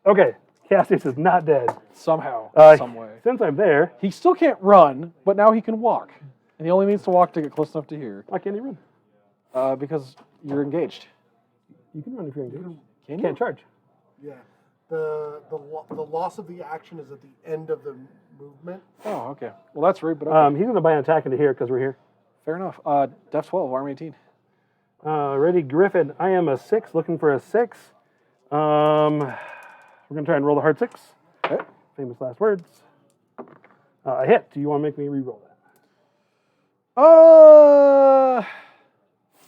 Okay, Cassius is not dead. Somehow, some way. Since I'm there, He still can't run, but now he can walk. And he only needs to walk to get close enough to here. why can't he run? Because you're engaged. You can run if you're engaged. Can you? Can't charge. Yeah. The loss of the action is at the end of the movement. Oh, okay. Well, that's rude, but okay. He's going to buy an attack into here because we're here. Fair enough. Def 12, Arm 18. Ready, Griffin. I am a 6, looking for a 6. We're going to try and roll the hard 6. Okay. Famous last words. I hit. Do you want to make me re-roll that?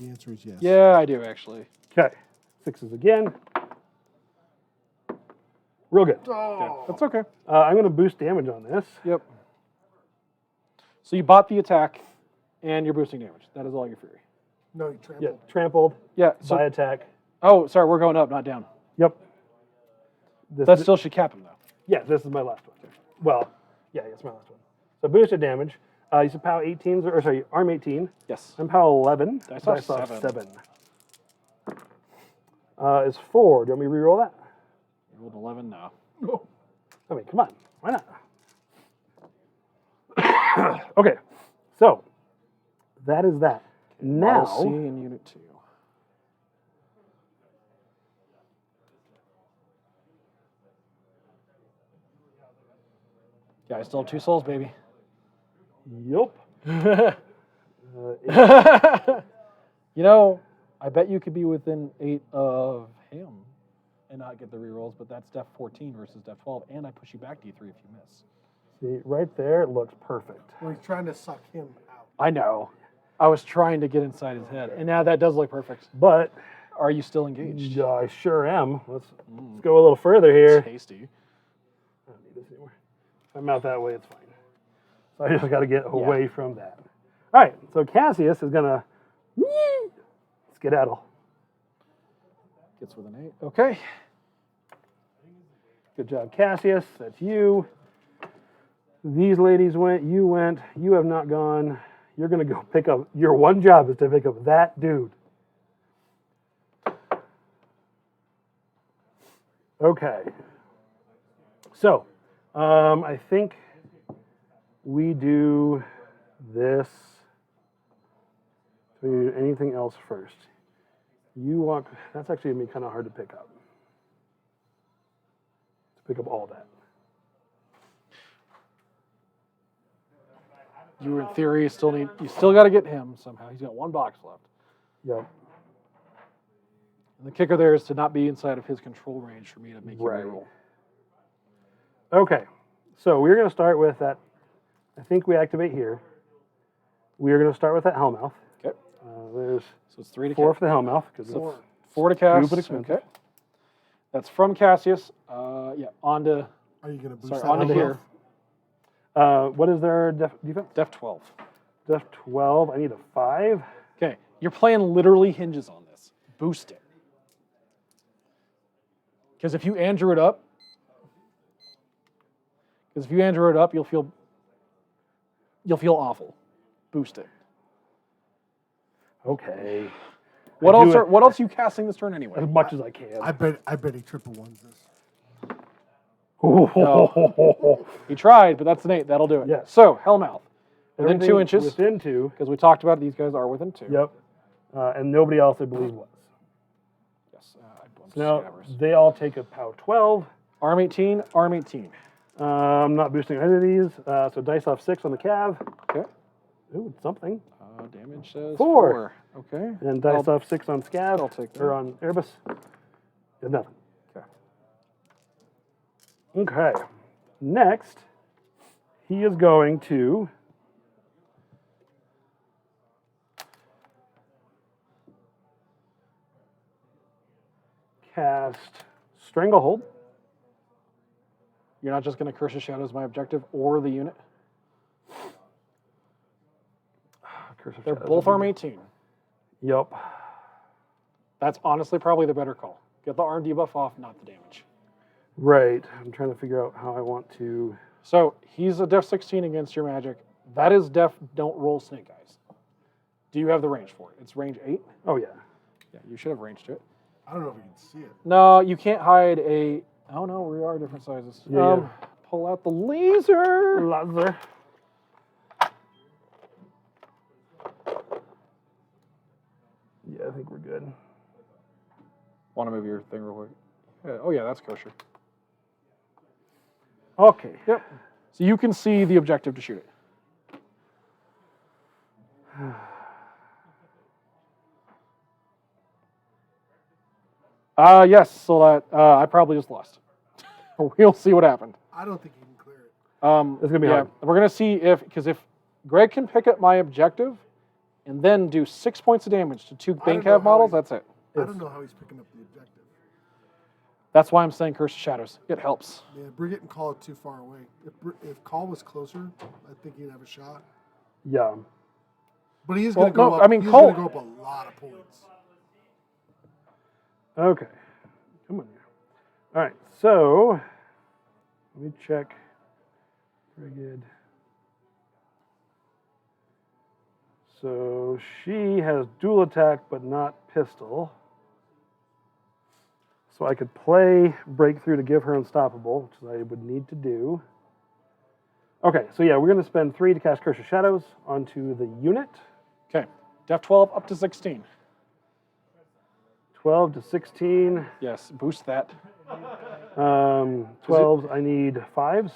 The answer is yes. Yeah, I do, actually. Okay. 6s again. Real good. Oh. That's okay. I'm going to boost damage on this. Yep. So you bought the attack, and you're boosting damage. That is all your fury. No, you trampled. Yeah, trampled, Yeah. So, by attack. oh, sorry, we're going up, not down. Yep. That still should cap him, though. Yeah, this is my last one. Well, yeah, it's my last one. So boosted damage. You said POW 18s, or sorry, Arm 18. Yes. I'm POW 11. Dice off Dice off 7. 7. Is 4. Do you want me to re-roll that? You rolled 11 now. I mean, come on. Why not? Okay. So, that is that. Model C Now, in Unit 2. Yeah, I still have 2 souls, baby. yup. You know, I bet you could be within 8 of him and not get the rerolls, but that's Def 14 versus Def 12, and I push you back D3 if you miss. See, right there, it looks perfect. Well, he's trying to suck him out. I know. I was trying to get inside his head, and now that does look perfect. But Are you still engaged? I sure am. Let's go a little further here. Tasty. I don't need this anymore. If I'm out that way, it's fine. So I just got to get away from that. All right, so Cassius is going to skedaddle. Gets with an 8. Okay. Good job, Cassius. That's you. These ladies went. You went. You have not gone. You're going to go pick up. Your one job is to pick up that dude. Okay. So, I think we do this. Do we do anything else first? You walk. That's actually going to be kind of hard to pick up. To pick up all that. You, in theory, you still got to get him somehow. He's got 1 box left. Yep. And the kicker there is to not be inside of his control range for me to make you Right. reroll. Okay. So we're going to start with that. I think we activate here. We are going to start with that Hellmouth. Okay. There's So it's 3 to 4 cast. for the Hellmouth because So it's 4 to cast. stupid expensive. Okay. That's from Cassius. Yeah, on to, Are you going to boost sorry, that on to on here. What is their defense? Def 12. Def 12. I need a 5. Okay. Your plan literally hinges on this. Boost it. Because if you Andrew it up, you'll feel awful. Boost it. Okay. What I do else are you casting this turn anyway? as much as I can. I bet he triple ones this. He tried, but that's an 8. That'll do it. Yes. So, Hellmouth. Within Everything 2 inches. Within 2. Because we talked about it, these guys are within 2. Yep. And nobody else, I believe, was. Yes. I bumped So now Scaverous. they all take a POW 12. Arm 18, Arm 18. I'm not boosting either of these. So dice off 6 on the Cav. Okay. Ooh, something. Damage says 4. 4. Okay. And dice off 6 on Scav. I'll take that. Or on Erebus. Did nothing. Okay. Okay. Next, he is going to cast Stranglehold. You're not just going to Curse of Shadows my objective or the unit. Curse of They're Shadows both would Arm be- 18. Yep. That's honestly probably the better call. Get the arm debuff off, not the damage. Right. I'm trying to figure out how I want to. So he's a def 16 against your magic. That is def don't roll snake eyes. Do you have the range for it? It's range 8? Oh, yeah. Yeah, you should have range to it. I don't know if you can see it. No, you can't hide a... Oh, no, we are different sizes. Yeah. Pull out the laser. Laser. Yeah, I think we're good. Want to move your thing real quick? Yeah. Oh, yeah, that's kosher. Okay. Yep. So you can see the objective to shoot it. Yes, so that I probably just lost. We'll see what happened. I don't think you can clear it. It's gonna be hard. We're gonna see because if Greg can pick up my objective and then do 6 points of damage to 2 don't bank know call how models, he- that's it. I don't know how he's picking up the objective. That's why I'm saying Curse of Shadows. It helps. Yeah, Brigette and Call are too far away. If Call was closer, I think he'd have a shot. Yeah. But he is Well, going to go no, up. I mean, he's Cole- going to go up a lot of points. Okay. Come on here. All right. So let me check. Very good. So she has dual attack, but not pistol. So I could play Breakthrough to give her Unstoppable, which I would need to do. Okay, so yeah, we're going to spend 3 to cast Curse of Shadows onto the unit. Okay. Def 12 up to 16. 12 to 16. Yes, boost that. 12s, I need 5s.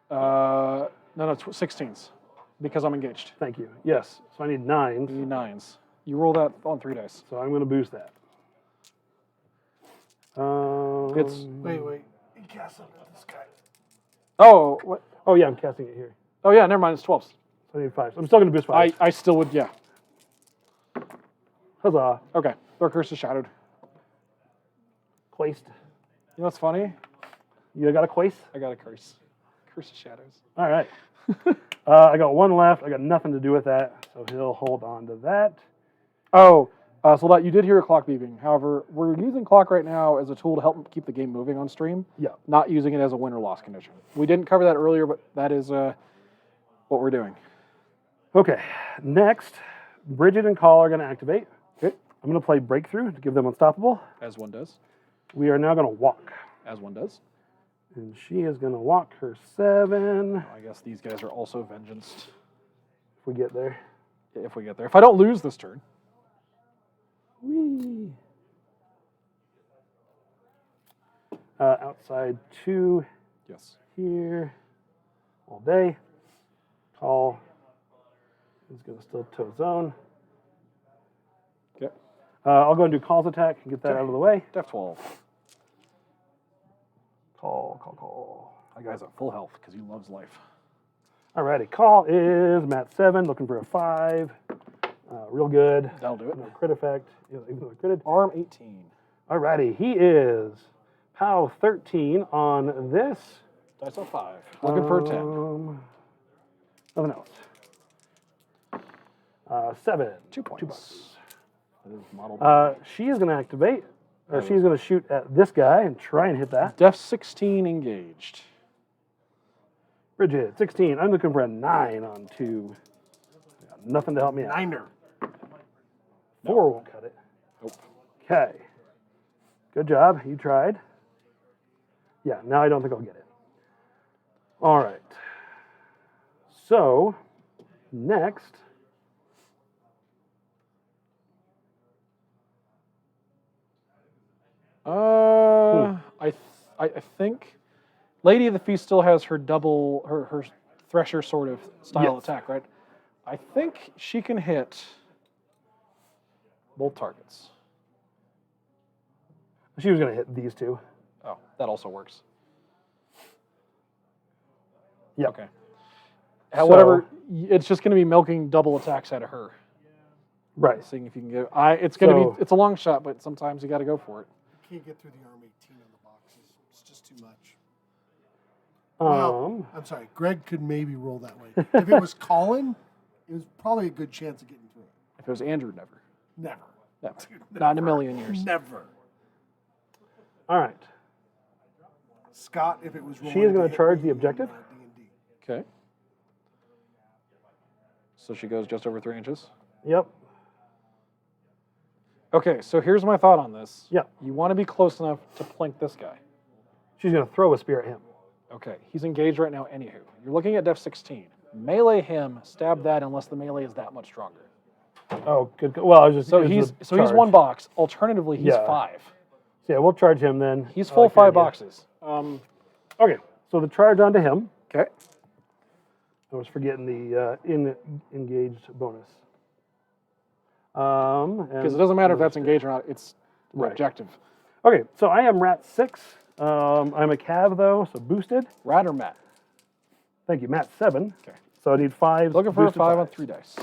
No, 16s because I'm engaged. Thank you. Yes, so I need 9s. You need 9s. You roll that on 3 dice. So I'm going to boost that. It's Wait. He cast something at this guy. oh what? Oh, yeah, I'm casting it here. Oh yeah, never mind. It's 12s. So I need 5. So I'm still going to boost 5. I still would, yeah. Huzzah. Okay. Their curse is shattered. Quaced. You know what's funny? You got a quace? I got a curse. Curse of shadows. All right. I got 1 left. I got nothing to do with that, so he'll hold on to that. Oh, so that you did hear a clock beeping. However, we're using clock right now as a tool to help keep the game moving on stream. Yeah. Not using it as a win or loss condition. We didn't cover that earlier, but that is what we're doing. Okay. Next, Bridget and Call are going to activate. Okay. I'm going to play Breakthrough to give them Unstoppable. As one does. We are now going to walk. As one does. And she is going to walk her 7. I guess these guys are also vengeanced. If we get there. If we get there. If I don't lose this turn. Whee! Outside 2 Yes. here all day. Call is going to still toe zone. Okay. I'll go and do Call's attack and get that out of the way. Def 12. Call. That guy's at full health because he loves life. Alrighty, Call is Matt 7, looking for a 5. Real good. That'll do it. No crit effect. Even though critted. Arm 18. Alrighty, he is POW 13 on this. Dice on 5. Looking for a 10. Nothing else. 7. 2 points. 2 bucks. That is modeled. She is going to activate. Or she's going to shoot at this guy and try and hit that. Def 16 engaged. Bridget, 16. I'm looking for a 9 on 2. Got nothing to help me out. Niner. 4 won't cut it. Nope. Okay. Good job. You tried. Yeah, now I don't think I'll get it. All right. So, next. I think Lady of the Feast still has her double, her Thresher sort of style Yes. attack, right? I think she can hit both targets. She was going to hit these 2. Oh, that also works. Yeah. Okay. Whatever, it's just going to be milking double attacks out of her. Right. Seeing if you can get. It's going to So- be. It's a long shot, but sometimes you got to go for it. Can't get through the arm 18 on the boxes. It's just too much. Well, I'm sorry. Greg could maybe roll that way. If it was Colin, it was probably a good chance of getting through it. If it was Andrew, never. Never. No, Dude, not in a never. million years. Never. All right. Scott, if it was rolling She is gonna hit charge me the in, objective? D&D. Okay. So she goes just over 3 inches. Yep. Okay, so here's my thought on this. Yeah. You want to be close enough to plink this guy. She's going to throw a spear at him. Okay, he's engaged right now anywho. You're looking at Def 16. Melee him, stab that unless the melee is that much stronger. Oh, good. Well, I was just So it was he's the charge. 1 box. Alternatively, he's Yeah. 5. So yeah, we'll charge him then. He's I full like 5 the idea. boxes. Okay, so the charge onto him. Okay. I was forgetting the engaged bonus. Because Because it doesn't matter if that's engaged or not. It's the Right. objective. Okay, so I am Rat 6. I'm a Cav though, so boosted. Rat or Matt? Thank you, Matt 7. Okay. So I need 5. Looking for a boosted 5 on fives. 3 dice.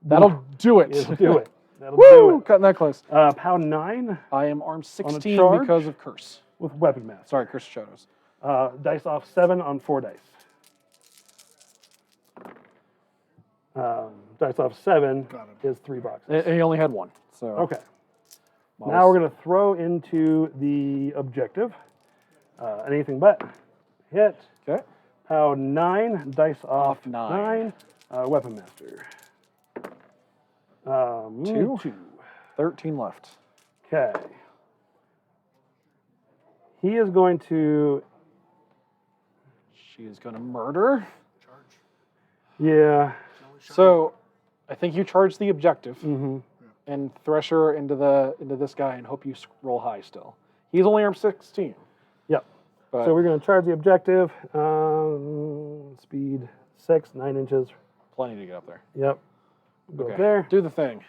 That'll do it. It'll do it. That'll Woo! do it. Cutting that close. POW 9 I am armed 16 charge? because of curse. with Weapon Master. Sorry, curse of shadows. Dice off 7 on 4 dice. Dice off 7 Got is 3 boxes. And he only had 1. So Okay. Now we're going to throw into the objective. Anything but. Hit. Okay. POW 9. Dice off 9. 9. Weapon Master. 2. 13 left. Okay. He is going to. She is going to murder. Charge. Yeah. So I think you charge the objective Mm-hmm. and thresher into this guy and hope you roll high still. He's only armed 16. Yep. But So we're going to charge the objective. Speed 6, 9 inches. plenty to get up there. Yep. Go Okay. there. Do the thing.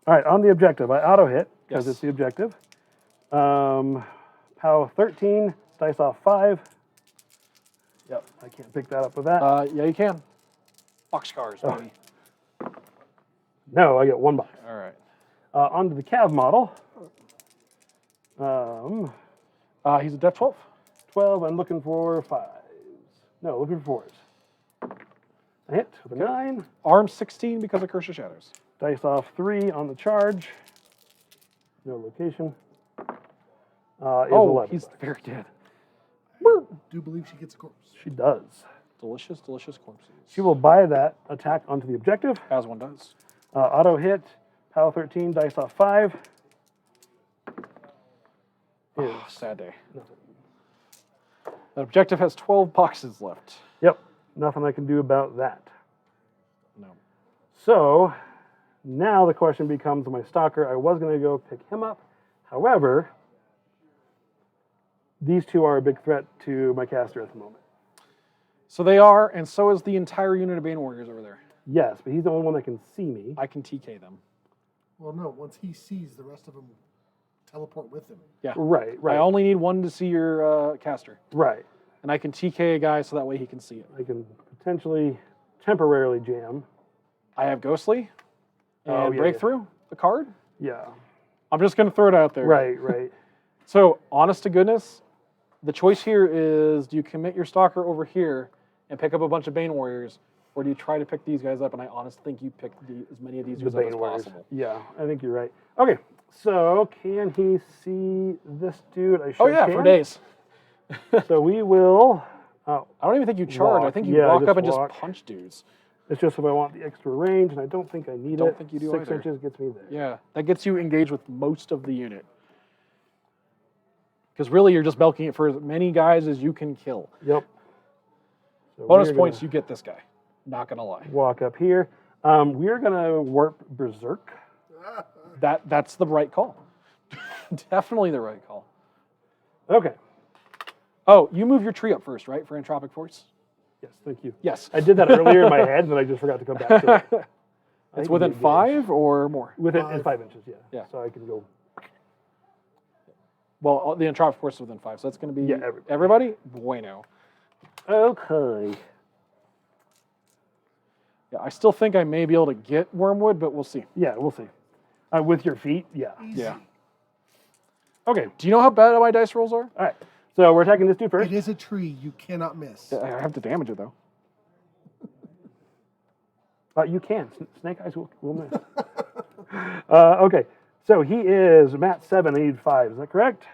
All right, on the objective, I auto hit because Yes. it's the objective. POW 13, dice off 5. Yep, I can't pick that up with that. Yeah, you can. Boxcars, baby. No, I get 1 box. All right. Onto the Cav model. He's a Def 12. 12, I'm looking for 5s. No, looking for 4s. I hit with a 9. Arm 16 because of Curse of Shadows. Dice off 3 on the charge. No location. Is 11. He's very dead. I do believe she gets a corpse. She does. Delicious, delicious corpses. She will buy that attack onto the objective. As one does. Auto hit, power 13, dice off 5. Oh, sad day. That objective has 12 boxes left. Yep, nothing I can do about that. No. So, now the question becomes my Stalker. I was going to go pick him up. However, these two are a big threat to my caster at the moment. So they are, and so is the entire unit of Bane Warriors over there. Yes, but he's the only one that can see me. I can TK them. Well, no. Once he sees, the rest of them teleport with him. Yeah. Right. I only need one to see your caster. Right. And I can TK a guy so that way he can see it. I can potentially temporarily jam. I have Ghostly and yeah, Breakthrough, the card. Yeah. I'm just going to throw it out there. Right. So, honest to goodness, the choice here is, do you commit your Stalker over here and pick up a bunch of Bane Warriors, or do you try to pick these guys up? And I honestly think you pick as many of these guys up as possible. Yeah, I think you're right. Okay, so can he see this dude? I sure can. For days. So we will. I don't even think you charge. I Walk. think you Yeah, I walk just up and walk. just punch dudes. It's just if I want the extra range, and I don't think I need it. Don't think you do 6 either. inches gets me there. Yeah, that gets you engaged with most of the unit. Because really, you're just milking it for as many guys as you can kill. Yep. So Bonus we're points, gonna you get this guy. Not gonna lie. walk up here. We're gonna warp berserk. That's the right call. Definitely the right call. Okay. Oh, you move your tree up first, right, for Entropic Force? Yes, thank you. Yes. I did that earlier in my head, and then I just forgot to come back to it. It's within 5 or more? Within 5 inches, yeah. Yeah. So I can go. Well, the Entropic Force is within 5, so that's going to be everybody. everybody? Bueno. Okay. Yeah, I still think I may be able to get Wormwood, but we'll see. Yeah, we'll see. With your feet, yeah. Yeah. Okay, do you know how bad my dice rolls are? All right. So we're attacking this dude first. It is a tree. You cannot miss. I have to damage it, though. You can. Snake eyes will miss. Okay. So he is Mat 7. I need 5. Is that correct?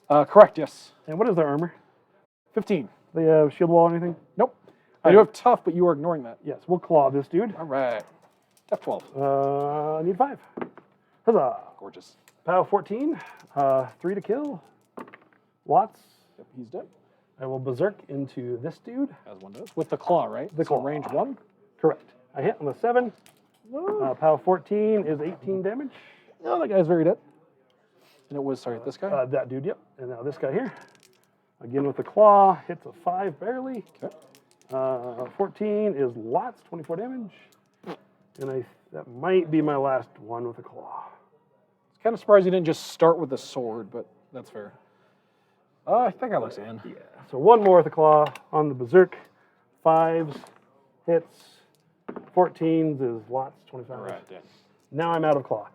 Correct, yes. And what is their armor? 15. They have shield wall or anything? Nope. I do have tough, but you are ignoring that. Yes. We'll claw this dude. All right. F12. I need 5. Huzzah. Gorgeous. Power 14. 3 to kill. Lots. Yep, he's dead. I will berserk into this dude. As one does. With the claw, right? The So claw. range 1. Correct. I hit on the 7. Power 14 is 18 damage. Oh, that guy's very dead. And it was, sorry, this guy? That dude, yep. And now this guy here. Again with the claw, hits a 5 barely. Okay. 14 is lots, 24 damage. And that might be my last one with the claw. It's kind of surprised you didn't just start with the sword, but that's fair. I think I looked in. Yeah. So one more with the claw on the berserk. 5s, hits. 14s is lots, 25. All right, Dan. Now I'm out of claw.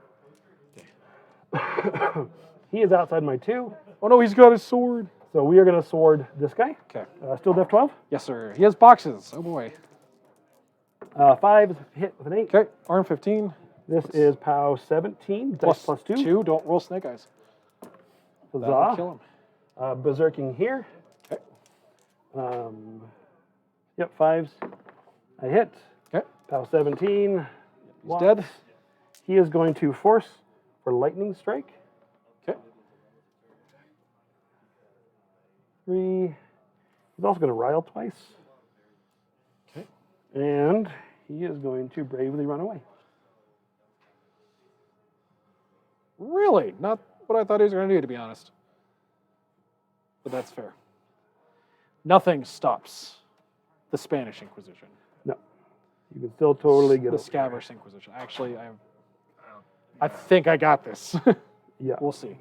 He is outside my 2. Oh, no, he's got his sword. So we are going to sword this guy. Okay. Still def 12. Yes, sir. He has boxes. Oh, boy. 5 hit with an 8. Okay, arm 15. This is POW 17. Dice plus 2. 2. Don't roll snake eyes. That'll Huzzah. kill him. Berserking here. Okay. Yep, 5s. I hit. Okay. POW 17. He's dead. He is going to force for lightning strike. Okay. 3. He's also going to rile twice. Okay. And he is going to bravely run away. Really? Not what I thought he was going to do, to be honest. But that's fair. Nothing stops the Spanish Inquisition. No. You can still totally get the it. Scaverous Inquisition. Actually, I think I got this. Yeah. We'll see.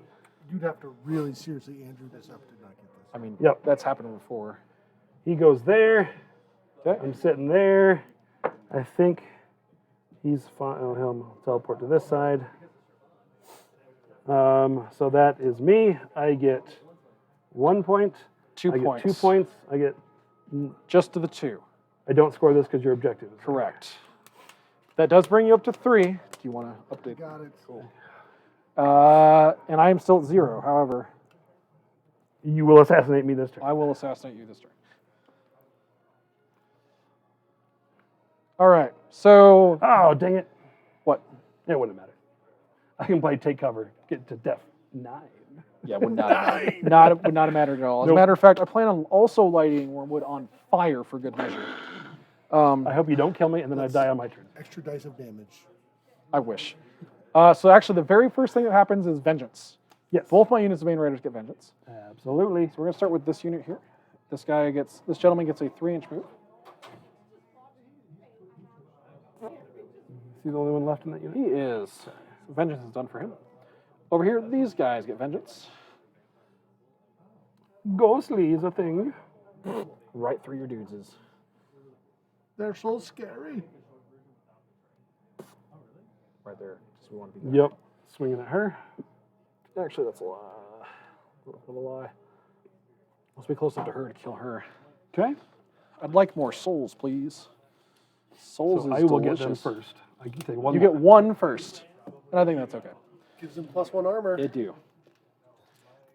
You'd have to really seriously Andrew this up to not get this. I mean, Yep. that's happened before. He goes there. Okay. I'm sitting there. I think he's fine. Oh, he'll teleport to this side. So that is me. I get 1 point. 2 I get points. 2 points. I get. Just to the 2. I don't score this because your objective. Correct. That does bring you up to 3. Do you want to update? Got it. Cool. And I am still at 0. However, You will assassinate me this turn. I will assassinate you this turn. All right. So Oh, dang it. what? It wouldn't matter. I can play take cover, get to def 9. Yeah, would not would not matter at all. As a Nope. matter of fact, I plan on also lighting Wormwood on fire for good measure. I hope you don't kill me and then I die on my turn. Extra dice of damage. I wish. So actually, the very first thing that happens is vengeance. Yes. Both my units of main raiders get vengeance. Absolutely. So we're gonna start with this unit here. This gentleman gets a 3-inch move. Is he the only one left in that unit? He is. So vengeance is done for him. Over here, these guys get vengeance. Ghostly is a thing. Right through your dudes. They're so scary. Right there. Just we want to be there. Yep. Swinging at her. Actually, that's a lie. A little bit of a lie. Let's be close enough to her to kill her. Okay. I'd like more souls, please. Souls So is I will delicious. get them first. I can take one. You more. get 1 first. And I think that's okay. Gives them +1 armor. It do.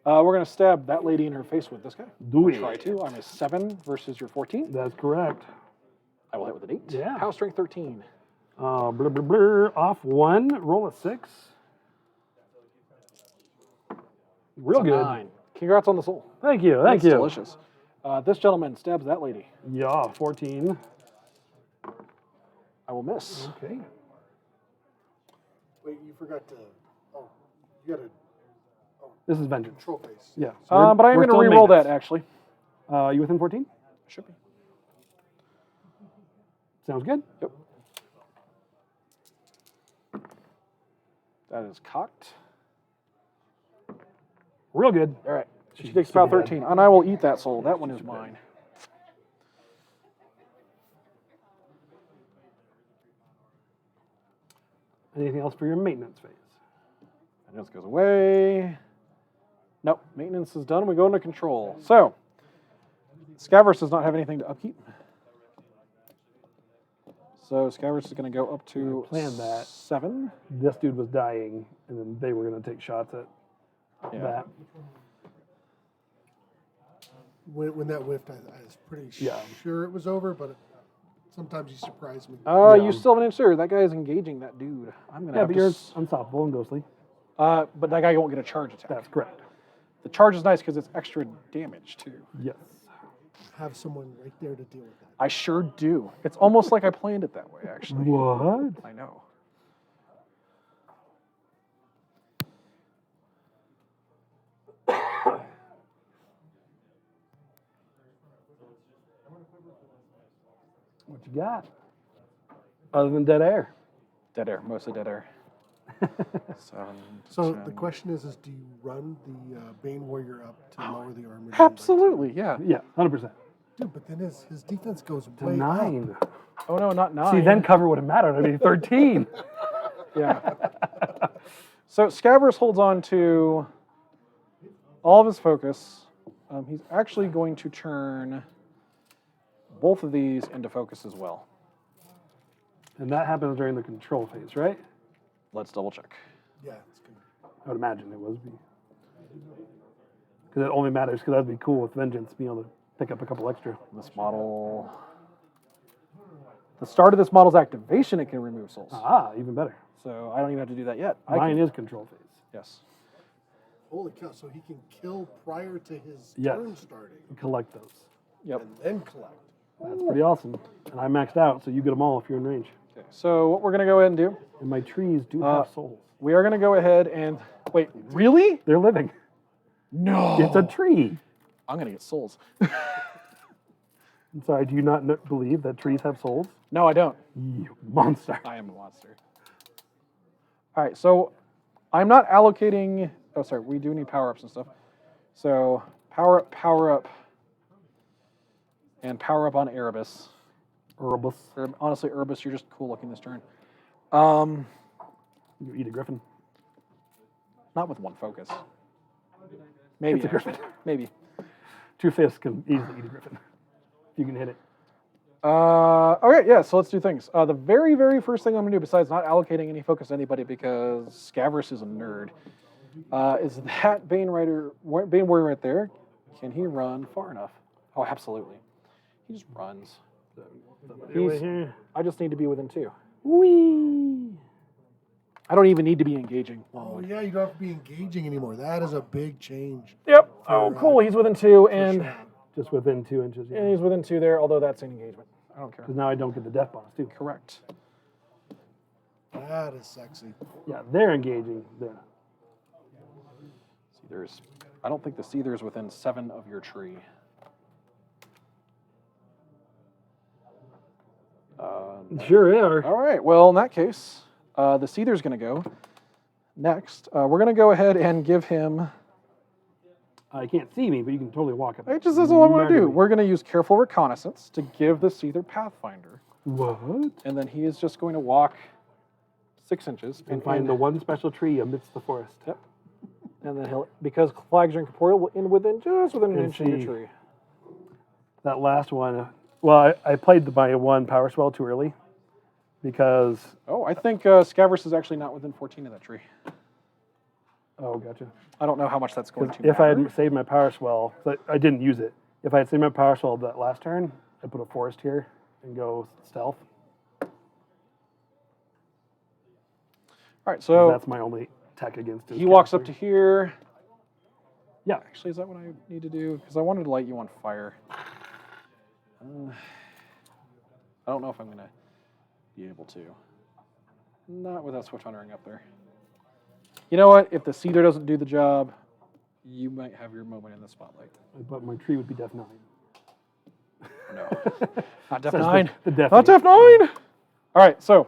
We're going to stab that lady in her face with this guy. Do it. Try to. I'm a 7 versus your 14. That's correct. I will hit with an 8. Yeah. Power strength 13. Blur, blur, blur. Off 1. Roll a 6. Real It's a good. 9. Congrats on the soul. Thank you. Thank It's you. delicious. This gentleman stabs that lady. Yeah. 14. I will miss. Okay. Wait, you forgot to. Oh, you got to This is vengeance. control face. Yeah. So But I'm we're going to still in re-roll that, maintenance. actually. You within 14? Should be. Sounds good. Yep. That is cocked. Real good. All right. She She's takes power super bad. 13. And I will eat that soul. That one is mine. Anything else for your maintenance phase? Maintenance goes away. Nope. Maintenance is done. We go into control. So, Scaverous does not have anything to upkeep. So, Scaverous is going to go up to planned that. 7. This dude was dying, and then they were going to take shots at Yeah. that. When that whiffed, I was pretty Yeah. sure it was over, but sometimes you surprise me. You Yeah. still have an name, sir. That guy is engaging that dude. I'm going to Yeah, have but to... you're unstoppable and ghostly. But that guy won't get a charge attack. That's correct. The charge is nice because it's extra damage, too. Yes. Have someone right there to deal with that. I sure do. It's almost like I planned it that way, actually. What? I know. What you got? Other than dead air. Dead air. Mostly dead air. 7, So 10. the question is do you run the Bane Warrior up to lower the armor? Absolutely, yeah. Yeah, 100%. Dude, but then his defense goes To way 9. up. Oh, no, not 9. See, then cover would have mattered. I mean, 13. Yeah. So Scaverous holds on to all of his focus. He's actually going to turn both of these into focus as well. And that happens during the control phase, right? Let's double check. Yeah, it's good. I would imagine it was. Because it only matters because that'd be cool with Vengeance, being able to pick up a couple extra. This model. The start of this model's activation, it can remove souls. Ah, even better. So I don't even have to do that yet. I Mine can, is control phase. yes. Holy cow, so he can kill prior to his Yes. turn starting Collect those. Yep. and then collect. That's pretty awesome. And I maxed out, so you get them all if you're in range. Okay. So what we're going to go ahead and do, And my trees do have souls. we are going to go ahead and... Wait, really? They're living. No. It's a tree. I'm going to get souls. I'm sorry, do you not believe that trees have souls? No, I don't. You monster. I am a monster. All right, so I'm not allocating... Oh, sorry, we do need power-ups and stuff. So power up, and power up on Erebus. Erebus. Honestly, Urbis, you're just cool looking this turn. You eat a griffin. Not with one focus. Maybe. It's a griffin. Maybe. 2 fists can easily eat a griffin. If you can hit it. Okay, yeah, so let's do things. The very, very first thing I'm going to do, besides not allocating any focus to anybody because Scaverous is a nerd, is that Bane Warrior right there. Can he run far enough? Oh, absolutely. He just runs. I just need to be within 2. Whee! I don't even need to be engaging. Oh yeah, you don't have to be engaging anymore. That is a big change. Yep. Oh, cool. He's within 2, and Sure. Just within 2 inches. and he's within 2 there, although that's an engagement. I don't care. Because now I don't get the death bonus, too. Correct. That is sexy. Yeah, they're engaging. There. Seethers. I don't think the Seether's within 7 of your tree. Sure are. All right. Well, in that case, the Seether's going to go next. We're going to go ahead and give him. You can't see me, but you can totally walk up. This is what I'm going to do. Murder me. We're going to use Careful Reconnaissance to give the Seether Pathfinder. What? And then he is just going to walk 6 inches. And find the one special tree amidst the forest. Yep. And then he'll, because flags are incorporeal, will end within an And inch of your see. tree. That last one, well, I played my one power spell too early because, Oh, I think Scaverous is actually not within 14 of that tree. oh, gotcha. I don't know how much that's going to If I matter. had saved my power spell, I didn't use it. If I had saved my power spell that last turn, I'd put a forest here and go stealth. All right, so That's my only attack against it. he walks up to here. Yeah. Actually, is that what I need to do? Because I wanted to light you on fire. I don't know if I'm going to be able to. Not without switch huntering up there. You know what? If the Seether doesn't do the job, you might have your moment in the spotlight. But my tree would be Death 9. No. Not Def Says 9. the Death Not Eight. Def 9! All right, so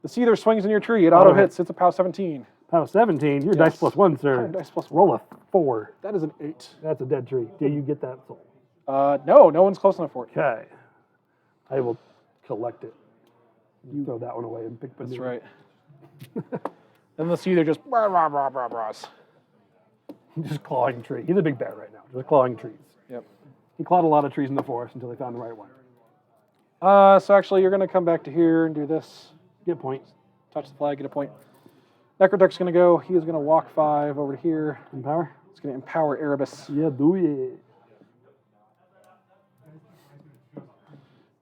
the Seether swings in your tree. It auto Auto hits. It's a POW 17. Power 17, your dice plus 1, sir. Dice plus 1. Roll a 4. That is an 8. That's a dead tree. Do you get that soul? No one's close enough for it. Okay. I will collect it. You throw that one away and pick the That's new right. Then the Seether just rah, rah, rah, rah, rahs. one. Just clawing tree. He's a big bear right now. Just clawing trees. Yep. He clawed a lot of trees in the forest until he found the right one. So actually, you're going to come back to here and do this. Get points. Touch the flag, get a point. Necroduck's going to go. He is going to walk 5 over to here. Empower? He's going to empower Erebus. Yeah, do it.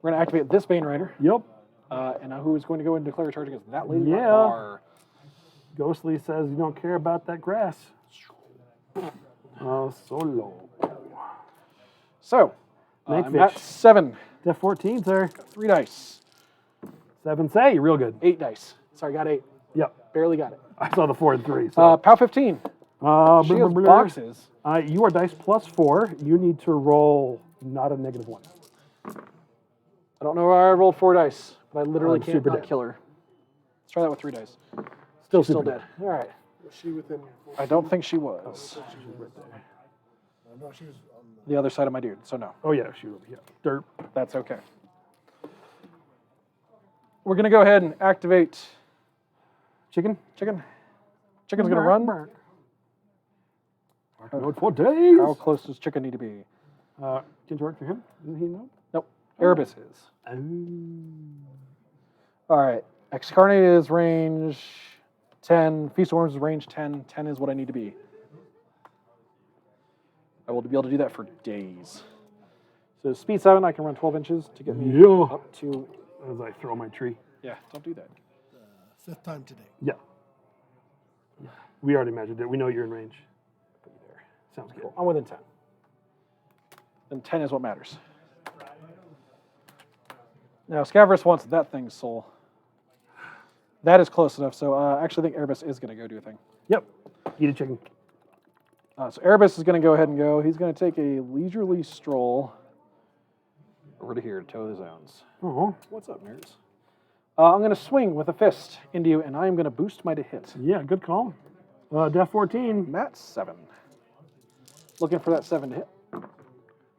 We're going to activate this Bane Rider. Yep. And now who is going to go and declare a charge against that lady? Yeah. Bar. Ghostly says you don't care about that grass. Solo. So, Make I'm at fish. 7. Death 14, sir. 3 dice. 7 say, real good. 8 dice. Sorry, got 8. Yep. Barely got it. I saw the 4 and 3. So. POW 15. She has boxes. You are dice plus 4. You need to roll not a -1. I don't know why I rolled 4 dice, but I literally can't super not dead. kill her. Let's try that with 3 dice. Still Still super dead. All right. Was she within? I don't think she was. No, she was on The other side of my dude, so no. Oh yeah, shoot. Yeah. Dirt. That's okay. We're going to go ahead and activate Chicken. Chicken. Chicken's going to run. Note for days. How close does Chicken need to be? Can you work for him? Doesn't he know? Nope. Erebus is. Oh. All right. Excarnate is range 10. Feast of Worms is range 10. 10 is what I need to be. I will be able to do that for days. So speed 7, I can run 12 inches to get me Yeah. up to... As I throw my tree. Yeah, don't do that. 5th time today. Yeah. We already measured it. We know you're in range. Put you there. Sounds good. Cool. I'm within 10. Then 10 is what matters. Now, Scaverous wants that thing's soul. That is close enough, so I actually think Erebus is going to go do a thing. Yep. Eat a chicken. So Erebus is going to go ahead and go. He's going to take a leisurely stroll over to here to toe the zones. Oh. What's up, nerds? I'm going to swing with a fist into you, and I am going to boost my to hit. Yeah, good call. Death 14. Matt 7. Looking for that 7 to hit.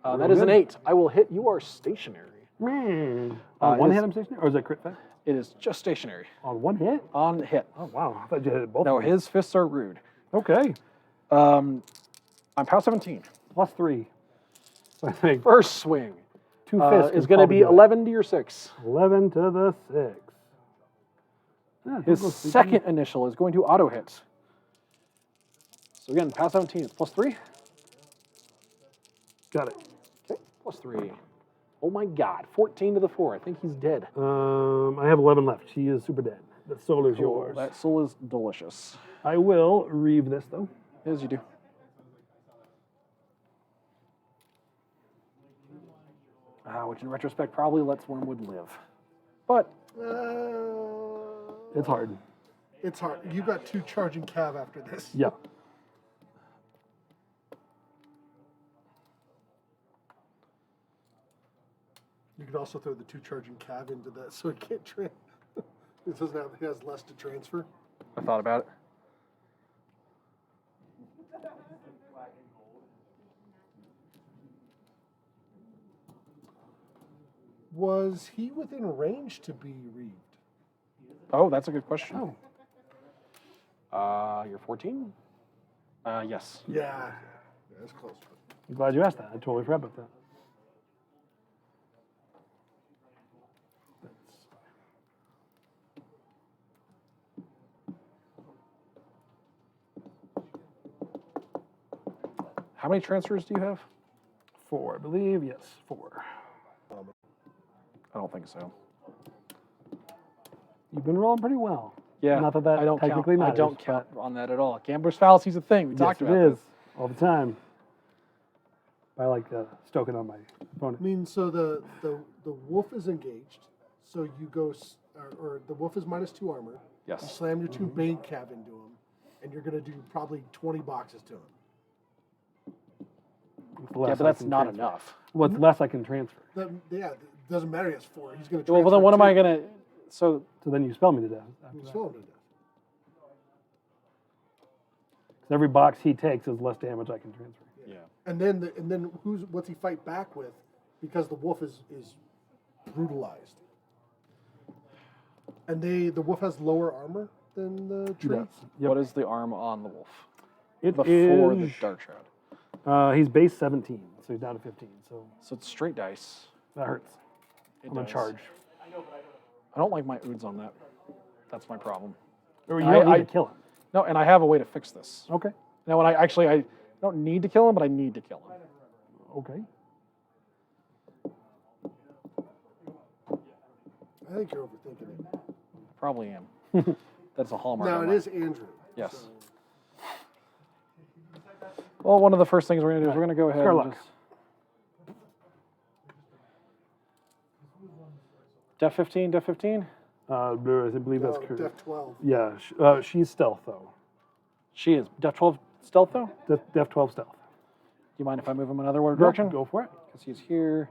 That is an 8. I will hit. You are stationary. On one it hit, is- I'm stationary, or is that crit fact? It is just stationary. On one hit? On hit. Oh wow, I thought you hit it both. No, of them. his fists are rude. Okay, I'm POW 17. +3. So I think First swing 2 fists is would going to probably be do it. 11 to your 6. 11 to the 6. Yeah, His don't go sleeping. second initial is going to auto hit. So again, POW 17 is +3. Got it. Okay, +3. Oh my God, 14 to the 4. I think he's dead. I have 11 left. She is super dead. The soul is yours. That soul is delicious. I will reeve this though. As you do. Which in retrospect probably lets Wormwood live. But It's hard. It's hard. You got 2 charging cav after this. Yeah. You could also throw the 2 charging cav into that, so it can't it doesn't have. He has less to transfer. I thought about it. Was he within range to be reaved? Oh, that's a good question. Oh. You're 14? Yes. Yeah, that's close. I'm glad you asked that. I totally forgot about that. How many transfers do you have? 4, I believe. Yes, 4. I don't think so. You've been rolling pretty well. Yeah. Not that that I don't technically count. matters. I don't count on that at all. Gambler's fallacy is a thing. We talked Yes, about it is this. all the time. I like stoking on my I opponent. mean, so the wolf is engaged, so you go, or the wolf is -2 armor. You Yes. slam your 2 bane cav into him, and you're gonna do probably 20 boxes to him. It's Yeah, less but I that's can not transfer. enough. What's less I can transfer? Yeah, it doesn't matter. He has 4. He's gonna. Well, then what am I going to... So, So then you spell me to death. After You that. swallow him to death. 'Cause every box he takes is less damage I can transfer. yeah. And then what's he fight back with? Because the wolf is brutalized. And the wolf has lower armor than the tree. Yes. Yep. What is the arm on the wolf? It Before the is- Dark Shroud. He's base 17, so he's down to 15. So So it's straight dice. that hurts. It I'm gonna does. charge. I don't like my oods on that. That's my problem. Or you don't need I- to kill him. No, and I have a way to fix this. Okay. Now, when I don't need to kill him, but I need to kill him. Okay. I think you're overthinking it. Probably am. That's a hallmark. No, of it mine. is Andrew. Yes. so- Well, one of the first things we're going to do is we're going to go ahead Scarlock. and just... Def 15, Def 15? I believe that's No, correct. Def 12. Yeah, she's stealth though. She is. Def 12 stealth, though? Do Def 12 stealth. you mind if I move him another direction? Go for it. Because he's here.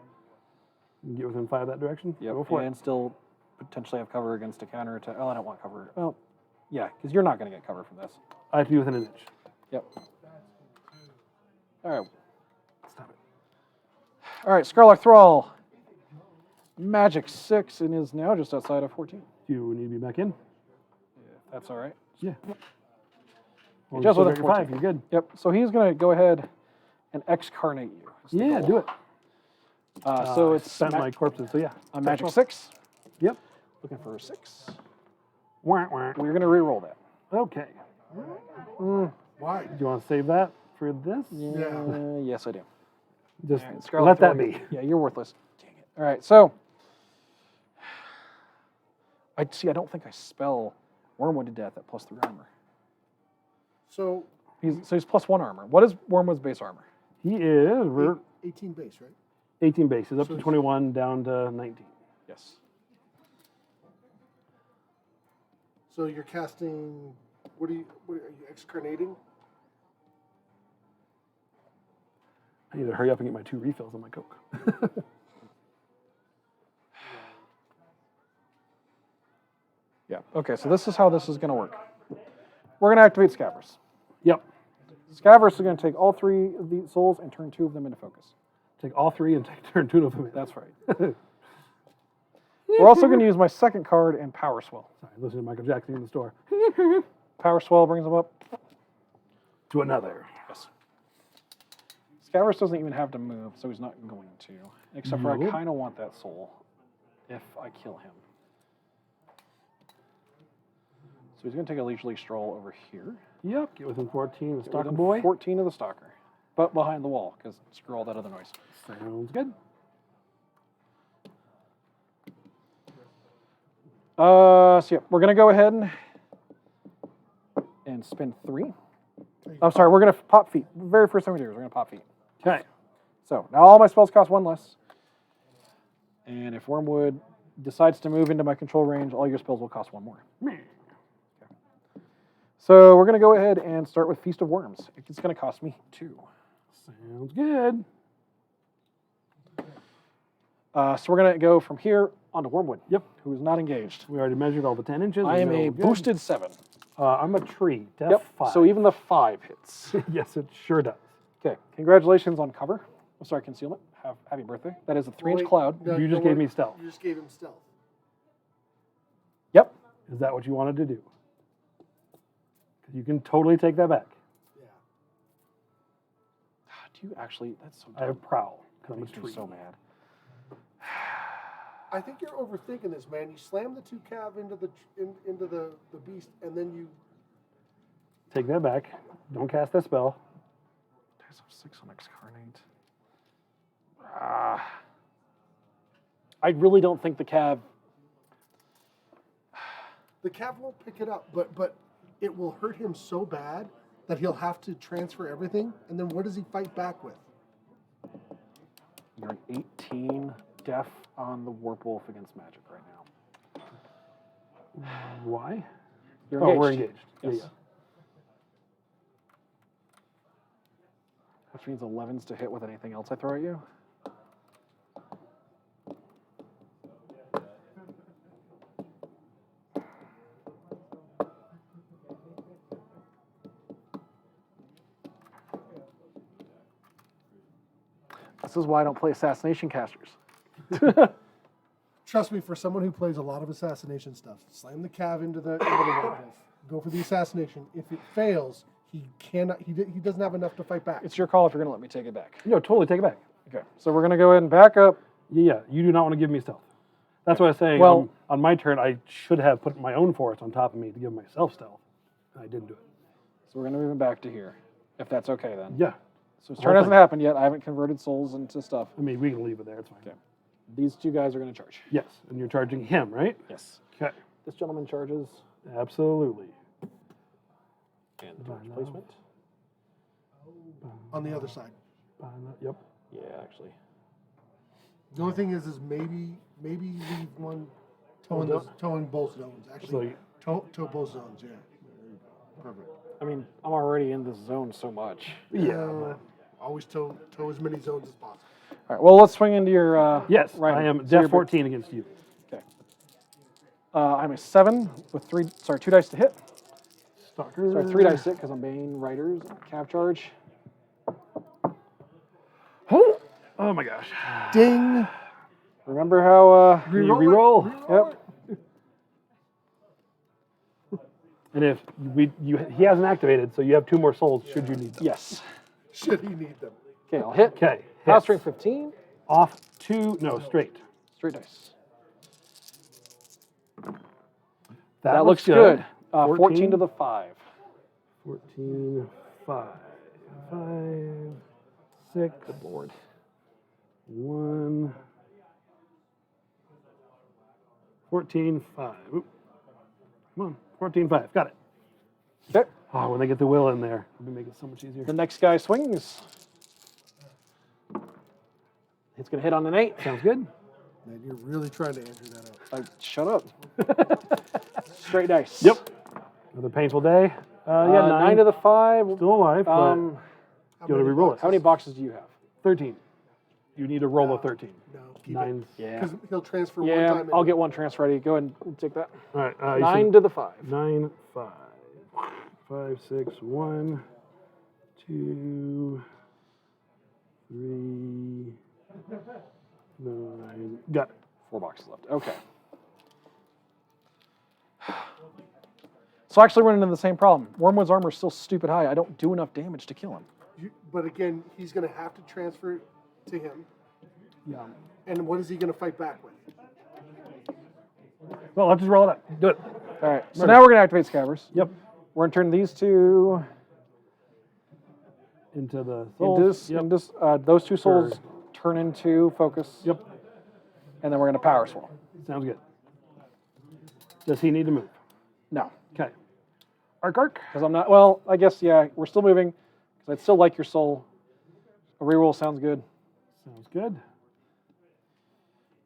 You can get within 5 that direction. Yep. Go for and it. still potentially have cover against a counter attack. Oh, I don't want cover. Well, yeah, because you're not going to get cover from this. I have to be within an inch. Yep. All right. Stop it. All right, Scarlock Thrall. Magic 6 and is now just outside of 14. Do you need me back in? That's all right. Yeah. Well, just you with a still got your 5. 14. You're good. Yep. So he's going to go ahead and excarnate you. is the Yeah, goal. do it. So I it's spent my corpses. So yeah. a magic 12. 6. Yep. Looking for a 6. Wah, wah. We're going to re-roll that. Okay. Why? Do you want to save that for this? Yeah. Yes, I do. Just All right, Scarlock let that Thrall, be. Yeah, you're worthless. Dang it. All right, so I don't think I spell Wormwood to death at +3 armor. So He's +1 armor. What is Wormwood's base armor? He is. We're 18 base, right? 18 bases, up So to he's- 21, down to 19. Yes. So you're casting. What are you excarnating? I need to hurry up and get my 2 refills on my Coke. Yeah. Okay, so this is how this is going to work. We're going to activate Scaverous. Yep. Scaverous is going to take all 3 of the souls and turn 2 of them into focus. Take all 3 and turn 2 of them in. That's right. We're also going to use my second card and Power Swell. Sorry, listen to Michael Jackson in the store. Power Swell brings them up. To another. Yes. Scaverous doesn't even have to move, so he's not going to. Except for I Nope. kind of want that soul if I kill him. So he's going to take a leisurely stroll over here. Yep, get within 14 of the Get Stalker within Boy. 14 of the Stalker. But behind the wall, because screw all that other noise. Sounds good. So yeah, we're going to go ahead and spend 3. I'm sorry, we're going to pop feet. The very first thing we do is we're going to pop feet. Okay. So now all my spells cost 1 less. And if Wormwood decides to move into my control range, all your spells will cost 1 more. Okay. So we're going to go ahead and start with Feast of Worms. It's going to cost me 2. Sounds good. So we're going to go from here onto Wormwood. Yep. Who is not engaged. We already measured all the 10 inches. I am We know a we're good. boosted 7. I'm a tree. Def Yep. 5. So even the 5 hits. Yes, it sure does. Okay. Congratulations on cover. I'm sorry, concealment. Happy birthday. That is a 3-inch Wait, cloud. no, You just don't gave worry. me stealth. You just gave him stealth. Yep. Is that what you wanted to do? 'Cause you can totally take that back. Yeah. Do you actually? That's so dumb. I have prowl. Because I'm a Makes me tree. so mad. I think you're overthinking this, man. You slam the 2 cav into the beast, and then you. Take that back. Don't cast that spell. There's a 6 on Excarnate. I really don't think the Cav. The cav won't pick it up, but it will hurt him so bad that he'll have to transfer everything, and then what does he fight back with? You're an 18 def on the Warp Wolf against magic right now. Why? You're Oh, engaged. we're engaged. Yes. Yeah. Which means 11s to hit with anything else I throw at you. This is why I don't play assassination casters. Trust me, for someone who plays a lot of assassination stuff, slam the cav into the werewolf, go for the assassination. If it fails, he cannot. He doesn't have enough to fight back. It's your call if you're going to let me take it back. No, totally take it back. Okay, so we're going to go ahead and back up. Yeah, you do not want to give me stealth. That's what I was saying. Well- on my turn, I should have put my own forest on top of me to give myself stealth. And I didn't do it. So we're going to move him back to here, if that's okay then. Yeah. So his The turn whole hasn't thing. happened yet. I haven't converted souls into stuff. I mean, we can leave it there. It's fine. Okay. These 2 guys are going to charge. Yes, and you're charging him, right? Yes. Okay. This gentleman charges. Absolutely. And charge placement. On the other side. Yep. Yeah, actually. The only thing is maybe leave one towing both zones. Actually, tow both zones. Yeah. Perfect. I mean, I'm already in this zone so much. Yeah. Always tow as many zones as possible. All right, well, let's swing into your Yes, right. I am So def you're- 14 against you. Okay. I'm a 7 with 2 dice to hit. Stalker. Sorry, 3 dice to hit because I'm Bane Riders. Cav charge. Oh my gosh. Ding. Remember how... You Reroll it. reroll. Yep. And if he hasn't activated, so you have 2 more souls should you need them. Yes. Should he need them? Okay, I'll hit. Okay. Power hits. string 15. Off 2, no, straight. Straight dice. That looks good. 14 to the 5. 14, 5. 5, 6. Good lord. 1. 14, 5. Oop. Come on. 14, 5. Got it. Okay. Oh, when they get the will in there, it'll make it so much easier. The next guy swings. It's going to hit on an 8. Sounds good. Man, you're really trying to Andrew that out. Shut up. Straight dice. Yep. Another painful day. Yeah, 9 to the 5. Still alive, but Um, you want to re-roll it. how many boxes do you have? 13. You need a roll of 13. No, keep 9. Yeah. Because he'll transfer one Yeah, time. I'll get 1 transfer ready. Go ahead and take that. All right. 9 to the 5. 9, 5. 5, 6, 1, 2, 3, 9. Got it. 4 boxes left. Okay. So actually running into the same problem. Wormwood's armor is still stupid high. I don't do enough damage to kill him. But again, he's going to have to transfer to him. Yeah. And what is he going to fight back with? Well, let's just roll it up. Do it. All right. So now we're going to activate Scaverous. Yep. We're going to turn these two Into the into souls. Yep. those two souls turn into focus. Yep. And then we're going to power swirl. Sounds good. Does he need to move? No. Okay. Arc. Because I'm not, well, I guess, yeah, we're still moving. Because I'd still like your soul. A reroll sounds good. Sounds good.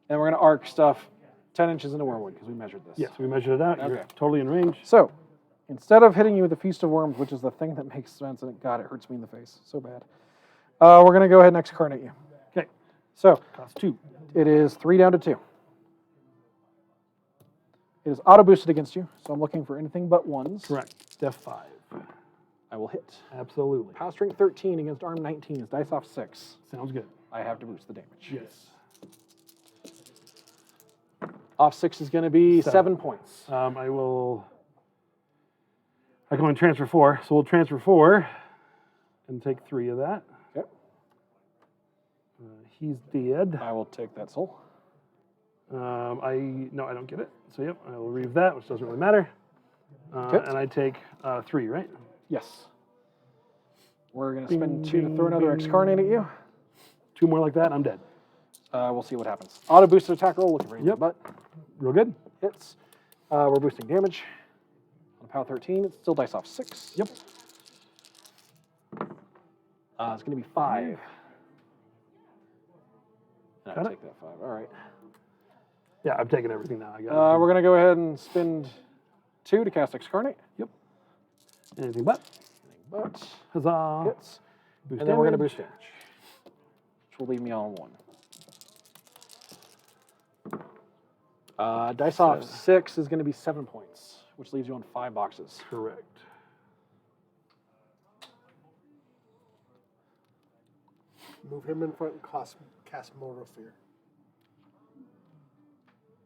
And we're going to arc stuff 10 inches into Wormwood because we measured this. Yes, we measured it out. Okay. You're totally in range. So, instead of hitting you with the Feast of Worms, which is the thing that makes sense, and God, it hurts me in the face so bad, we're going to go ahead and excarnate you. Okay. So, Cost 2. it is 3 down to 2. It is auto-boosted against you, so I'm looking for anything but ones. Correct. Def 5. I will hit. Absolutely. Power strength 13 against arm 19 is dice off 6. Sounds good. I have to boost the damage. Yes. Off 6 is going to be 7 points. I can only transfer 4, so we'll transfer 4 and take 3 of that. Okay. He's dead. I will take that soul. No, I don't get it. So yep, I will reave that, which doesn't really matter. Okay. And I take 3, right? Yes. We're going to Bing, spend 2 to bing, throw another bing. excarnate at you. 2 more like that, and I'm dead. We'll see what happens. Auto boosted attack roll, looking for you. Yep. But Real good. hits. We're boosting damage. On power 13, it's still dice off 6. Yep. It's going to be 5. And Got I'll it. take that 5. All right. Yeah, I've taken everything now. I got We're going to go ahead and spend 2 to cast Excarnate. Yep. Anything but. But Huzzah. hits. Boost And then we're going to damage. boost damage. Which will leave me on 1. Dice off 6 is going to be 7 points, which leaves you on 5 boxes. Correct. Move him in front and cast Mortal Fear.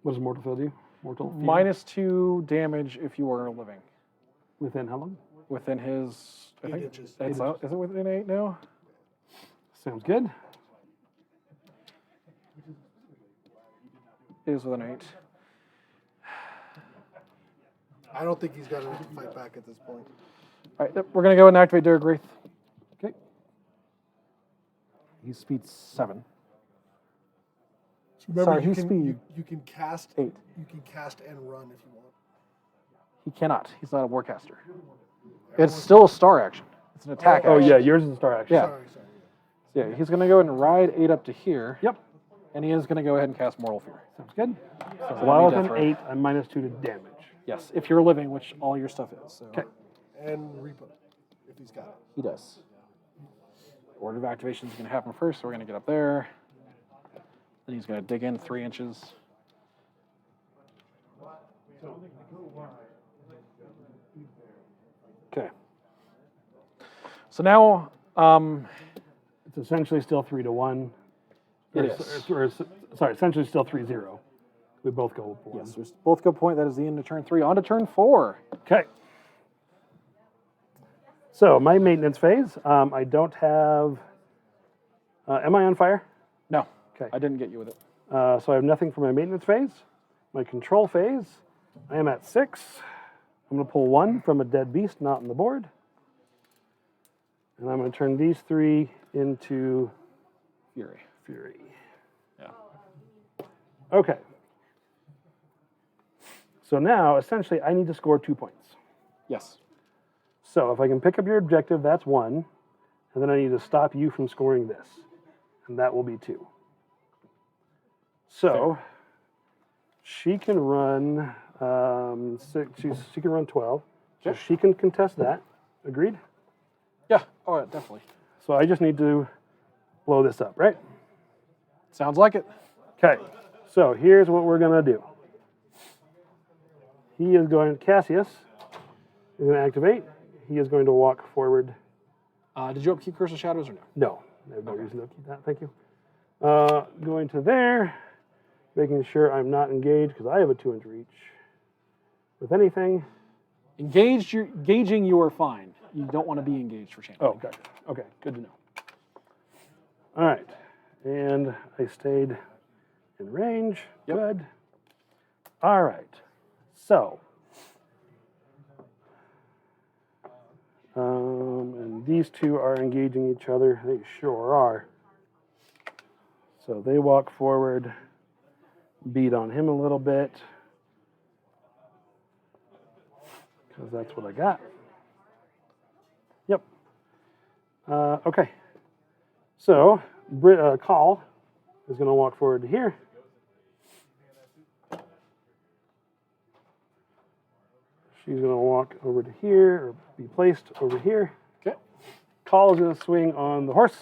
What does Mortal Field do? Mortal Field? -2 damage if you are living. Within how long? Within his, I 8 think, inches. is it within 8 now? Sounds good. It is within 8. I don't think he's got enough to fight back at this point. All right, we're going to go and activate Derek Wraith. Okay. He's speed 7. Remember, Sorry, you he's can, speed you can cast 8. You can cast and run if you want. He cannot. He's not a Warcaster. It's still a star action. It's an attack Oh, action. yeah, yours is a star action. Yeah. Sorry. Yeah, he's going to go ahead and ride 8 up to here. Yep. And he is going to go ahead and cast Mortal Fear. Sounds good. So While that'll with be an death 8, I'm -2 to damage. Yes, if you're living, which all your stuff is. So Okay. And Reaper, if he's got it. he does. Order of activation is going to happen first, so we're going to get up there. Then he's going to dig in 3 inches. Okay. So now, It's essentially still 3 to 1. It Or, is. sorry, essentially still 3-0. We both go with 1. yes, we both go point. That is the end of turn 3. On to turn 4. Okay. So my maintenance phase, I don't have. Am I on fire? No, Okay. I didn't get you with it. So I have nothing for my maintenance phase. My control phase, I am at 6. I'm going to pull 1 from a dead beast not on the board. And I'm going to turn these 3 into Fury. Fury. Yeah. Okay. So now, essentially, I need to score 2 points. Yes. So if I can pick up your objective, that's 1. And then I need to stop you from scoring this. And that will be 2. So she can run 6. She can run 12. So Okay. she can contest that. Agreed? Yeah. Oh, yeah, definitely. So I just need to blow this up, right? Sounds like it. Okay. So here's what we're going to do. He is going, Cassius is going to activate. He is going to walk forward. Did you upkeep Curse of Shadows or no? No, I have no reason to keep that. Thank you. Going to there, making sure I'm not engaged because I have a 2-inch reach with anything. Engaging, you are fine. You don't want to be engaged for champion. Oh, gotcha. Okay, good to know. All right, and I stayed in range. Yep. Good. All right, so. And these two are engaging each other. They sure are. So they walk forward, beat on him a little bit, because that's what I got. Yep. Okay. So Call is going to walk forward to here. She's going to walk over to here, or be placed over here. Okay. Call is going to swing on the horse.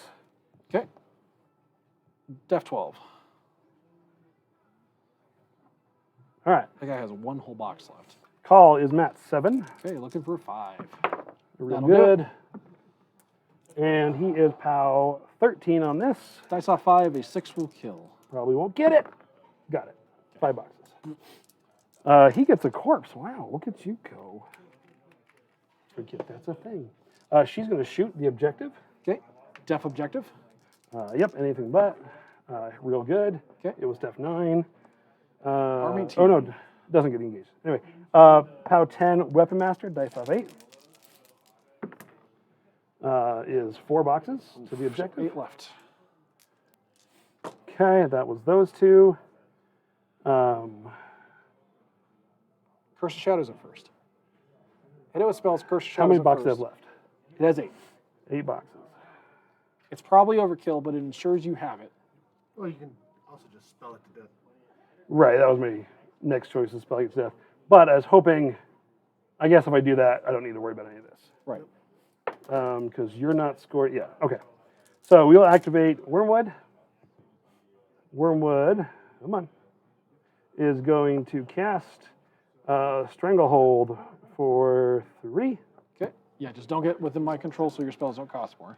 Okay. Def 12. All right. That guy has one whole box left. Call is Matt 7. Okay, looking for 5. Real That'll do it. good. And he is POW 13 on this. Dice off 5, a 6 will kill. Probably won't get it. Got it. 5 boxes. He gets a corpse. Wow, look at you go. Forget that's a thing. She's going to shoot the objective. Okay. Def objective. Yep, anything but. Real good. Okay. It was Def 9. Army Oh, team. no, doesn't get engaged. Anyway, POW 10 Weapon Master, dice off 8. Is 4 boxes to the objective. 8 left. Okay, that was those two. Curse of Shadows at first. Hit it with spells, Curse of Shadows How many at boxes first. have left? It has 8. 8 boxes. It's probably overkill, but it ensures you have it. Well, you can also just spell it to death. Right, that was my next choice, is spelling it to death. But I was hoping, I guess if I do that, I don't need to worry about any of this. Right. Because you're not scored. Yeah, okay. So we'll activate Wormwood. Wormwood, come on, is going to cast Stranglehold for 3. Okay. Yeah, just don't get within my control so your spells don't cost more.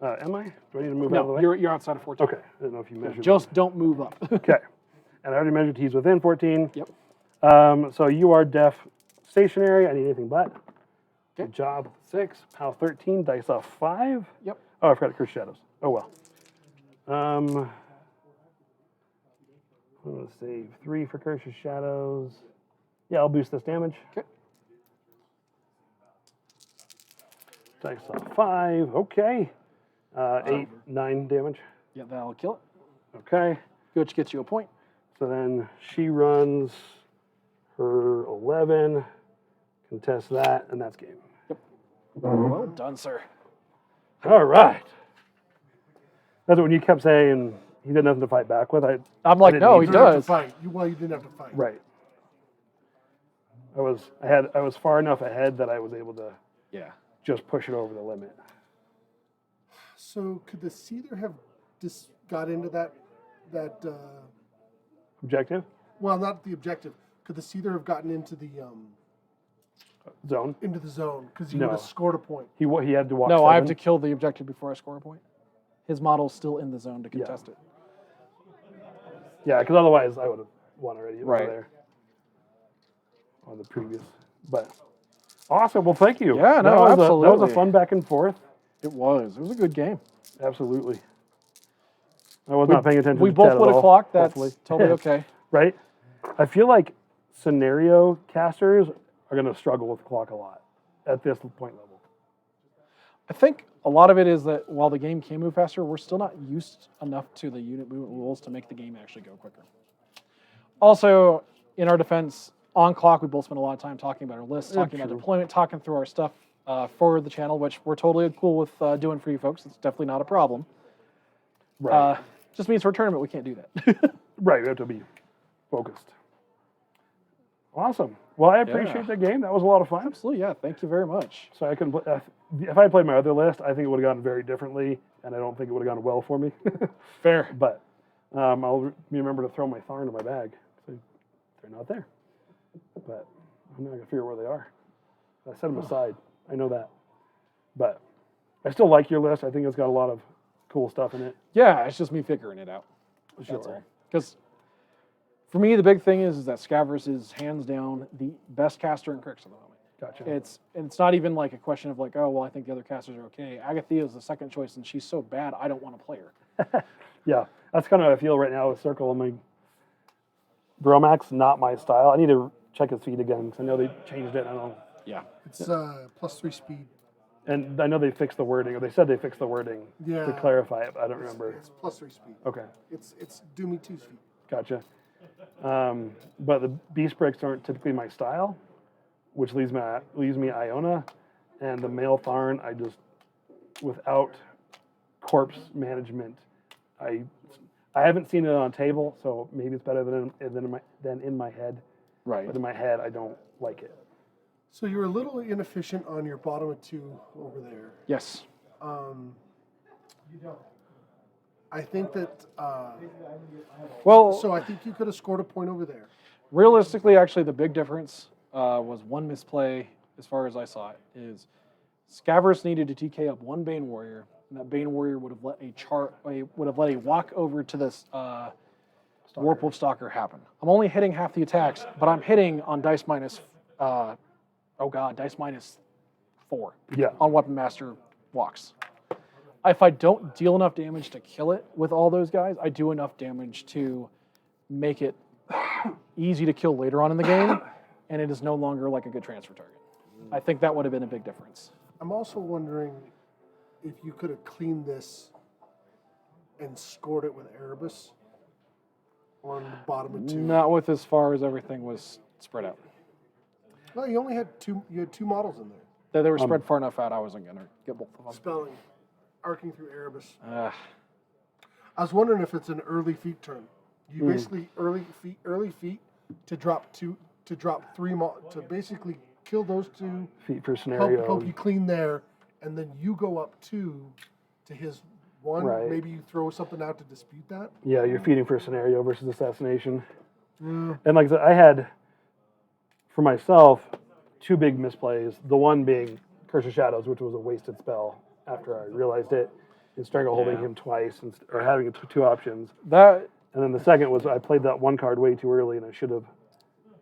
Am I? Do I need to move out of the No, way? you're outside of 14. Okay, I didn't know if you measured. Just don't move up. Okay, and I already measured he's within 14. Yep. So you are Def stationary. I need anything but. Okay. Good job. 6. POW 13. Dice off 5. Yep. Oh, I forgot to Curse Shadows. Oh well. I'm gonna save 3 for Curse of Shadows. Yeah, I'll boost this damage. Okay. Dice off 5. Okay. 8, 9 damage. Yeah, that'll kill it. Okay. Which gets you a point. So then she runs her 11, contests that, and that's game. Well done, sir. All right. That's when you kept saying he had nothing to fight back with. I'm like, didn't no, need he You didn't have to does. fight. You didn't have to fight. Right. I was far enough ahead that I was able to Yeah. just push it over the limit. So could the Seether have just got into that Objective? well, not the objective. Could the Seether have gotten into the Zone. zone? Because you No. would have scored a point. He had to walk No, 7. I have to kill the objective before I score a point. His model's still in the zone to contest it. Yeah, because otherwise I would have won already over Right. there. On the previous. But awesome. Well, thank you. Yeah, no, that was absolutely. a fun back and forth. It was. It was a good game. Absolutely. I was not paying attention We to both chat would at have all, clocked. That's hopefully. totally okay. Right? I feel like scenario casters are going to struggle with clock a lot at this point level. I think a lot of it is that while the game can move faster, we're still not used enough to the unit movement rules to make the game actually go quicker. Also, in our defense, on clock, we both spent a lot of time talking about our lists, talking about true. deployment, talking through our stuff for the channel, which we're totally cool with doing for you folks. It's definitely not a problem. Right. Just means for a tournament, we can't do that. Right. We have to be focused. Awesome. Well, I appreciate the game. That was a lot of fun. Absolutely, yeah. Thank you very much. So I can, if I had played my other list, I think it would have gone very differently, and I don't think it would have gone well for me. Fair. But I'll remember to throw my Tharn in my bag. So they're not there. But I'm not going to figure out where they are. I set them aside. I know that. But I still like your list. I think it's got a lot of cool stuff in it. Yeah, it's just me figuring it out. That's all. Because for me, the big thing is that Scaverous is hands down the best caster in Crix at the moment. Gotcha. It's not even like a question of like, oh well, I think the other casters are okay. Agathea is the second choice, and she's so bad I don't want to play her. Yeah, that's kind of how I feel right now with Circle. I'm like, Bromax, not my style. I need to check his feed again because I know they changed it. I don't know. Yeah. It's +3 speed. And I know they fixed the wording, or they said they fixed the wording to clarify it, but I don't remember. It's +3 speed. Okay, It's Doomy 2 speed. gotcha. But the Beast Bricks aren't typically my style, which leaves me Iona, and the Male Tharn. I just, without corpse management, I haven't seen it on a table, so maybe it's better than in my head. Right. But in my head, I don't like it. So you're a little inefficient on your bottom of 2 over there. Yes. I think that. Well, So I think you could have scored a point over there. realistically, actually, the big difference was one misplay, as far as I saw it, is Scaverous needed to TK up one Bane Warrior, and that Bane Warrior would have let a walk over to this Warpwolf Stalker happen. I'm only hitting half the attacks, but I'm hitting on dice minus, dice minus 4 Yeah. on Weapon Master walks. If I don't deal enough damage to kill it with all those guys, I do enough damage to make it easy to kill later on in the game, and it is no longer like a good transfer target. I think that would have been a big difference. I'm also wondering if you could have cleaned this and scored it with Erebus on the bottom of 2. Not with as far as everything was spread out. Well, you only had 2. You had 2 models in there. They were spread far enough out. I wasn't gonna get both of them. Spelling, arcing through Erebus. Uh, I was wondering if it's an early feat turn. You basically early feet to drop 3 to basically kill those 2. Feet for scenario. Help you clean there, and then you go up 2 to his 1. Right. Maybe you throw something out to dispute that. Yeah, you're feeding for scenario versus assassination. And like I said, I had, for myself, 2 big misplays. The one being Curse of Shadows, which was a wasted spell after I realized it, and strangleholding him twice, or having 2 options. And then the second was I played that 1 card way too early, and I should have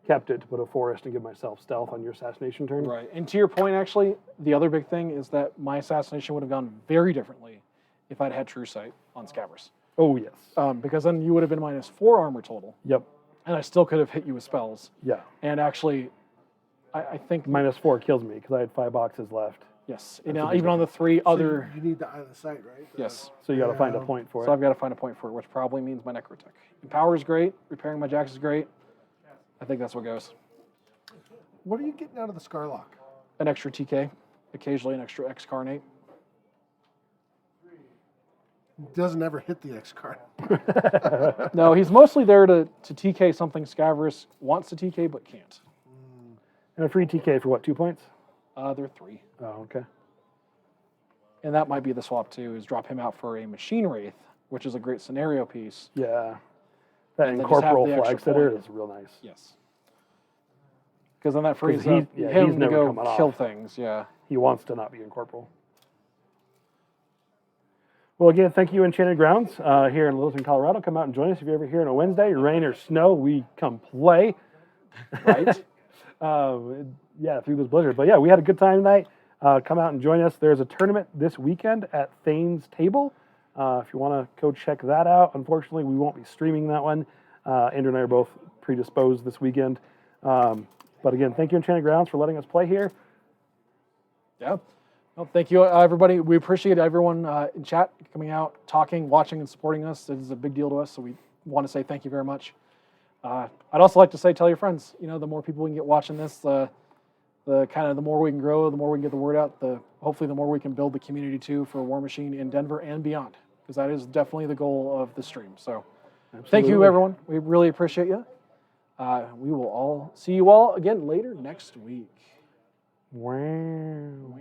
kept it to put a forest and give myself stealth on your assassination turn. right. And to your point, actually, the other big thing is that my assassination would have gone very differently if I'd had True Sight on Scaverous. Oh, yes. Because then you would have been minus 4 armor total, Yep. and I still could have hit you with spells. Yeah. And actually, I think -4 kills me because I had 5 boxes left. yes. You know, even on the 3 other So you need the eye of the sight, right? yes. So you got to find a point for So it. I've got to find a point for it, which probably means my Necrotech. Empower is great. Repairing my Jax is great. I think that's what goes. What are you getting out of the Scarlock? An extra TK, occasionally an extra X-Carnate. Doesn't ever hit the X card. No, he's mostly there to TK something Scaverous wants to TK but can't. And a free TK for what, 2 points? They're 3. Oh, okay. And that might be the swap too, is drop him out for a Machine Wraith, which is a great scenario piece. Yeah. That And then just have incorporeal the flag extra sitter point. is real nice. Yes. Because then that frees he's- up yeah, him he's to never go coming kill off. things, yeah. He wants to not be incorporeal. Well, again, thank you, Enchanted Grounds, here in Littleton, Colorado. Come out and join us if you're ever here on a Wednesday, rain or snow. We come play. Right? Through this blizzard. But yeah, we had a good time tonight. Come out and join us. There's a tournament this weekend at Thane's Table. If you want to go check that out. Unfortunately, we won't be streaming that one. Andrew and I are both predisposed this weekend. But again, thank you, Enchanted Grounds, for letting us play here. Yeah. Well, thank you, everybody. We appreciate everyone in chat coming out, talking, watching, and supporting us. It is a big deal to us, so we want to say thank you very much. I'd also like to say, tell your friends. You know, the more people we can get watching this, the more we can grow, the more we can get the word out. Hopefully, the more we can build the community too for Warmachine in Denver and beyond, because that is definitely the goal of the stream. So, Thank you, everyone. We really appreciate you. We will all see you all again later next week. Wow.